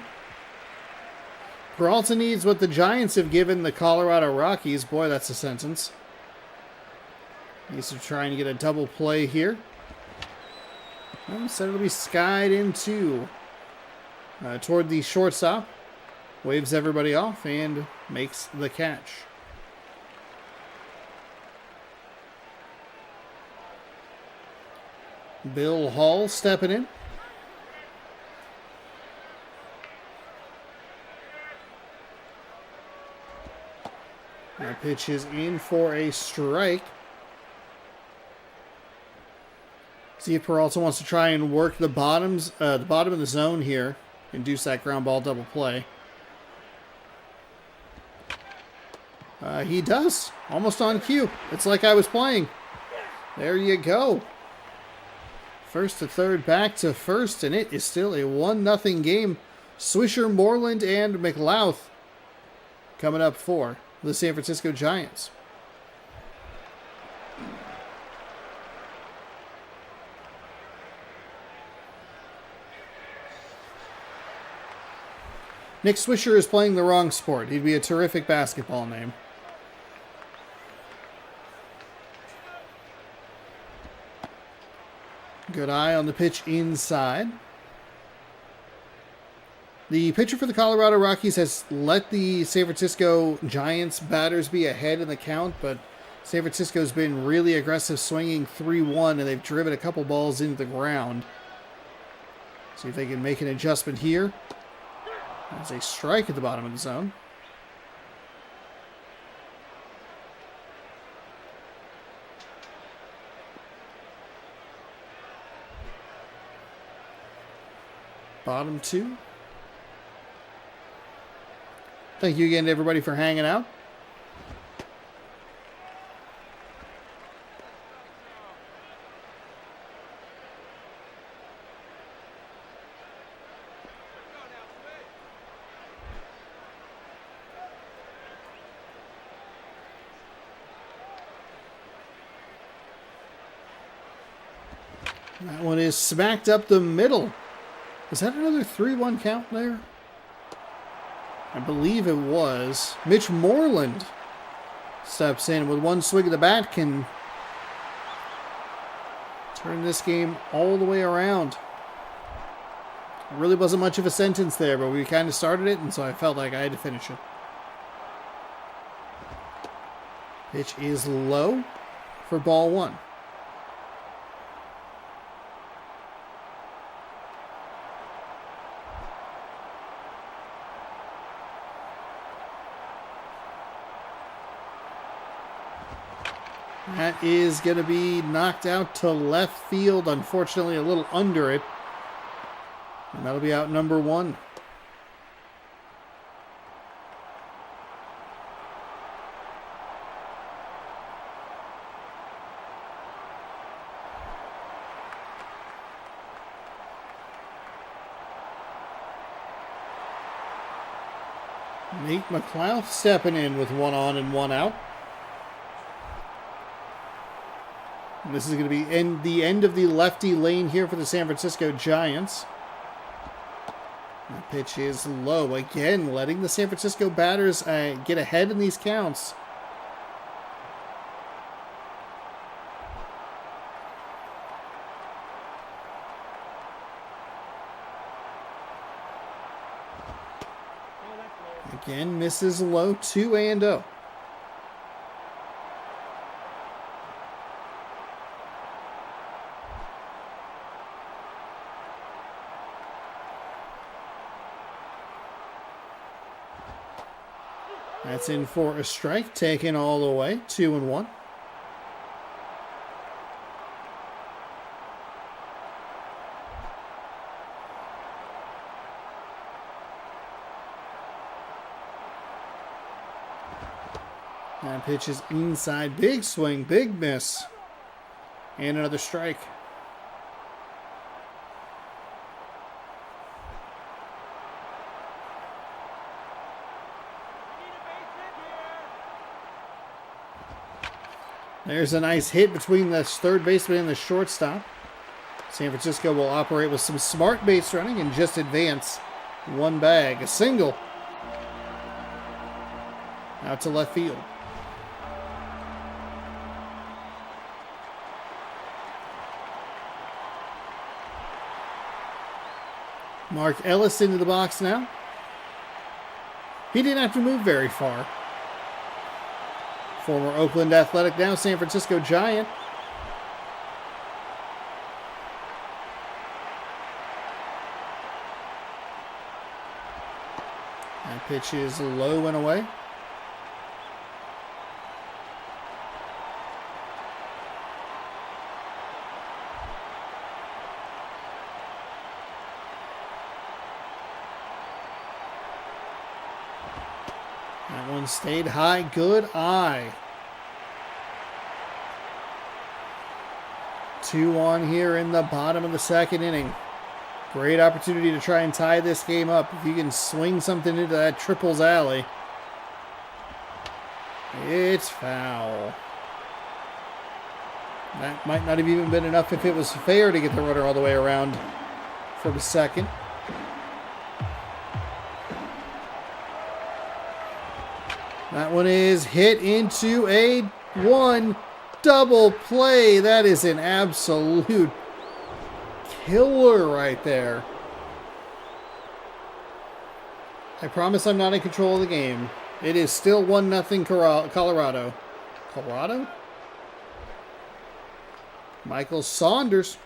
Peralta needs what the Giants have given the Colorado Rockies. Boy, that's a sentence. Needs to try and get a double play here. Instead, it'll be skied into toward the shortstop. Waves everybody off and makes the catch. Bill Hall stepping in. That pitch is in for a strike. See if Peralta wants to try and work the bottom of the zone here, induce that ground ball double play. He does, almost on cue. It's like I was playing. There you go. First to third, back to first, and it is still a 1-0 game. Swisher, Moreland, and McLouth coming up for the San Francisco Giants. Nick Swisher is playing the wrong sport. He'd be a terrific basketball name. Good eye on the pitch inside. The pitcher for the Colorado Rockies has let the San Francisco Giants batters be ahead in the count, but San Francisco's been really aggressive, swinging 3-1, and they've driven a couple balls into the ground. See if they can make an adjustment here. That's a strike at the bottom of the zone. Bottom 2. Thank you again to everybody for hanging out. That one is smacked up the middle. Was that another 3-1 count there? I believe it was. Mitch Moreland steps in with one swing of the bat, can turn this game all the way around. It really wasn't much of a sentence there, but we kind of started it, and so I felt like I had to finish it. Pitch is low for ball 1. That is going to be knocked out to left field, unfortunately a little under it. And that'll be out number 1. Nate McLouth stepping in with 1 on and 1 out. And this is going to be the end of the lefty lane here for the San Francisco Giants. The pitch is low. Again, letting the San Francisco batters get ahead in these counts. Again, misses low, 2-0. That's in for a strike, taken all the way, 2-1. That pitch is inside, big swing, big miss, and another strike. There's a nice hit between the third baseman and the shortstop. San Francisco will operate with some smart base running and just advance 1 bag. A single out to left field. Mark Ellis into the box now. He didn't have to move very far. Former Oakland Athletic, now San Francisco Giant. That pitch is low and away. That one stayed high. Good eye. 2 on here in the bottom of the second inning. Great opportunity to try and tie this game up. If you can swing something into that triples alley. It's foul. That might not have even been enough if it was fair to get the runner all the way around for the second. That one is hit into a 1 double play. That is an absolute killer right there. I promise I'm not in control of the game. It is still 1-0 Colorado. Colorado? Michael Saunders.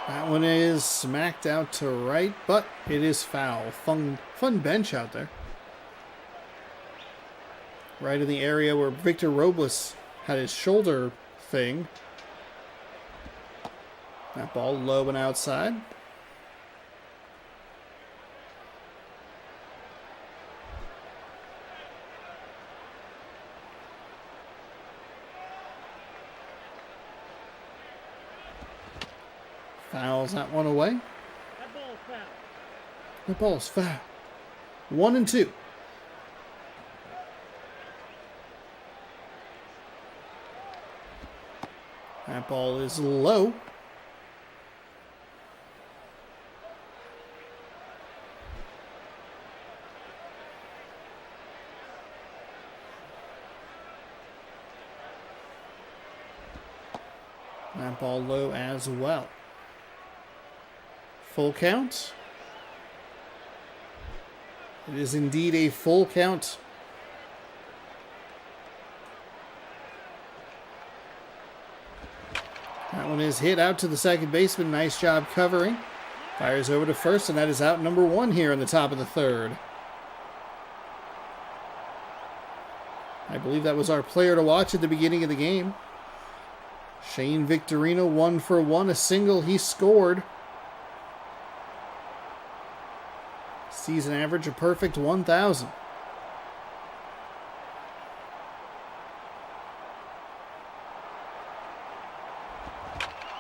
That one is smacked out to right, but it is foul. Fun bench out there. Right in the area where Victor Robles had his shoulder thing. That ball low and outside. Fouls that one away. That ball's foul. The ball's foul. 1 and 2. That ball is low. That ball low as well. Full count. It is indeed a full count. That one is hit out to the second baseman. Nice job covering. Fires over to first, and that is out number 1 here in the top of the third. I believe that was our player to watch at the beginning of the game. Shane Victorino, 1 for 1, a single he scored. Season average a perfect 1,000.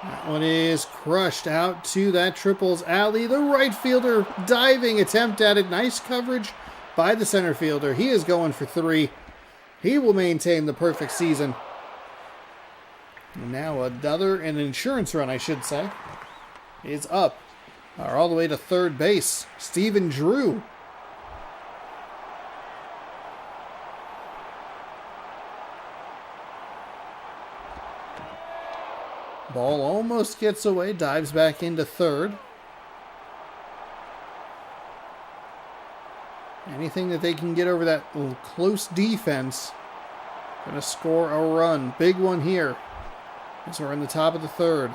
That one is crushed out to that triples alley. The right fielder diving attempt at it. Nice coverage by the center fielder. He is going for 3. He will maintain the perfect season. And now an insurance run, I should say, is up. All the way to third base. Stephen Drew. Ball almost gets away, dives back into third. Anything that they can get over that close defense. Gonna score a run. Big one here. As we're in the top of the third.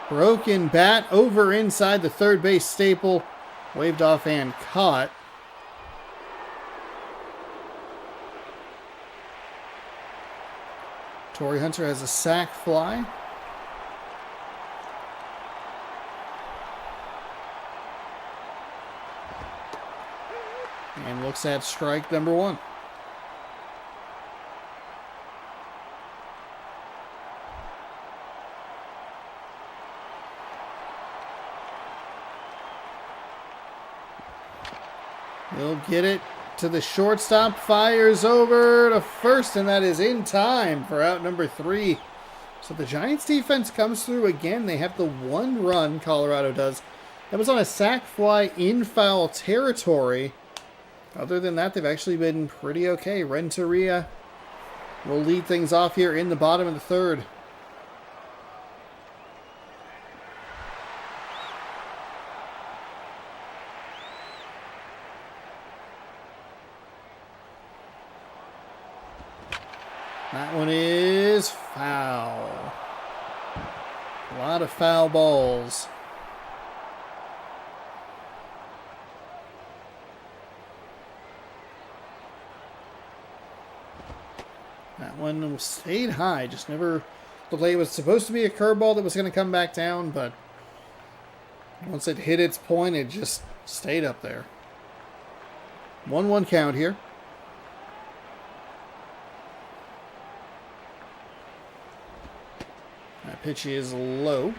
Broken bat over inside the third base staple. Waved off and caught. Torrey Hunter has a sac fly. And looks at strike number 1. He'll get it to the shortstop, fires over to first, and that is in time for out number 3. So the Giants defense comes through again. They have the 1 run, Colorado does. That was on a sac fly in foul territory. Other than that, they've actually been pretty okay. Renteria will lead things off here in the bottom of the third. That one is foul. A lot of foul balls. That one stayed high, just never looked like it was supposed to be a curveball that was going to come back down, but once it hit its point, it just stayed up there. 1-1 count here. That pitch is low.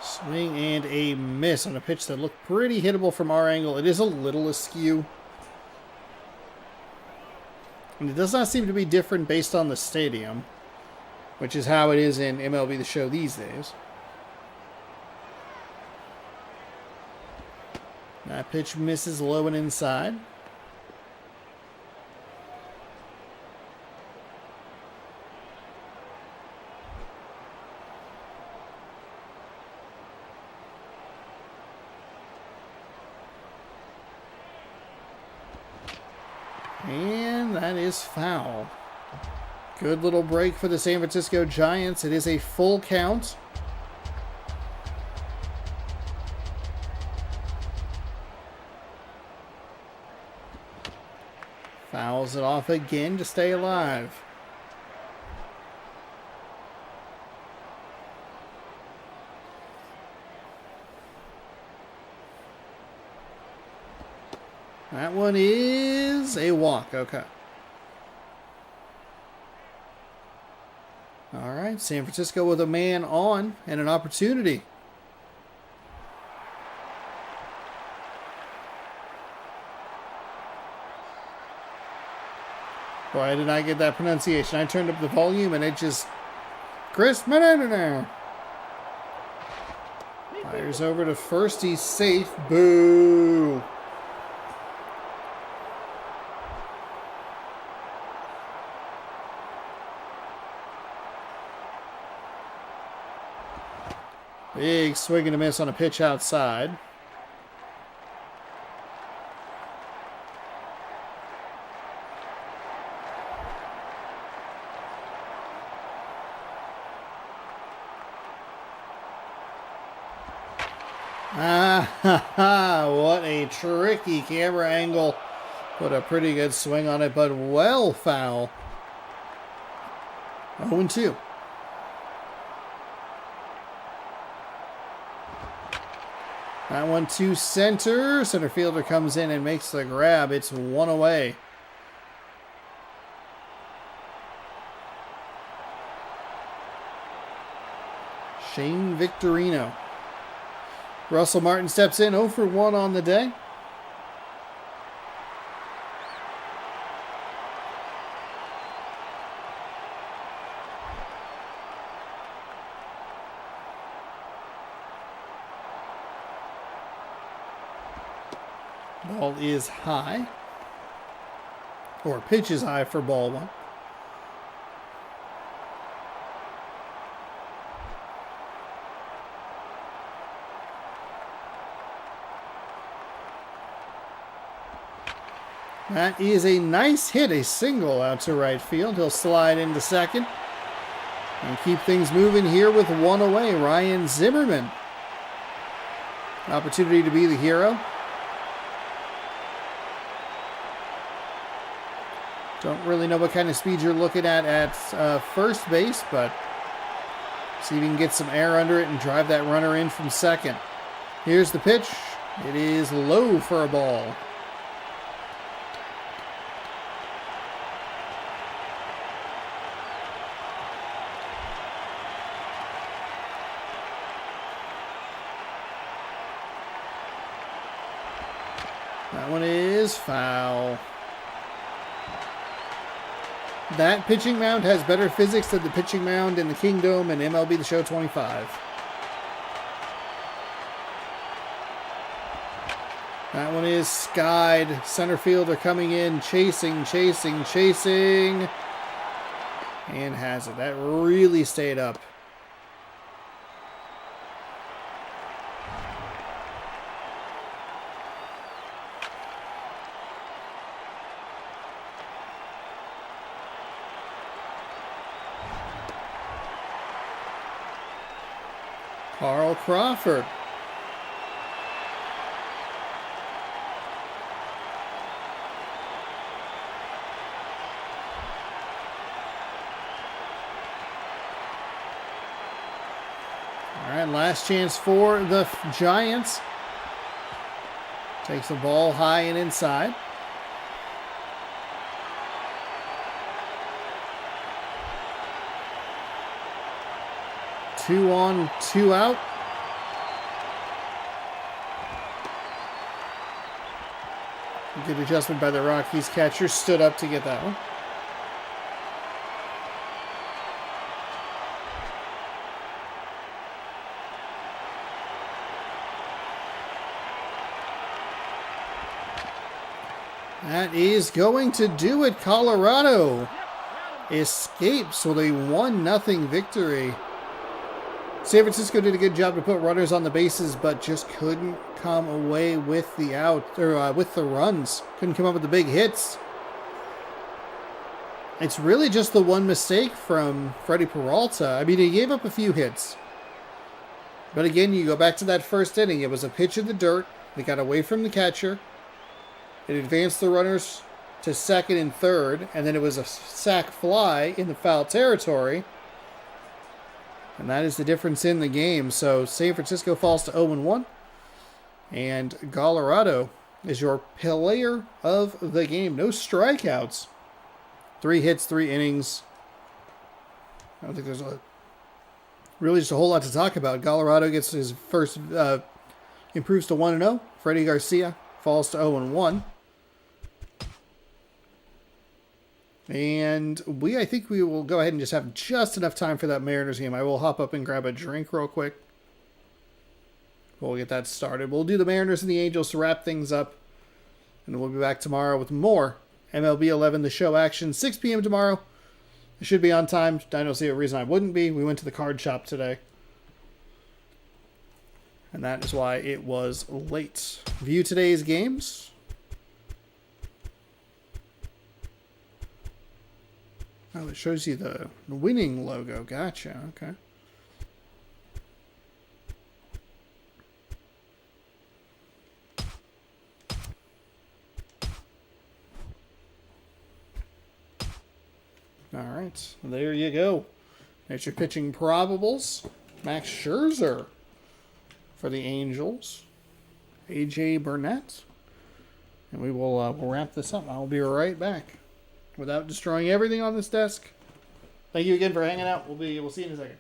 Swing and a miss on a pitch that looked pretty hittable from our angle. It is a little askew. And it does not seem to be different based on the stadium, which is how it is in MLB The Show these days. That pitch misses low and inside. And that is foul. Good little break for the San Francisco Giants. It is a full count. Fouls it off again to stay alive. That one is a walk. Okay. All right. San Francisco with a man on and an opportunity. Boy, I did not get that pronunciation. I turned up the volume and it just... Chris Manana fires over to first. He's safe. Boo. Big swing and a miss on a pitch outside. What a tricky camera angle. Put a pretty good swing on it, but well foul. 0-2. That one to center. Center fielder comes in and makes the grab. It's one away. Shane Victorino. Russell Martin steps in 0 for 1 on the day. Ball is high. Or pitch is high for ball one. That is a nice hit, a single out to right field. He'll slide into second and keep things moving here with one away. Ryan Zimmerman. Opportunity to be the hero. Don't really know what kind of speed you're looking at first base, but see if you can get some air under it and drive that runner in from second. Here's the pitch. It is low for a ball. That one is foul. That pitching mound has better physics than the pitching mound in the Kingdome and MLB The Show 25. That one is skied. Center fielder coming in, chasing. And has it. That really stayed up. Carl Crawford. All right, last chance for the Giants. Takes the ball high and inside. Two on, two out. Good adjustment by the Rockies catcher. Stood up to get that one. That is going to do it. Colorado escapes with a 1-0 victory. San Francisco did a good job to put runners on the bases, but just couldn't come away with the with the runs. Couldn't come up with the big hits. It's really just the one mistake from Freddie Peralta. I mean, he gave up a few hits. But again, you go back to that first inning. It was a pitch in the dirt. They got away from the catcher. It advanced the runners to second and third, and then it was a sac fly in the foul territory. And that is the difference in the game. So San Francisco falls to 0-1. And Colorado is your player of the game. No strikeouts. 3 hits, 3 innings. I don't think there's really just a whole lot to talk about. Colorado gets his first, improves to 1-0. Freddie Garcia falls to 0-1. And I think we will go ahead and just have just enough time for that Mariners game. I will hop up and grab a drink real quick. We'll get that started. We'll do the Mariners and the Angels to wrap things up. And we'll be back tomorrow with more MLB 11, the show action. 6 p.m. tomorrow. It should be on time. I don't see a reason I wouldn't be. We went to the card shop today. And that is why it was late. View today's games. Oh, it shows you the winning logo. Gotcha. Okay. All right. There you go. There's your pitching probables. Max Scherzer for the Angels. AJ Burnett. And we'll wrap this up. I'll be right back. Without destroying everything on this desk. Thank you again for hanging out. We'll see you in a second.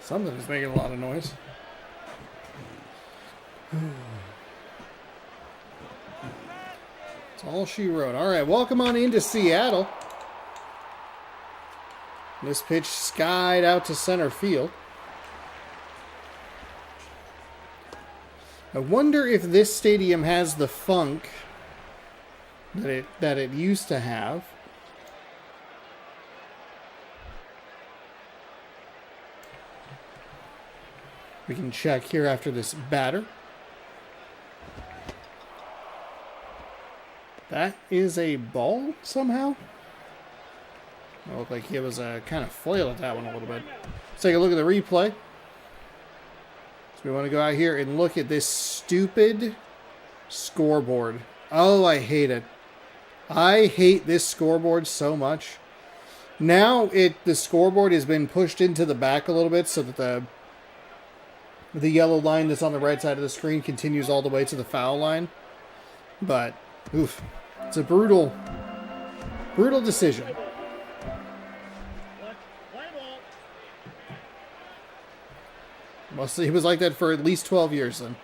Something is making a lot of noise. That's all she wrote. All right, welcome on into Seattle. This pitch skied out to center field. I wonder if this stadium has the funk that it used to have. We can check here after this batter. That is a ball somehow. It looked like he was kind of flail at that one a little bit. Let's take a look at the replay. So we want to go out here and look at this stupid scoreboard. Oh, I hate it. I hate this scoreboard so much. Now the scoreboard has been pushed into the back a little bit so that the yellow line that's on the right side of the screen continues all the way to the foul line. But, oof, it's a brutal decision. He was like that for at least 12 years then.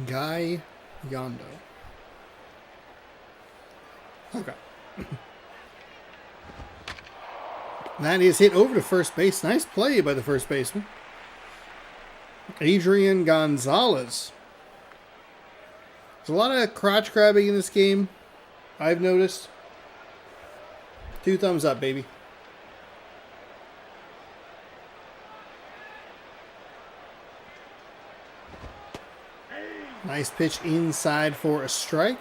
Guy Yondo. Okay. That is hit over to first base. Nice play by the first baseman. Adrian Gonzalez. There's a lot of crotch grabbing in this game, I've noticed. 2 thumbs up, baby. Nice pitch inside for a strike.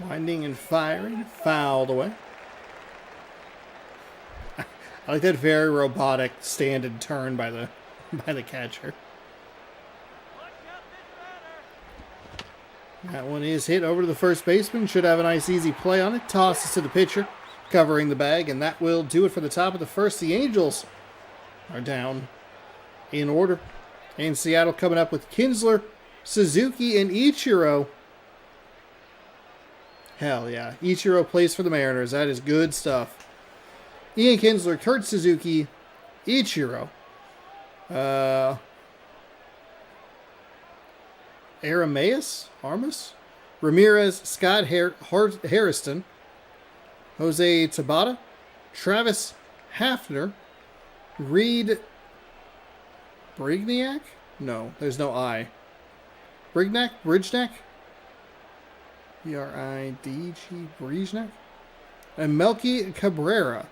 Winding and firing, fouled away. I like that very robotic stand and turn by the catcher. That one is hit over to the first baseman. Should have a nice easy play on it. Tosses to the pitcher, covering the bag, and that will do it for the top of the first. The Angels are down in order. And Seattle coming up with Kinsler, Suzuki, and Ichiro. Hell yeah. Ichiro plays for the Mariners. That is good stuff. Ian Kinsler, Kurt Suzuki, Ichiro. Armas? Ramirez, Scott Harrison, Jose Tabata, Travis Hafner, Reed Brignac? No, there's no I. Brignac? B-R-I-D-G, Briznak, and Melky Cabrera.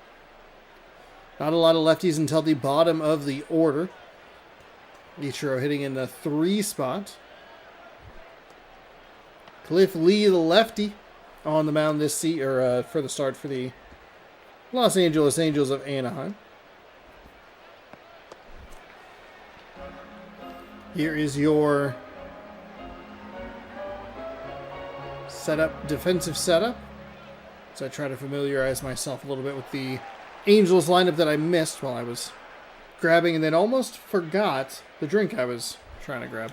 Not a lot of lefties until the bottom of the order. Ichiro hitting in the 3 spot. Cliff Lee, the lefty, on the mound for the start for the Los Angeles Angels of Anaheim. Here is your defensive setup. So I try to familiarize myself a little bit with the Angels lineup that I missed while I was grabbing and then almost forgot the drink I was trying to grab.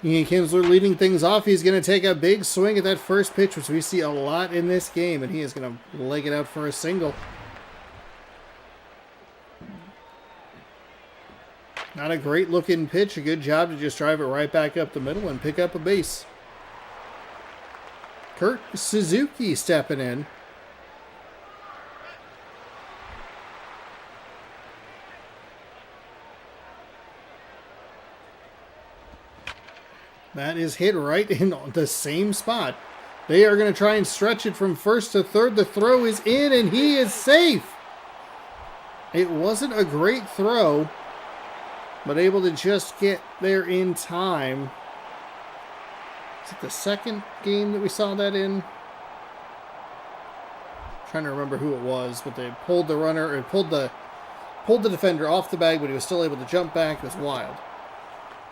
Ian Kinsler leading things off. He's going to take a big swing at that first pitch, which we see a lot in this game, and he is going to leg it out for a single. Not a great looking pitch. A good job to just drive it right back up the middle and pick up a base. Kurt Suzuki stepping in. That is hit right in the same spot. They are going to try and stretch it from first to third. The throw is in and he is safe. It wasn't a great throw, but able to just get there in time. Is it the second game that we saw that in? I'm trying to remember who it was, but they pulled the runner and pulled the defender off the bag, but he was still able to jump back. It was wild.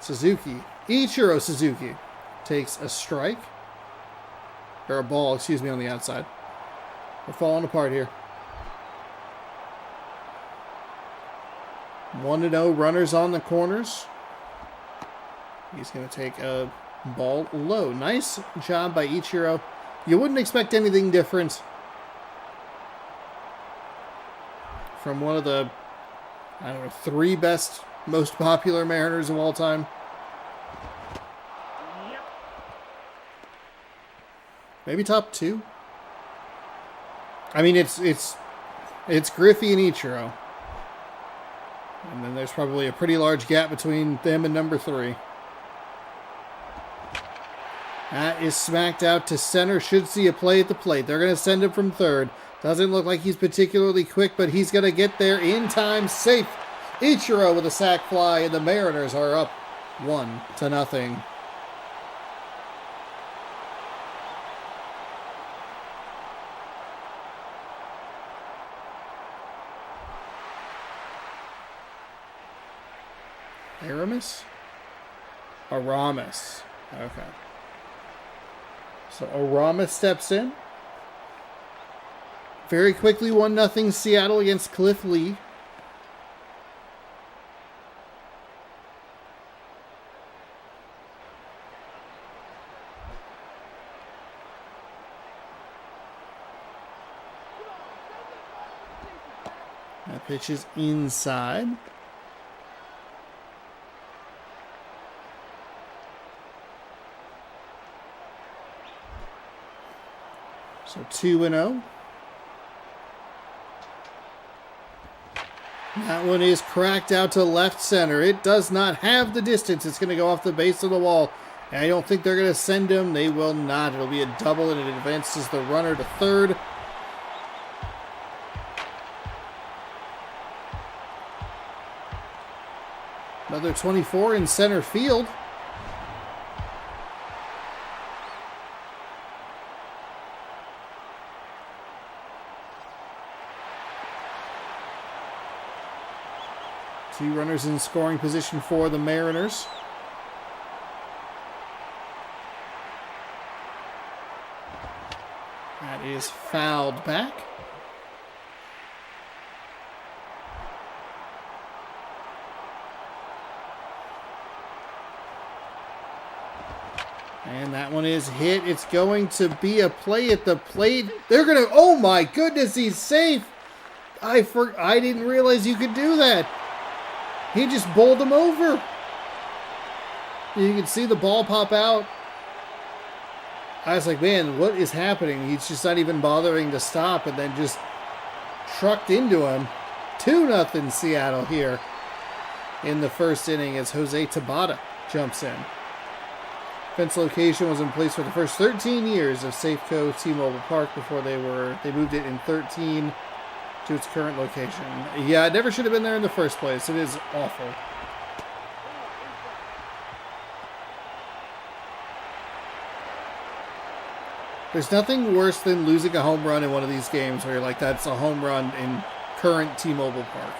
Ichiro Suzuki takes a strike. Or a ball, excuse me, on the outside. We're falling apart here. 1-0, runners on the corners. He's going to take a ball low. Nice job by Ichiro. You wouldn't expect anything different from one of the, I don't know, 3 best, most popular Mariners of all time. Maybe top 2. I mean, it's Griffey and Ichiro. And then there's probably a pretty large gap between them and number 3. That is smacked out to center. Should see a play at the plate. They're going to send him from third. Doesn't look like he's particularly quick, but he's going to get there in time. Safe. Ichiro with a sac fly, and the Mariners are up 1-0. Aramis. Okay. So Aramis steps in. Very quickly, 1-0 Seattle against Cliff Lee. That pitch is inside. So 2-0. That one is cracked out to left center. It does not have the distance. It's going to go off the base of the wall. And I don't think they're going to send him. They will not. It'll be a double, and it advances the runner to third. Another 24 in center field. Two runners in scoring position for the Mariners. That is fouled back. And that one is hit. It's going to be a play at the plate. They're going to... Oh my goodness, he's safe. I didn't realize you could do that. He just bowled him over. You can see the ball pop out. I was like, man, what is happening? He's just not even bothering to stop, and then just trucked into him. 2-0 Seattle here in the first inning as Jose Tabata jumps in. Fence location was in place for the first 13 years of Safeco T-Mobile Park before they moved it in 13 to its current location. Yeah, it never should have been there in the first place. It is awful. There's nothing worse than losing a home run in one of these games where you're like, that's a home run in current T-Mobile Park.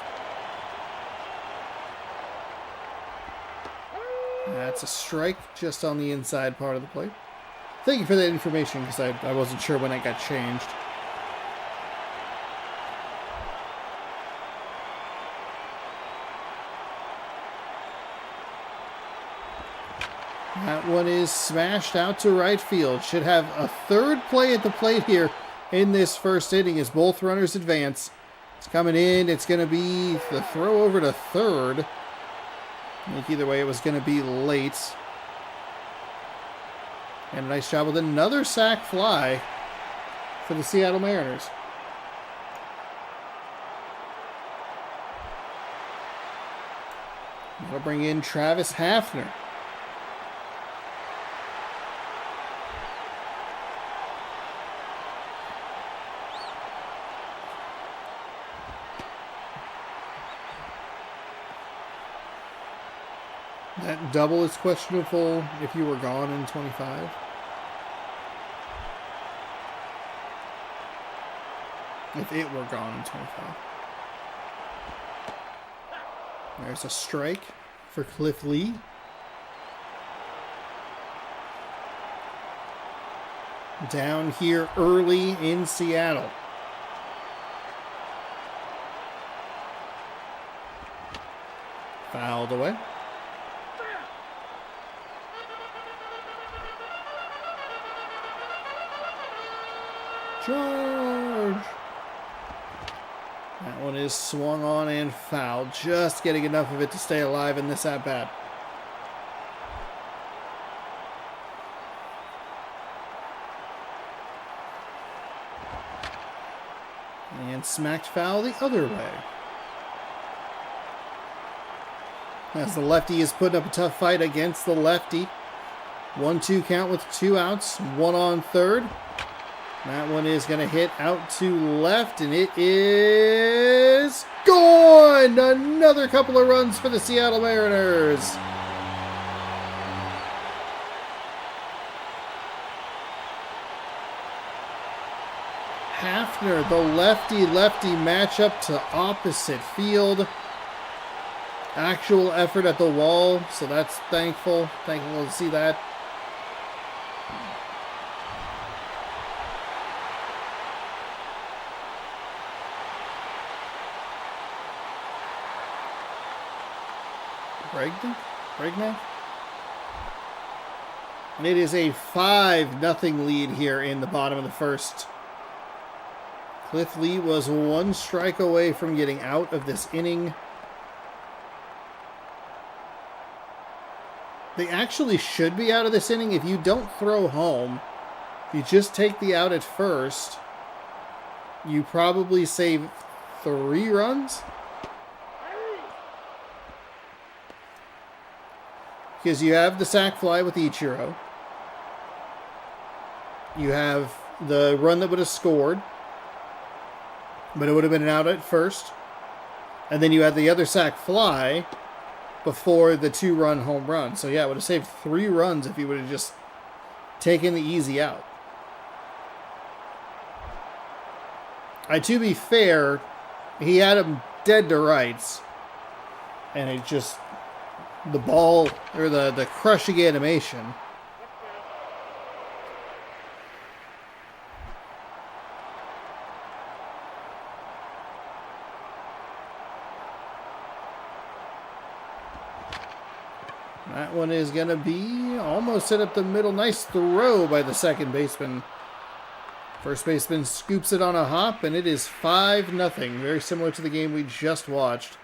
That's a strike just on the inside part of the plate. Thank you for that information, because I wasn't sure when it got changed. That one is smashed out to right field. Should have a third play at the plate here in this first inning as both runners advance. It's coming in. It's going to be the throw over to third. I think either way it was going to be late. And a nice job with another sac fly for the Seattle Mariners. That'll bring in Travis Hafner. That double is questionable if you were gone in 25. If it were gone in 25. There's a strike for Cliff Lee. down here early in Seattle. Fouled away. Charge! That one is swung on and fouled. Just getting enough of it to stay alive in this at-bat. And smacked foul the other way. As the lefty is putting up a tough fight against the lefty. 1-2 count with 2 outs. 1 on third. That one is going to hit out to left, and it is gone! Another couple of runs for the Seattle Mariners. Hafner, the lefty-lefty matchup to opposite field. Actual effort at the wall, so that's thankful. Thankful to see that. Bregman? And it is a 5-0 lead here in the bottom of the first. Cliff Lee was 1 strike away from getting out of this inning. They actually should be out of this inning if you don't throw home. If you just take the out at first, you probably save 3 runs. Because you have the sac fly with Ichiro. You have the run that would have scored, but it would have been an out at first. And then you had the other sac fly before the 2-run home run. So yeah, it would have saved 3 runs if you would have just taken the easy out. To be fair, he had him dead to rights. And it just... the ball, or the crushing animation. That one is going to be almost hit up the middle. Nice throw by the second baseman. First baseman scoops it on a hop, and it is 5-0. Very similar to the game we just watched.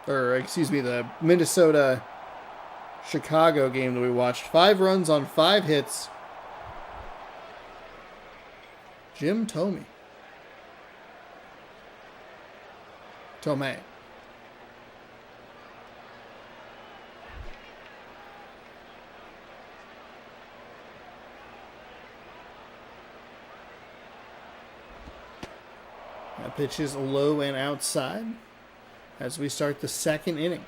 Or, excuse me, the Minnesota-Chicago game that we watched. 5 runs on 5 hits. Jim Thome. That pitch is low and outside as we start the second inning.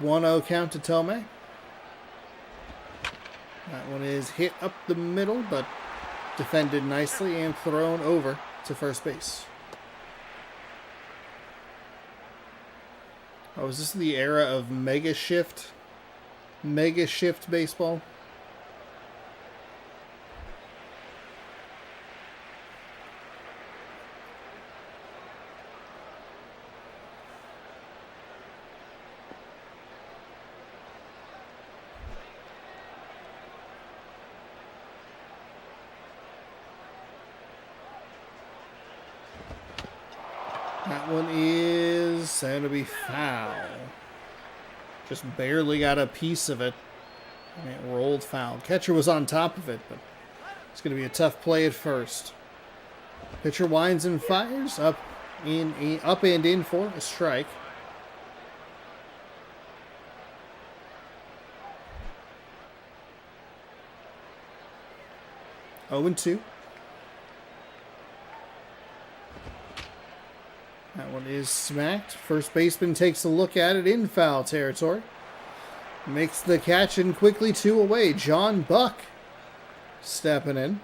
One-zero count to Thome. That one is hit up the middle, but defended nicely and thrown over to first base. Oh, is this the era of mega shift baseball? That one is going to be foul. Just barely got a piece of it. And it rolled foul. Catcher was on top of it, but it's going to be a tough play at first. Pitcher winds and fires up and in for a strike. Oh and 2. That one is smacked. First baseman takes a look at it in foul territory. Makes the catch and quickly 2 away. John Buck stepping in.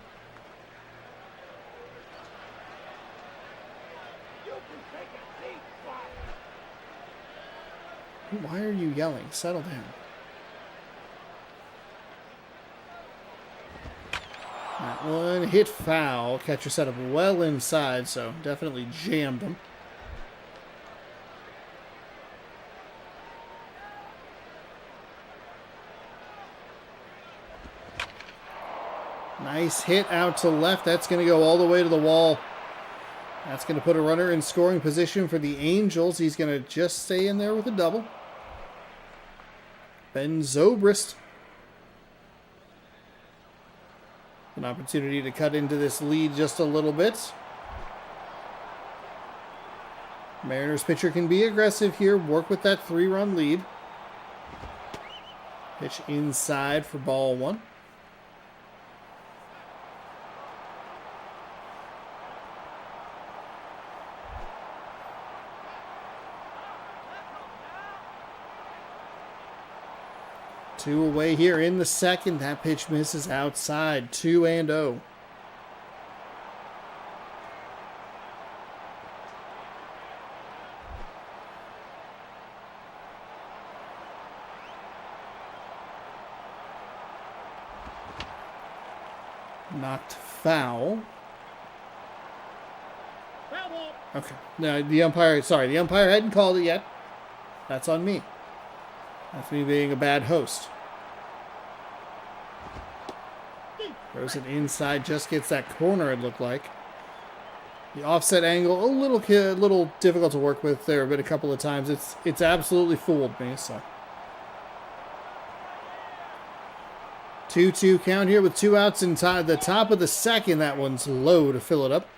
Why are you yelling? Settle down. That one hit foul. Catcher set up well inside, so definitely jammed him. Nice hit out to left. That's going to go all the way to the wall. That's going to put a runner in scoring position for the Angels. He's going to just stay in there with a double. Ben Zobrist. An opportunity to cut into this lead just a little bit. Mariners pitcher can be aggressive here. Work with that 3-run lead. Pitch inside for ball 1. Two away here in the second. That pitch misses outside. 2-0. Knocked foul. Foul ball. Okay. No, the umpire hadn't called it yet. That's on me. That's me being a bad host. Throws it inside, just gets that corner, it looked like. The offset angle, a little difficult to work with there, but a couple of times it's absolutely fooled me. So 2-2 count here with 2 outs inside the top of the second. That one's low to fill it up.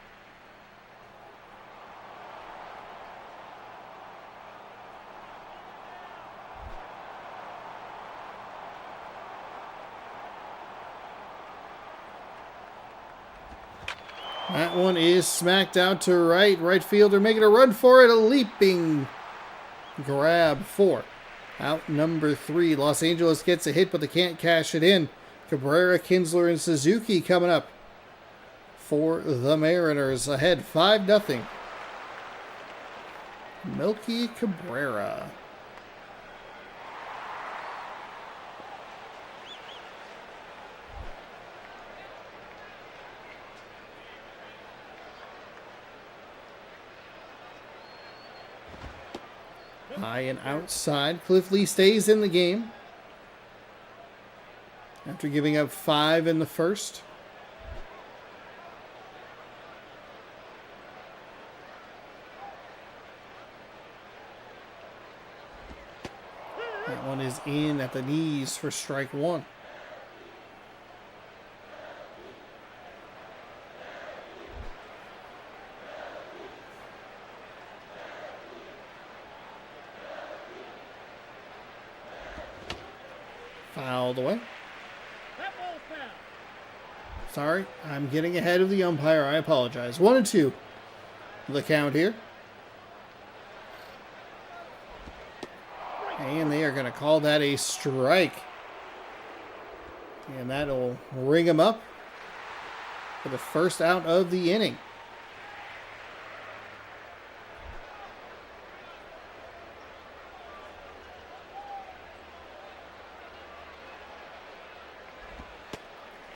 That one is smacked out to right. Right fielder making a run for it. A leaping grab for out number 3. Los Angeles gets a hit, but they can't cash it in. Cabrera, Kinsler, and Suzuki coming up for the Mariners. Ahead 5-0. Melky Cabrera. High and outside. Cliff Lee stays in the game after giving up 5 in the first. That one is in at the knees for strike 1. Fouled away. That ball's foul. Sorry, I'm getting ahead of the umpire. I apologize. 1-2. The count here. And they are going to call that a strike. And that'll ring him up for the first out of the inning.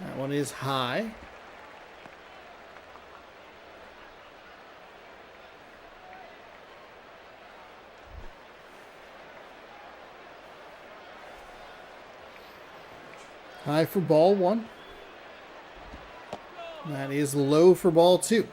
That one is high. High for ball 1. That is low for ball 2.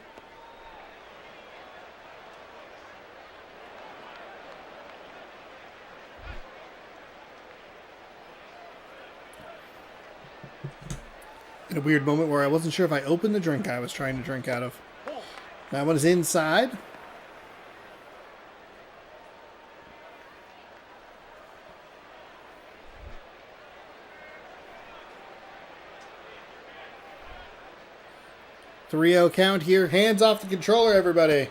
In a weird moment where I wasn't sure if I opened the drink I was trying to drink out of. That one is inside. Three-0 count here. Hands off the controller, everybody.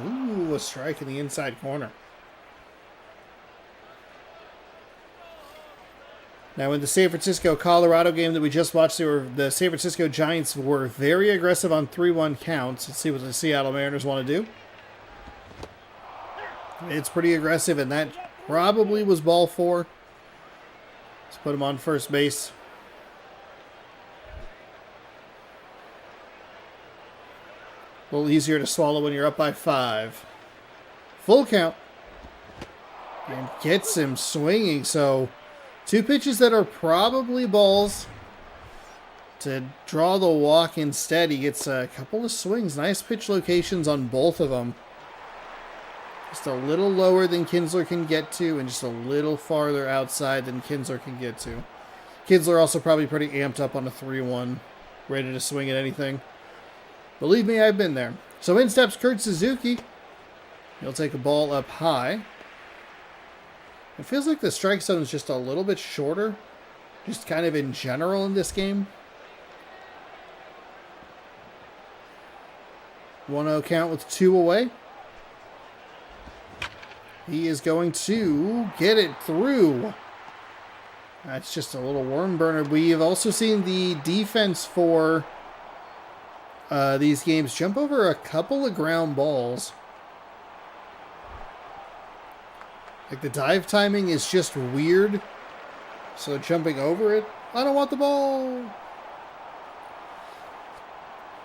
Ooh, a strike in the inside corner. Now, in the San Francisco-Colorado game that we just watched, the San Francisco Giants were very aggressive on 3-1 counts. Let's see what the Seattle Mariners want to do. It's pretty aggressive, and that probably was ball 4. Let's put him on first base. A little easier to swallow when you're up by 5. Full count. And gets him swinging. So 2 pitches that are probably balls. To draw the walk instead, he gets a couple of swings. Nice pitch locations on both of them. Just a little lower than Kinsler can get to, and just a little farther outside than Kinsler can get to. Kinsler also probably pretty amped up on a 3-1, ready to swing at anything. Believe me, I've been there. So in steps Kurt Suzuki. He'll take a ball up high. It feels like the strike zone is just a little bit shorter, just kind of in general in this game. 1-0 count with 2 away. He is going to get it through. That's just a little worm burner. We've also seen the defense for these games jump over a couple of ground balls. Like the dive timing is just weird. So jumping over it, I don't want the ball.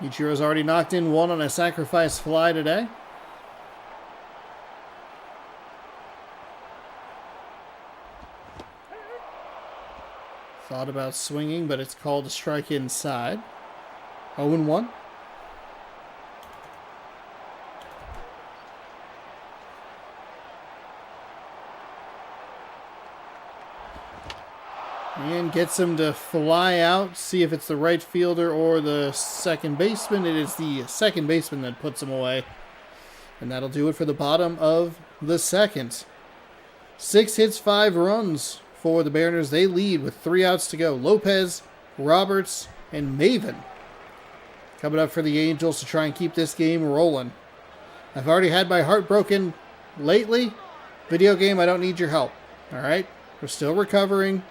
Ichiro's already knocked in 1 on a sacrifice fly today. Thought about swinging, but it's called a strike inside. 0-1. And gets him to fly out, see if it's the right fielder or the second baseman. It is the second baseman that puts him away. And that'll do it for the bottom of the second. 6 hits, 5 runs for the Mariners. They lead with 3 outs to go. Lopez, Roberts, and Maven coming up for the Angels to try and keep this game rolling. I've already had my heart broken lately. Video game, I don't need your help. All right? We're still recovering.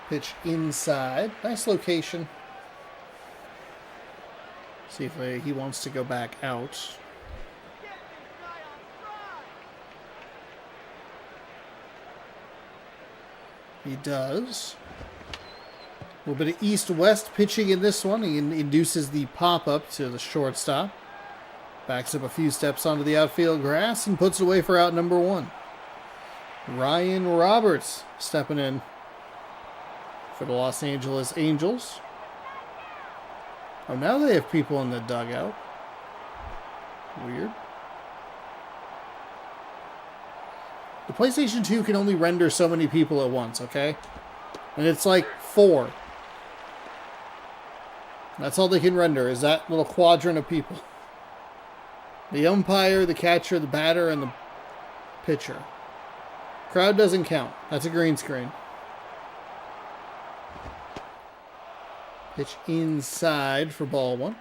Pitch inside. Nice location. See if he wants to go back out. He does. A little bit of east-west pitching in this one. He induces the pop-up to the shortstop. Backs up a few steps onto the outfield grass and puts it away for out number 1. Ryan Roberts stepping in for the Los Angeles Angels. Oh, now they have people in the dugout. Weird. The PlayStation 2 can only render so many people at once, okay? And it's like 4. That's all they can render, is that little quadrant of people. The umpire, the catcher, the batter, and the pitcher. Crowd doesn't count. That's a green screen. Pitch inside for ball 1.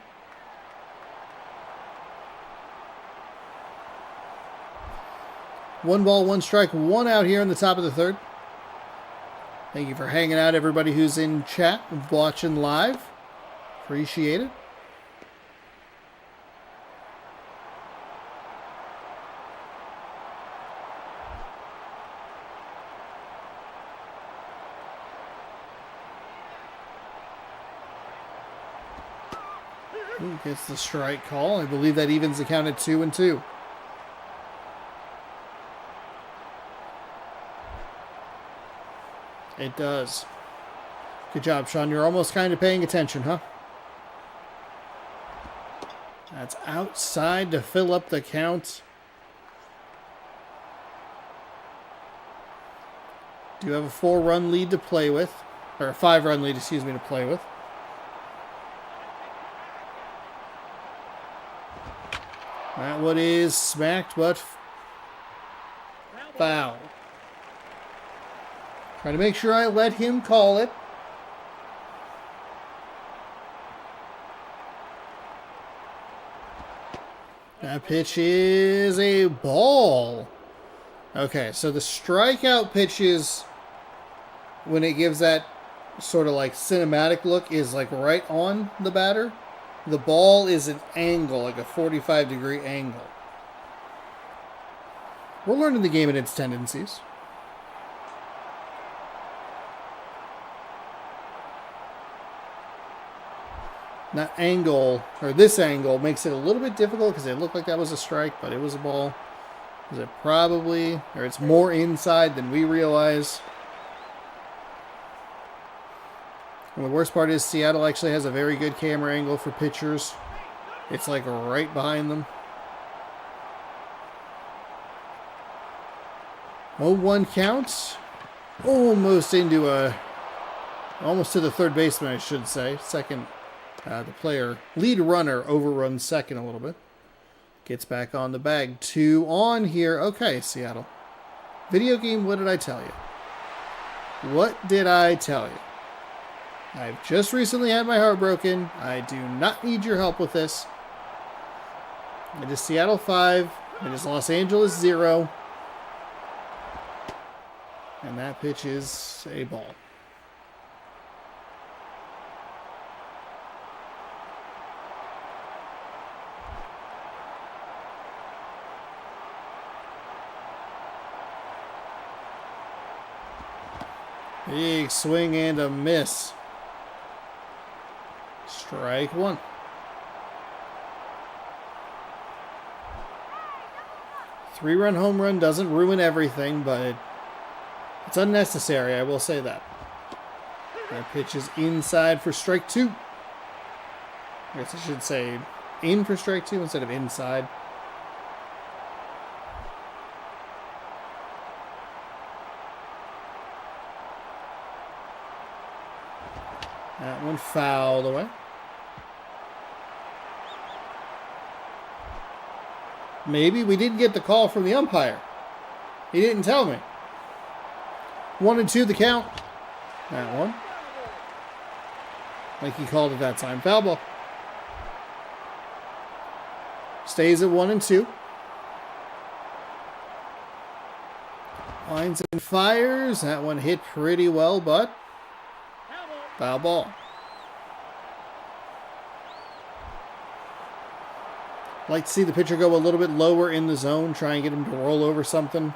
One ball, 1 strike, 1 out here in the top of the 3rd. Thank you for hanging out, everybody who's in chat, watching live. Appreciate it. Ooh, gets the strike call. I believe that evens the count at 2-2. It does. Good job, Sean. You're almost kind of paying attention, huh? That's outside to fill up the count. Do have a 4-run lead to play with. Or a 5-run lead, excuse me, to play with. That one is smacked, but foul. Trying to make sure I let him call it. That pitch is a ball. Okay, so the strikeout pitches, when it gives that sort of like cinematic look is like right on the batter. The ball is an angle, like a 45-degree angle. We're learning the game and its tendencies. That angle, or this angle, makes it a little bit difficult because it looked like that was a strike, but it was a ball. Is it probably, or it's more inside than we realize. And the worst part is Seattle actually has a very good camera angle for pitchers. It's like right behind them. 0-1 counts. Almost to the third baseman, I should say. Second, the player, lead runner, overruns second a little bit. Gets back on the bag. 2 on here. Okay, Seattle. Video game, what did I tell you? What did I tell you? I've just recently had my heart broken. I do not need your help with this. It is Seattle 5. It is Los Angeles 0. And that pitch is a ball. Big swing and a miss. Strike 1. Three-run home run doesn't ruin everything, but it's unnecessary, I will say that. That pitch is inside for strike 2. I guess I should say in for strike 2 instead of inside. That one fouled away. Maybe we didn't get the call from the umpire. He didn't tell me. 1-2 the count. That one. Like he called it that time. Foul ball. Stays at 1-2. Lines and fires. That one hit pretty well, but foul ball. Like to see the pitcher go a little bit lower in the zone, try and get him to roll over something.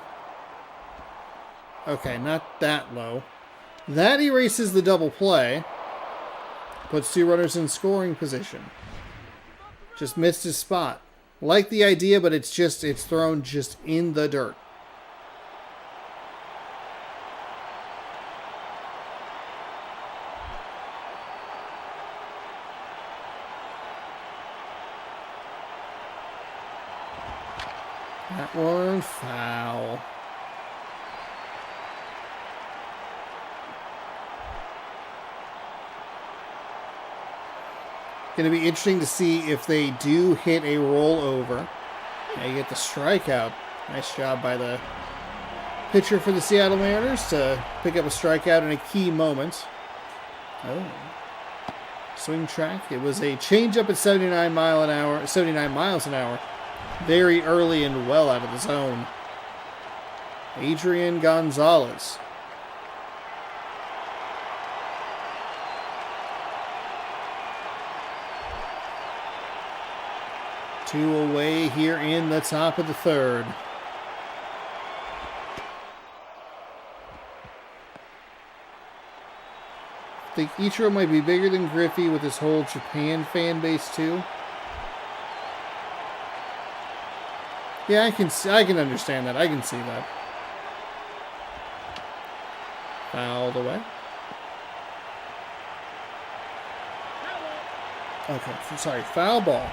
Okay, not that low. That erases the double play. Puts 2 runners in scoring position. Just missed his spot. Like the idea, but it's thrown just in the dirt. That one foul. Going to be interesting to see if they do hit a rollover. They get the strikeout. Nice job by the pitcher for the Seattle Mariners to pick up a strikeout in a key moment. Oh. Swing track. It was a changeup at 79 miles an hour. Very early and well out of the zone. Adrian Gonzalez. Two away here in the top of the third. I think Ichiro might be bigger than Griffey with his whole Japan fan base too. Yeah, I can understand that. I can see that. Fouled away. Okay, sorry, foul ball.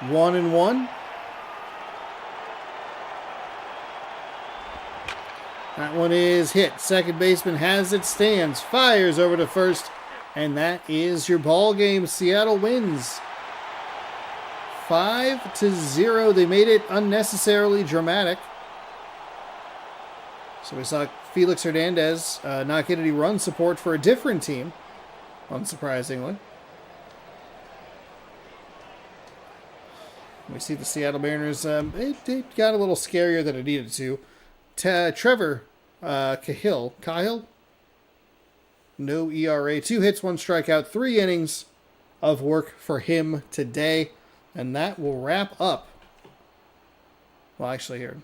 1-1. That one is hit. Second baseman has it, stands, fires over to first, and that is your ball game. Seattle wins 5-0. They made it unnecessarily dramatic. So we saw Felix Hernandez not get any run support for a different team, unsurprisingly. We see the Seattle Mariners, it got a little scarier than it needed to. Trevor Cahill, No ERA, 2 hits, 1 strikeout, 3 innings of work for him today. And that will wrap up. Well, actually, here.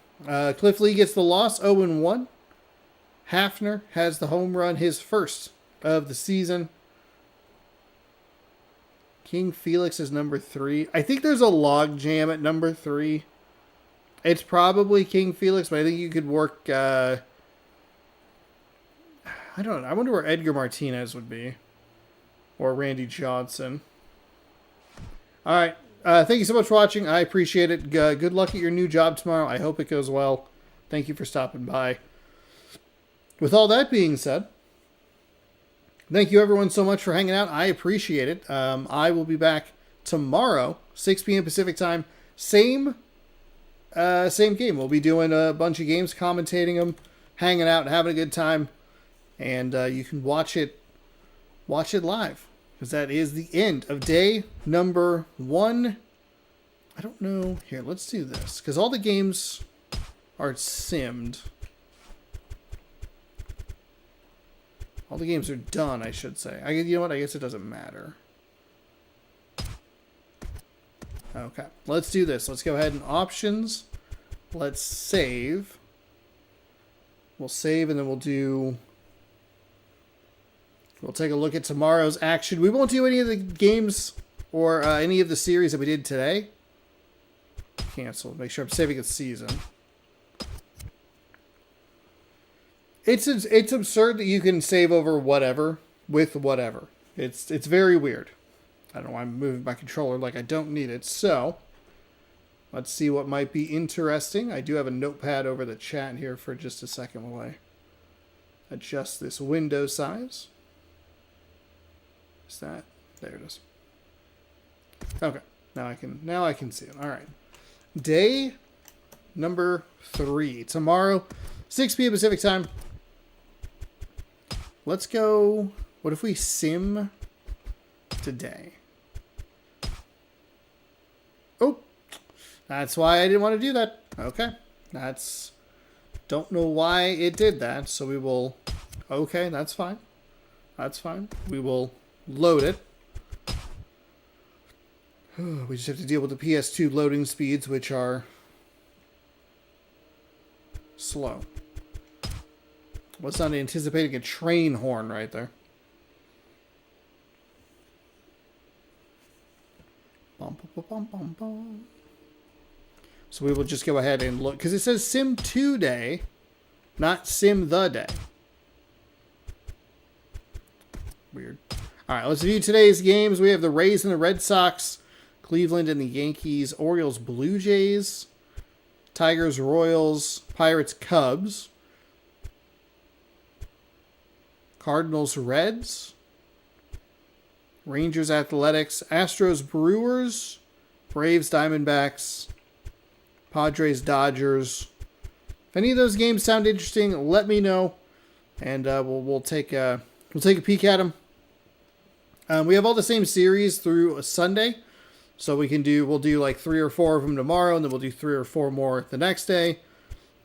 Cliff Lee gets the loss, 0-1. Hafner has the home run, his first of the season. King Felix is number 3. I think there's a log jam at number 3. It's probably King Felix, but I think you could work... I don't know. I wonder where Edgar Martinez would be. Or Randy Johnson. All right. Thank you so much for watching. I appreciate it. Good luck at your new job tomorrow. I hope it goes well. Thank you for stopping by. With all that being said, thank you everyone so much for hanging out. I appreciate it. I will be back tomorrow, 6 p.m. Pacific time. Same game. We'll be doing a bunch of games, commentating them, hanging out, having a good time. And you can watch it live. Because that is the end of day number 1. I don't know. Here, let's do this. Because all the games are simmed. All the games are done, I should say. You know what? I guess it doesn't matter. Okay. Let's do this. Let's go ahead and options. Let's save. We'll save and then we'll do... We'll take a look at tomorrow's action. We won't do any of the games or any of the series that we did today. Cancel. Make sure I'm saving a season. It's absurd that you can save over whatever with whatever. It's very weird. I don't know why I'm moving my controller like I don't need it. So, let's see what might be interesting. I do have a notepad over the chat here for just a second while I adjust this window size. Is that? There it is. Okay. Now I can see it. All right. Day number 3. Tomorrow, 6 p.m. Pacific time. Let's go. What if we sim today? Oh, that's why I didn't want to do that. Okay. Don't know why it did that. So we will, okay, that's fine. That's fine. We will load it. We just have to deal with the PS2 loading speeds, which are slow. Was not anticipating a train horn right there. Bum, bum, bum, bum, bum. So we will just go ahead and look, because it says Sim 2 Day, not Sim the Day. Weird. All right, let's view today's games. We have the Rays and the Red Sox, Cleveland and the Yankees, Orioles, Blue Jays, Tigers, Royals, Pirates, Cubs, Cardinals, Reds, Rangers, Athletics, Astros, Brewers, Braves, Diamondbacks, Padres, Dodgers. If any of those games sound interesting, let me know, and we'll take a peek at them. We have all the same series through a Sunday, so we'll do like 3 or 4 of them tomorrow, and then we'll do 3 or 4 more the next day,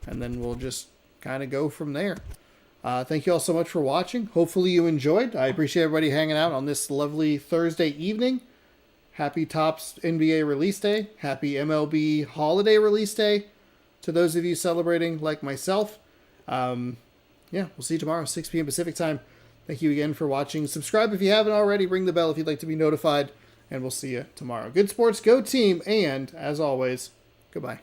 and then we'll just kind of go from there. Thank you all so much for watching. Hopefully you enjoyed. I appreciate everybody hanging out on this lovely Thursday evening. Happy Topps NBA release day. Happy MLB holiday release day to those of you celebrating like myself. Yeah, we'll see you tomorrow, 6 p.m. Pacific time. Thank you again for watching. Subscribe if you haven't already. Ring the bell if you'd like to be notified. And we'll see you tomorrow. Good sports, go team. And as always, goodbye.